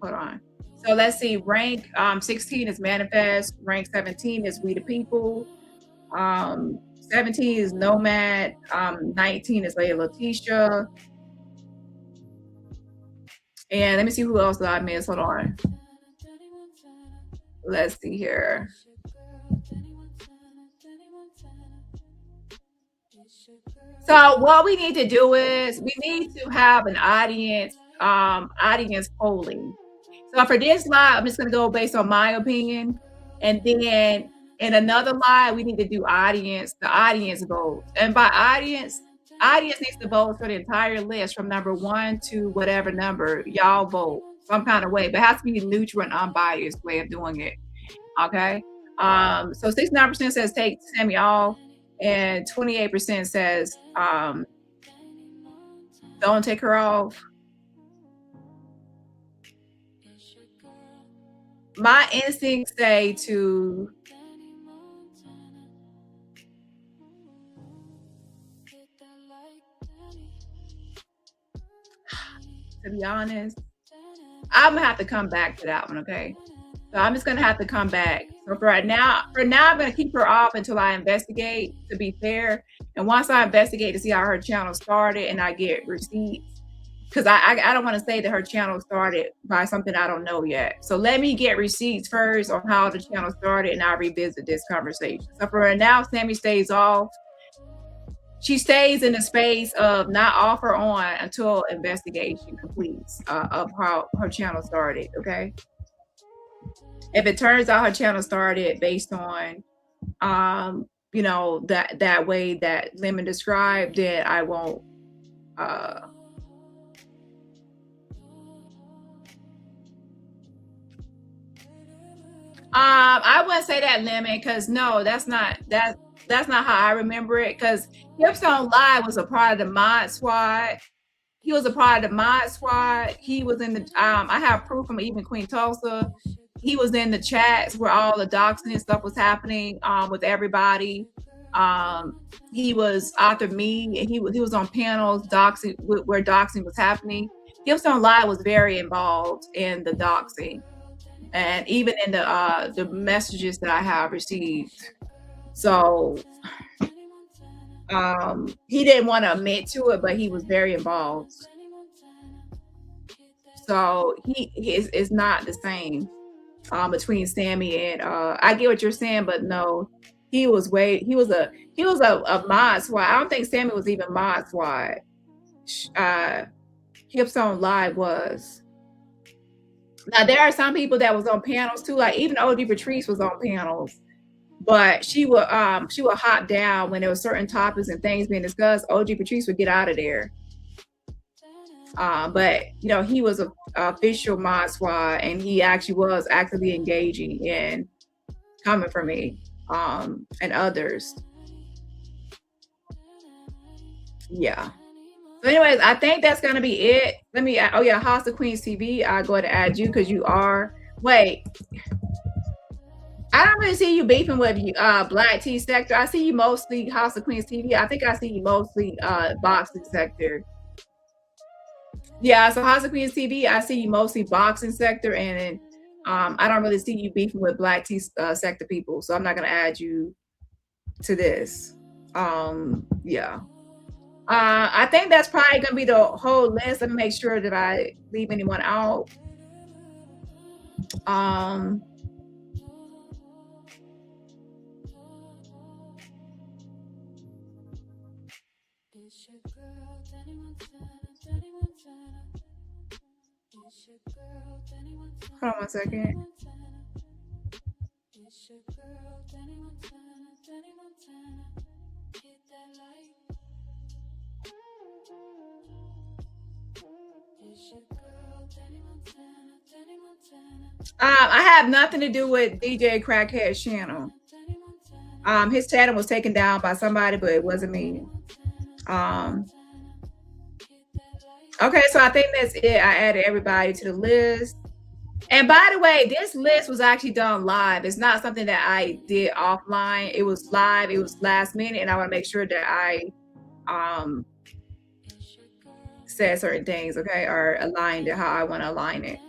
on. So let's see. Rank 16 is Manifest. Rank 17 is We the People. 17 is Nomad. 19 is Lady Letitia. And let me see who else that I missed. Hold on. Let's see here. So what we need to do is we need to have an audience polling. So for this live, I'm just going to go based on my opinion. And then in another live, we need to do the audience vote. And by audience needs to vote for the entire list from number 1 to whatever number y'all vote some kind of way. But it has to be a neutral and unbiased way of doing it. Okay. So 69% says take Sammy off, and 28% says don't take her off. My instincts say to be honest, I'm gonna have to come back to that one. Okay. So I'm just gonna have to come back. So for now, I'm gonna keep her off until I investigate, to be fair. And once I investigate to see how her channel started and I get receipts, because I don't want to say that her channel started by something I don't know yet. So let me get receipts first on how the channel started, and I'll revisit this conversation. So for now, Sammy stays off. She stays in the space of not off or on until investigation completes of how her channel started. Okay. If it turns out her channel started based on, you know, that way that Lemon described, then I won't. I wouldn't say that, Lemon, because no, that's not how I remember it. Because Hips on Live was a part of the mod squad. He was a part of the mod squad. He was in the I have proof from even Queen Tulsa. He was in the chats where all the doxing and stuff was happening with everybody. He was after me, and he was on panels doxing where doxing was happening. Hips on Live was very involved in the doxing, and even in the messages that I have received. So he didn't want to admit to it, but he was very involved. So it's not the same between Sammy and I get what you're saying, but no, he was a mod squad. I don't think Sammy was even mod squad. Hips on Live was. Now there are some people that was on panels too, like even OG Patrice was on panels, but she would hop down when there were certain topics and things being discussed. OG Patrice would get out of there. But you know, he was an official mod squad, and he actually was actively engaging in coming for me and others. Yeah. So anyways, I think that's gonna be it. Let me, oh yeah, House of Queens TV. I'll go ahead and add you because you are, wait, I don't really see you beefing with you, Black Tea Sector. I see you mostly House of Queens TV. I think I see you mostly boxing sector. Yeah, so House of Queens TV, I see you mostly boxing sector, and I don't really see you beefing with Black Tea Sector people. So I'm not gonna add you to this. Yeah. I think that's probably gonna be the whole list. Let me make sure that I leave anyone out. Hold on one second. I have nothing to do with DJ Crackhead's channel. His channel was taken down by somebody, but it wasn't me. Okay, so I think that's it. I added everybody to the list. And by the way, this list was actually done live. It's not something that I did offline. It was live. It was last minute, and I want to make sure that I said certain things, okay, or aligned it how I want to align it.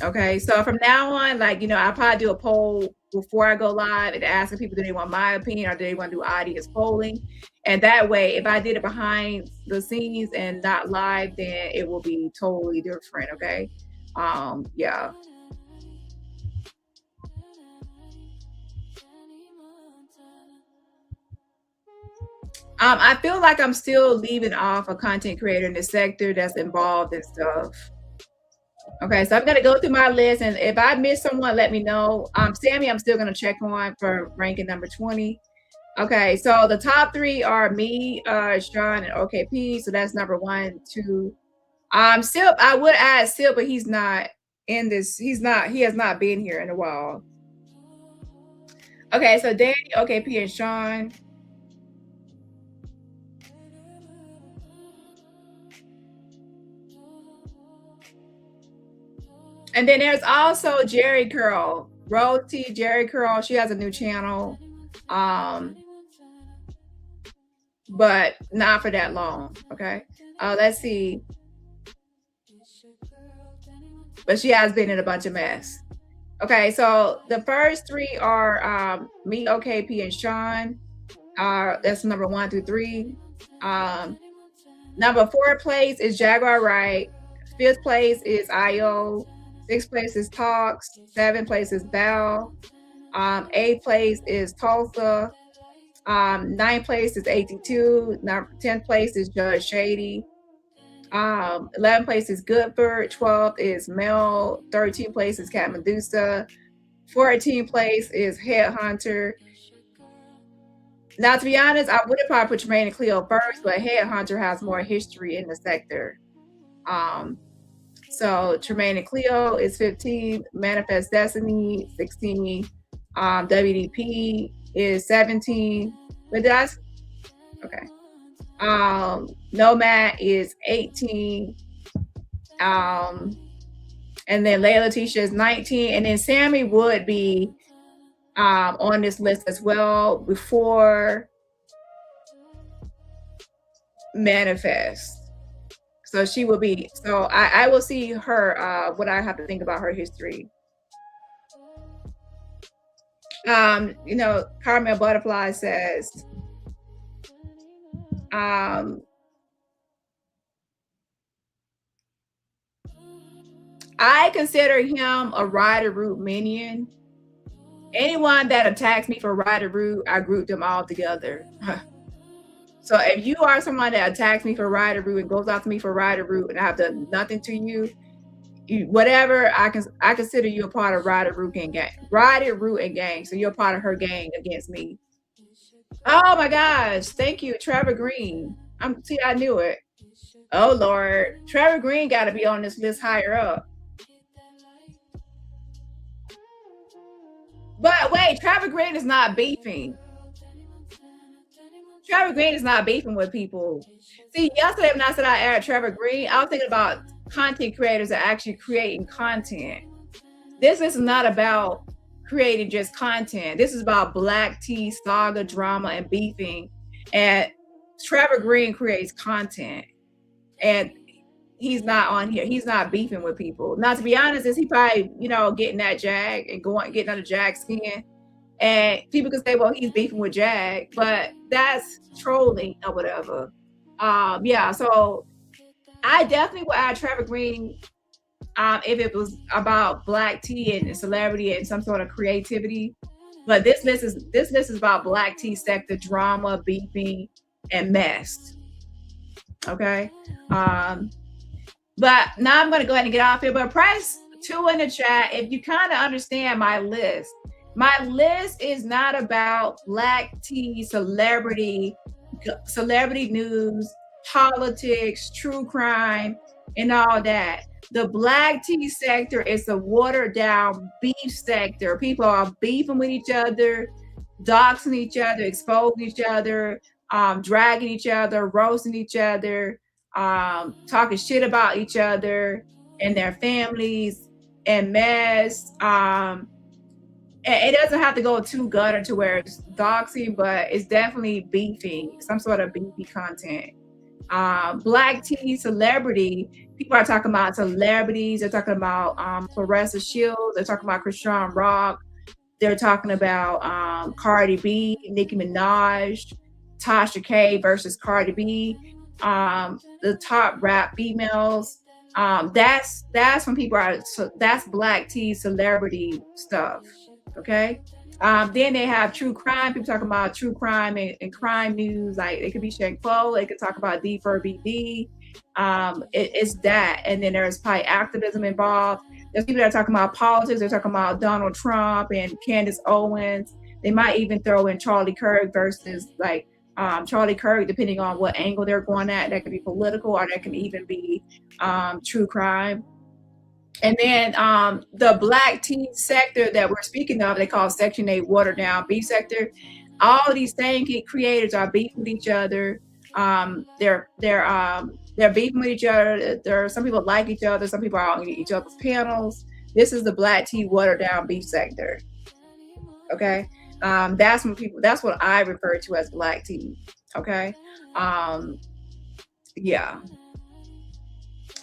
Okay, so from now on, like, I'll probably do a poll before I go live and asking people, do they want my opinion or do they want to do audience polling? And that way, if I did it behind the scenes and not live, then it will be totally different, okay? Yeah. I feel like I'm still leaving off a content creator in the sector that's involved in stuff. Okay, so I'm gonna go through my list, and if I miss someone, let me know. Sammy, I'm still gonna check on for ranking number 20. Okay, so the top 3 are me, Sean, and OKP. So that's number 1, 2. Silp, I would add Silp, but he's not in this. He has not been here in a while. Okay, so Dani, OKP, and Sean. And then there's also Jerry Curl, Rose T, Jerry Curl. She has a new channel, but not for that long. Okay, let's see. But she has been in a bunch of mess. Okay, so the first 3 are me, OKP, and Sean. That's number 1 through 3. Number 4 place is Jaguar Wright. 5th place is IO. 6th place is Talks. 7th place is Bell. 8th place is Tulsa. 9th place is 82. 10th place is Judge Shady. 11th place is Goodford. 12th is Mel. 13th place is Cat Medusa. 14th place is Headhunter. Now, to be honest, I would have probably put Tremaine and Cleo first, but Headhunter has more history in the sector. So Tremaine and Cleo is 15, Manifest Destiny 16, WDP is 17. But that's okay. Nomad is 18. And then Leia Letitia is 19. And then Sammy would be on this list as well before Manifest. So she will be, so I will see her, what I have to think about her history. Carmel Butterfly says, I consider him a Rider Root minion. Anyone that attacks me for Rider Root, I group them all together. So if you are someone that attacks me for Rider Root and goes after me for Rider Root and I have done nothing to you, whatever, I consider you a part of Rider Root and gang. Rider Root and gang. So you're a part of her gang against me. Oh my gosh. Thank you, Trevor Green. I knew it. Oh Lord. Trevor Green gotta be on this list higher up. But wait, Trevor Green is not beefing. Trevor Green is not beefing with people. See, yesterday when I said I aired Trevor Green, I was thinking about content creators that are actually creating content. This is not about creating just content. This is about black tea, saga, drama, and beefing. And Trevor Green creates content. And he's not on here. He's not beefing with people. Now, to be honest, is he probably, getting that Jag and getting under Jag's skin. And people can say, well, he's beefing with Jag, but that's trolling or whatever. Yeah, so I definitely would add Trevor Green if it was about black tea and celebrity and some sort of creativity. But this list is about black tea sector drama, beefing, and mess. Okay. But now I'm going to go ahead and get off here. But press 2 in the chat if you kind of understand my list. My list is not about black tea, celebrity news, politics, true crime, and all that. The black tea sector is a watered down beef sector. People are beefing with each other, doxing each other, exposing each other, dragging each other, roasting each other, talking shit about each other and their families and mess. It doesn't have to go too gutter to where it's doxing, but it's definitely beefing, some sort of beefy content. Black tea celebrity, people are talking about celebrities. They're talking about Clarissa Shields. They're talking about Krishan Rock. They're talking about Cardi B, Nicki Minaj, Tasha K versus Cardi B, the top rap females. That's when people are, so that's black tea celebrity stuff. Okay. Then they have true crime. People talking about true crime and crime news. Like it could be Shank Fo. They could talk about D for BD. It's that. And then there's probably activism involved. There's people that are talking about politics. They're talking about Donald Trump and Candace Owens. They might even throw in Charlie Kirk versus like Charlie Kirk, depending on what angle they're going at. That could be political or that can even be true crime. And then the black tea sector that we're speaking of, they call Section 8 watered down beef sector. All these things creators are beefing with each other. They're beefing with each other. There are some people like each other. Some people are on each other's panels. This is the black tea watered down beef sector. Okay, that's what I refer to as black tea. Okay, yeah.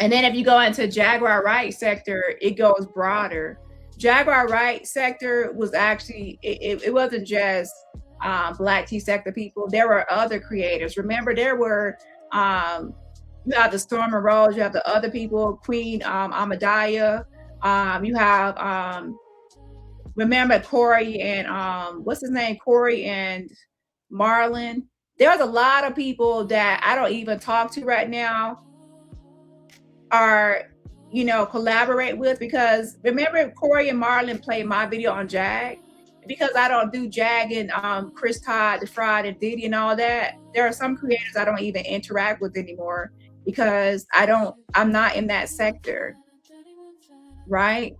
And then if you go into Jaguar Right sector, it goes broader. Jaguar Right sector was actually, it wasn't just black tea sector people. There were other creators. Remember, there were, you have the Storm and Rose, you have the other people, Queen Amadaya. You have, remember Corey and, what's his name? Corey and Marlon. There's a lot of people that I don't even talk to right now, are collaborate with, because remember Corey and Marlon played my video on Jag. Because I don't do Jag and Chris Todd, the Fraud and Diddy and all that, there are some creators I don't even interact with anymore because I'm not in that sector, right?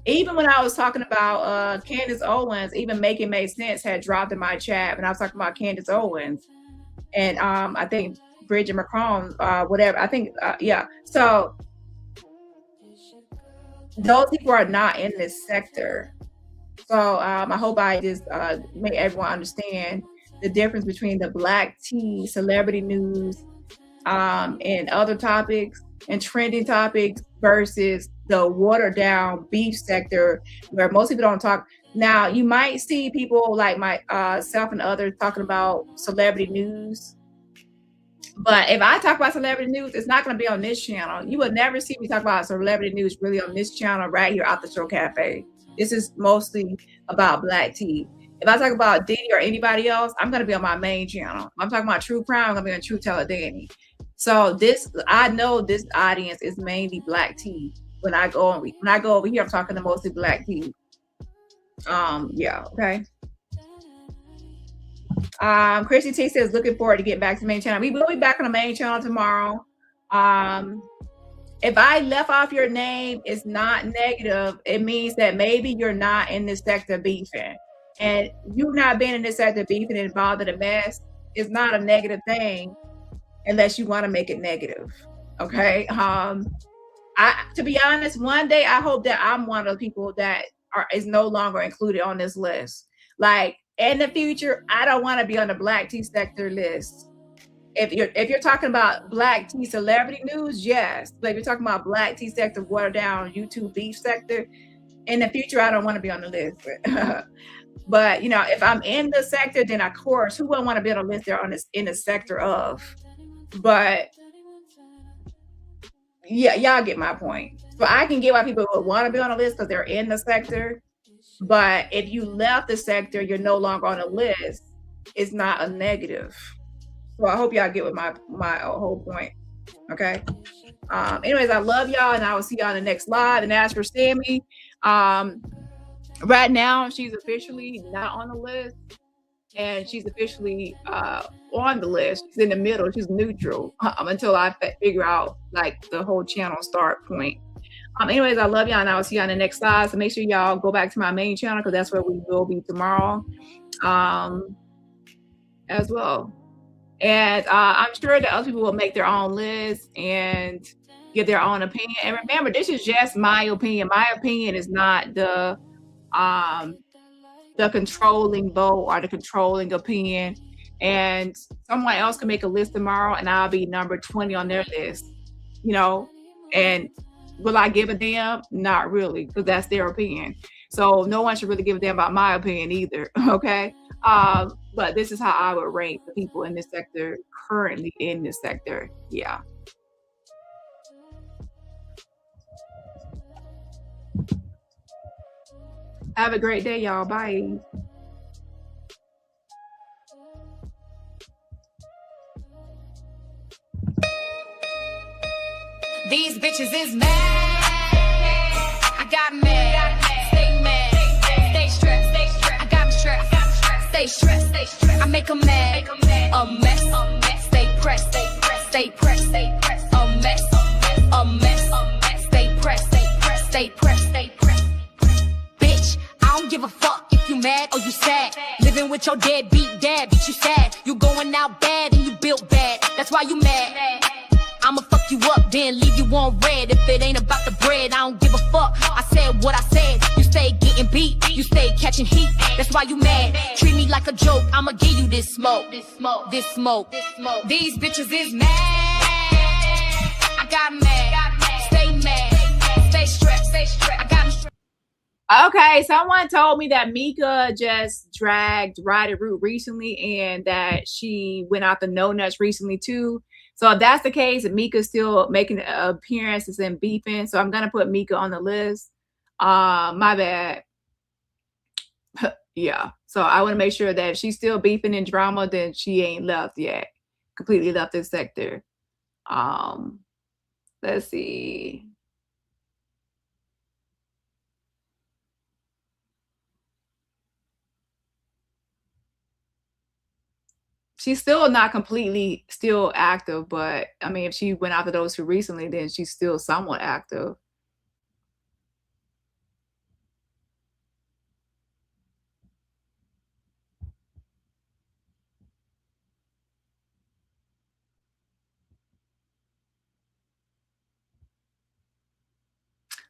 Even when I was talking about Candace Owens, even Make It Make Sense had dropped in my chat when I was talking about Candace Owens, and I think Bridget McCrone, whatever. I think, yeah. So those people are not in this sector. So I hope I just make everyone understand the difference between the black tea, celebrity news, and other topics and trending topics versus the watered down beef sector where most people don't talk. Now, you might see people like myself and others talking about celebrity news. But if I talk about celebrity news, it's not going to be on this channel. You will never see me talk about celebrity news really on this channel right here at the Show Cafe. This is mostly about black tea. If I talk about Dani or anybody else, I'm going to be on my main channel. If I'm talking about true crime, I'm going to be on True Teller Dani. So I know this audience is mainly black tea. When I go over here, I'm talking to mostly black tea. Yeah, okay. Chrissy T says, looking forward to getting back to the main channel. We will be back on the main channel tomorrow. If I left off your name, it's not negative. It means that maybe you're not in this sector beefing. And you not being in this sector, beefing and bothering a mess is not a negative thing unless you want to make it negative. Okay. To be honest, one day I hope that I'm one of the people that is no longer included on this list. Like in the future, I don't want to be on the black tea sector list. If you're talking about black tea celebrity news, yes. But if you're talking about black tea sector, watered down YouTube beef sector, in the future, I don't want to be on the list. But if I'm in the sector, then of course, who wouldn't want to be on a list there in the sector of? But yeah, y'all get my point. So I can get why people would want to be on a list because they're in the sector. But if you left the sector, you're no longer on a list. It's not a negative. So I hope y'all get with my whole point. Okay. Anyways, I love y'all, and I will see y'all in the next live. And as for Sammy, right now she's officially not on the list, and she's officially on the list. She's in the middle. She's neutral until I figure out like the whole channel start point. Anyways, I love y'all, and I will see y'all in the next slide. So make sure y'all go back to my main channel because that's where we will be tomorrow as well. And I'm sure that other people will make their own list and give their own opinion. And remember, this is just my opinion. My opinion is not the controlling vote or the controlling opinion. And someone else can make a list tomorrow and I'll be number 20 on their list, and will I give a damn? Not really, because that's their opinion. So no one should really give a damn about my opinion either. Okay. But this is how I would rank the people in this sector, currently in this sector. Yeah. Have a great day, y'all. Bye. These bitches is mad. I got mad. Stay mad. Stay stressed. I got me stressed. Stay stressed. I make them mad. A mess. Stay pressed. Stay pressed. A mess. Stay pressed. Stay pressed. Bitch, I don't give a fuck if you mad or you sad. Living with your deadbeat dad, bitch, you sad. You going out bad and you built bad. That's why you mad. I'ma fuck you up, then leave you on red. If it ain't about the bread, I don't give a fuck. I said what I said. You stay getting beat, you stay catching heat. That's why you mad. Treat me like a joke, I'ma give you this smoke. This smoke. These bitches is mad. I got mad. Stay mad. Stay stressed. I got me stressed. Okay, someone told me that Mika just dragged Ryder Root recently and that she went out the No Nuts recently too. So if that's the case, and Mika's still making appearances and beefing, so I'm gonna put Mika on the list. My bad. Yeah. So I want to make sure that if she's still beefing in drama, then she ain't left yet. Completely left this sector. Let's see. She's still not completely still active, but I mean, if she went after those two recently, then she's still somewhat active.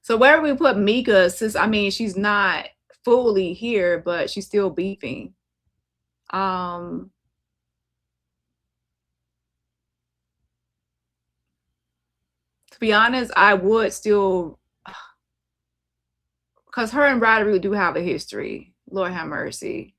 So where do we put Mika? Since I mean, she's not fully here, but she's still beefing. To be honest, I would still, because her and Ryder Root do have a history. Lord have mercy.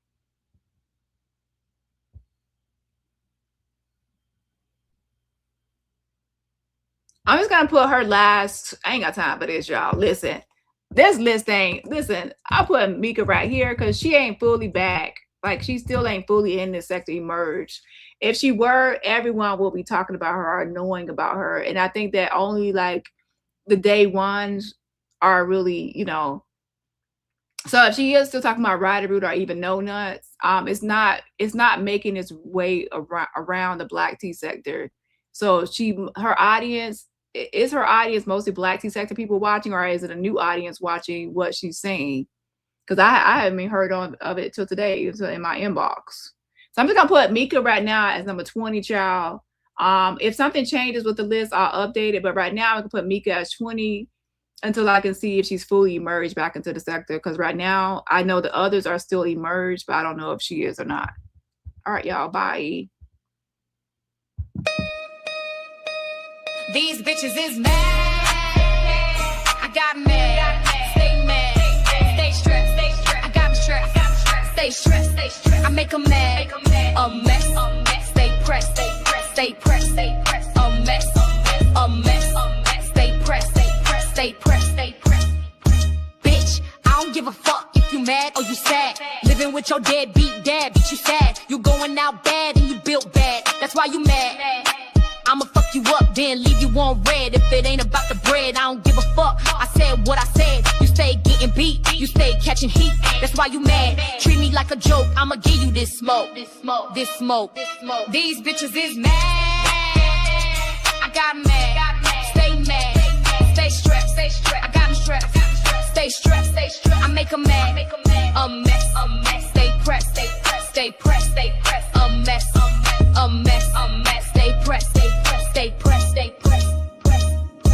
I'm just gonna put her last. I ain't got time for this, y'all. Listen, this list ain't. Listen, I put Mika right here because she ain't fully back. Like she still ain't fully in this sector emerged. If she were, everyone will be talking about her or knowing about her. And I think that only like the day ones are really, So if she is still talking about Ryder Root or even No Nuts, it's not making its way around the black tea sector. So her audience mostly black tea sector people watching, or is it a new audience watching what she's saying? because I haven't even heard of it till today. It's in my inbox. So I'm just gonna put Mika right now as number 20, child. If something changes with the list, I'll update it. But right now, I can put Mika as 20 until I can see if she's fully emerged back into the sector. Because right now, I know the others are still emerged, but I don't know if she is or not. All right, y'all. Bye. These bitches is mad. I got mad. Stay mad. Stay stressed. I got them stressed. Stay stressed. I make them mad. A mess. Stay pressed. Stay pressed. A mess. Stay pressed. Stay pressed. Bitch, I don't give a fuck if you mad or you sad. Living with your deadbeat dad, bitch, you sad. You going out bad and you built bad. That's why you mad. I'ma fuck you up, then leave you on red. If it ain't about the bread, I don't give a fuck. I said what I said. You stay getting beat, you stay catching heat. That's why you mad. Treat me like a joke, I'ma give you this smoke. This smoke. These bitches is mad. I got mad. Stay mad. Stay stressed. I got them stressed. Stay stressed. I make them mad. A mess. Stay pressed. Stay pressed. A mess. Stay pressed. Stay pressed.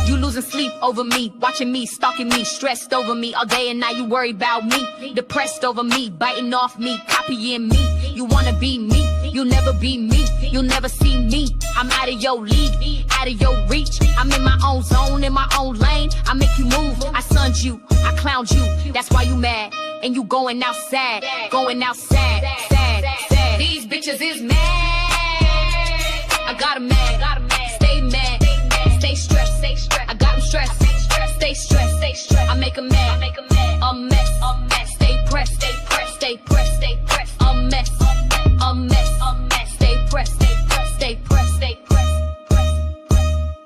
You losing sleep over me, watching me, stalking me, stressed over me all day and night. You worry about me, depressed over me, biting off me, copying me. You wanna be me, you'll never be me. You'll never see me. I'm out of your league, out of your reach. I'm in my own zone, in my own lane. I make you move, I sunned you, I clowned you. That's why you mad, and you going outside, sad. These bitches is mad. I got 'em mad.